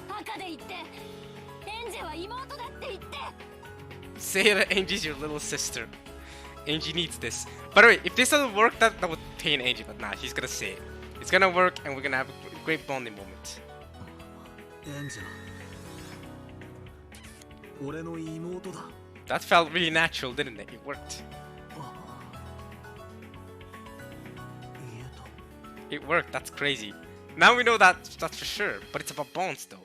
赤で言って、エンジェは妹だって言って。 Say that Angie's your little sister. Angie needs this. By the way, if this doesn't work, that would pain Angie, but nah, he's gonna say it. It's gonna work, and we're gonna have a great bonding moment. エンジェ俺の妹だ。 That felt really natural, didn't it? It worked. 言えた。 It worked, that's crazy. Now we know that's for sure, but it's about bonds though.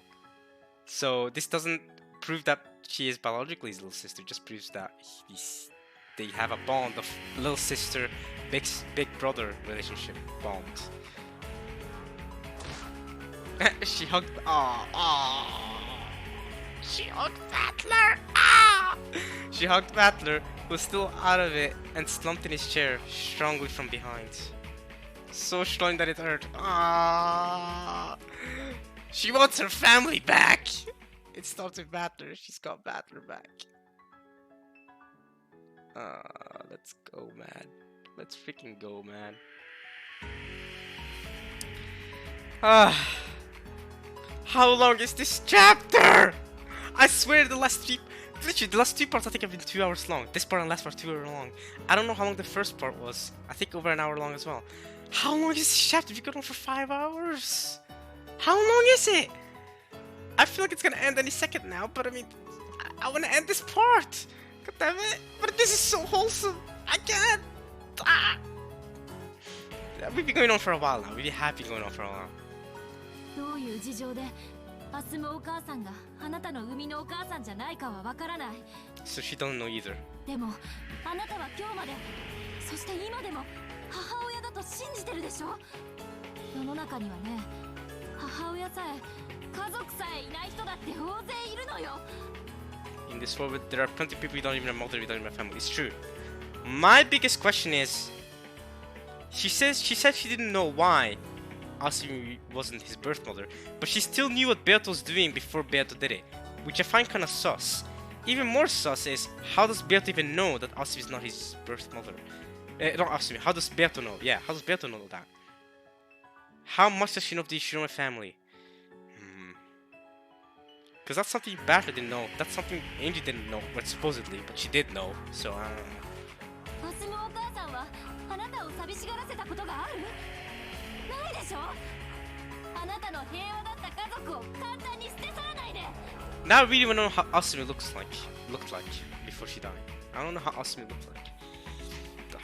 So this doesn't prove that she is biologically his little sister, just proves that they have a bond of little sister, big brother relationship bond. She hugged. She hugged Battler. She hugged Battler, who was still out of it, and slumped in his chair, strongly from behind. So strong that it hurt. She wants her family back. It starts with Battler. She's got Battler back. Let's go, man. Let's freaking go, man. How long is this chapter? I swear the last two parts I think have been 2 hours long. This part and last part 2 hours long. I don't know how long the first part was. I think over an hour long as well. How long is this chapter? We've gone on for 5 hours. How long is it? I feel like it's gonna end any second now, but I mean, I wanna end this part. God damn it. But this is so wholesome. I can't. We've been going on for a while now. We have been going on for a while. どういう事情でアスムお母さんがあなたの生みのお母さんじゃないかはわからない。 So she don't know either. でもあなたは今日まで、そして今でも母親だと信じてるでしょ。世の中にはね、母親さえ家族さえいない人だって大勢いるのよ。 In this world, there are plenty of people who don't even have mother, who don't even have family. It's true. My biggest question is, she said she didn't know why Asumi wasn't his birth mother, but she still knew what Beato was doing before Beato did it, which I find kind of sus. Even more sus is, how does Beato even know that Asumi is not his birth mother? Not Asumi, how does Beato know? Yeah, how does Beato know that? How much does she know of the Ishirome family? Because that's something Beato didn't know. That's something Angie didn't know, but supposedly, but she did know, so I don't know. アスムお母さんはあなたを寂しがらせたことがある？ないでしょ。あなたの平和だった家族を簡単に捨て去らないで。 Now I really want to know how Asumi looked like before she died. I don't know how Asumi looked like.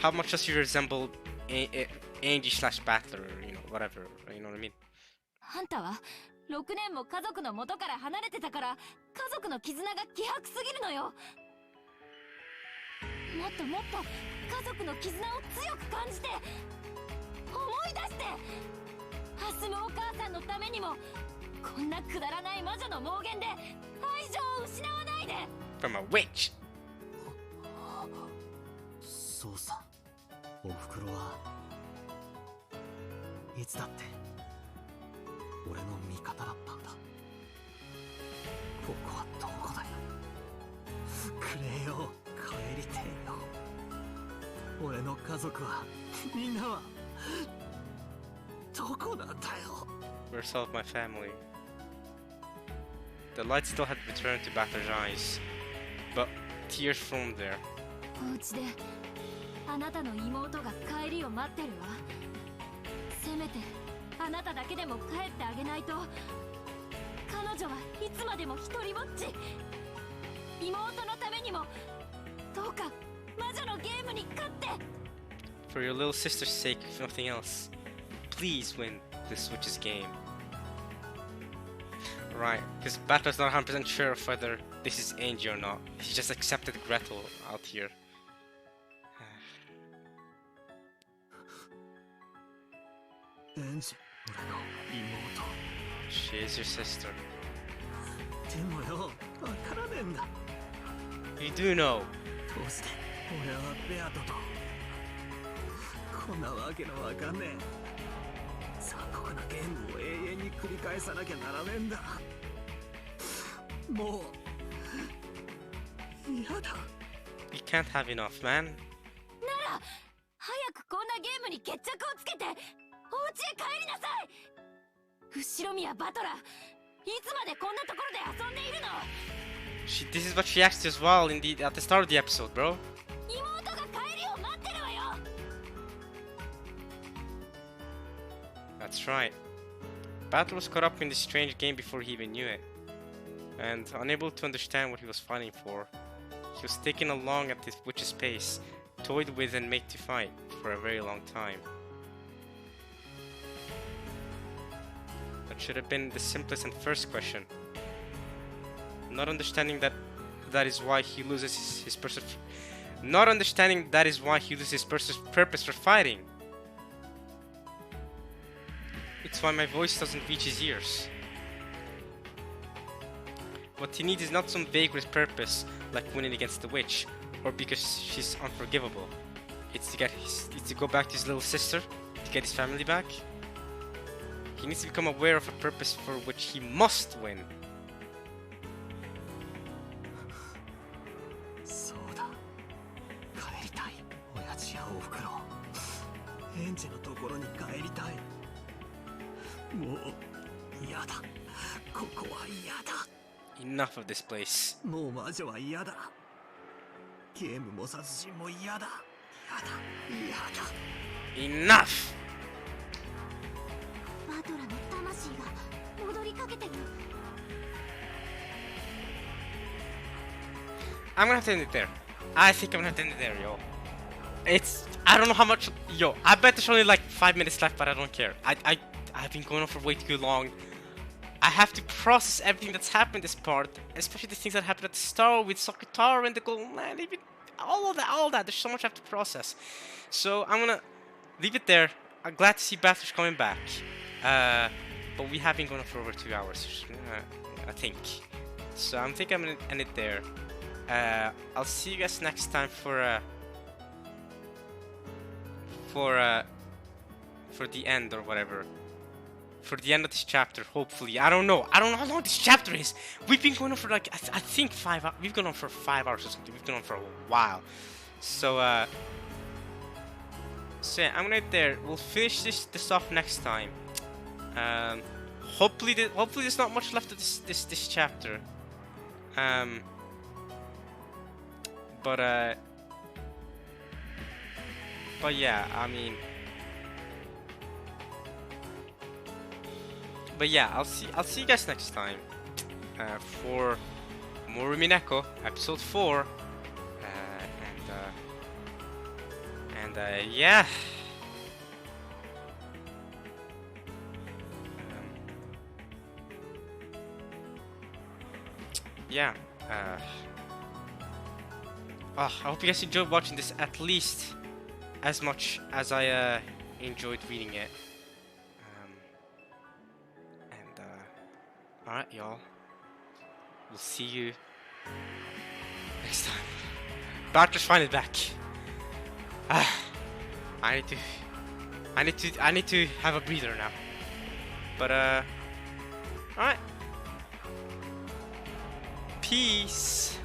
How much does she resemble Angie slash Battler, or, you know, whatever, you know what I mean? あんたは6年も家族の元から離れてたから家族の絆が希薄すぎるのよ。もっともっと家族の絆を強く感じて思い出して、アスムお母さんのためにもこんなくだらない魔女の妄言で愛情を失わないで。 From a witch! そうさ、おふくろはいつだって俺の味方だったんだ。ここはどこだよ。くれよ、帰りてえよ。俺の家族は、みんなはどこなんだよ。 Where's all of my family? The light still had returned to Battler's eyes, but tears formed there. お家であなたの妹が帰りを待ってるわ。せめてあなただけでも帰ってあげないと。彼女はいつまでも一人ぼっち。妹のためにもどうか魔女のゲームに勝って。 For your little sister's sake, if nothing else, please win this witch's game. Right, because Battler's not 100% sure of whether this is Angie or not. He just accepted Gretel out here. エンジ、俺の妹。 She is your sister. でもよ、わからねえんだ。 You do know. どうして俺はベアトとこんなわけのわかんねえ残酷なゲームを永遠に繰り返さなきゃならねえんだ。もう嫌だ。 You can't have enough, man. なら早くこんなゲームに決着をつけてお家へ帰りなさい。後ろ宮バトラー、いつまでこんなところで遊んでいるの。 This is what she asked as well at the start of the episode, bro. 妹が帰りを待ってるわよ。 That's right. Battler was caught up in this strange game before he even knew it. And unable to understand what he was fighting for, he was taken along at this witch's pace, toyed with and made to fight for a very long time. That should have been the simplest and first question. Not understanding that is why he loses his purpose. Not understanding that is why he loses his purpose for fighting. It's why my voice doesn't reach his ears. What he needs is not some vague purpose like winning against the witch, or because she's unforgivable. It's to go back to his little sister, to get his family back. He needs to become aware of a purpose for which he must win. そうだ、帰りたい。親父やおふくろ、エンジのところに帰りたい。もう嫌だ。ここは嫌だ。 Enough of this place. もう魔女は嫌だ。ゲームも殺人も嫌だ。嫌だ。Enough! バトラの魂が戻りかけてる。 I'm gonna have to end it there. I think I'm gonna have to end it there, yo. I don't know how much, yo. I bet there's only like 5 minutes left, but I don't care. I've been going on for way too long. I have to process everything that's happened this part, especially the things that happened at the start with Sakutaro and the Golden Land, even all of that. There's so much I have to process. So I'm gonna leave it there. I'm glad to see Bathurst coming back. But we have been going on for over 2 hours, I think. So I'm thinking I'm gonna end it there. I'll see you guys next time for the end or whatever. For the end of this chapter, hopefully. I don't know how long this chapter is. We've been going on for like I think 5 hours. We've gone on for 5 hours or something. We've gone on for a while. So yeah, I'm gonna end there. We'll finish this off next time. Hopefully there's not much left of this chapter. But yeah, I mean. But yeah, I'll see you guys next time for more Umineko, episode 4, and yeah. Yeah. I hope you guys enjoyed watching this at least as much as I enjoyed reading it. Alright, y'all. We'll see you next time. Barter's finally back. I need to have a breather now. But alright. Peace.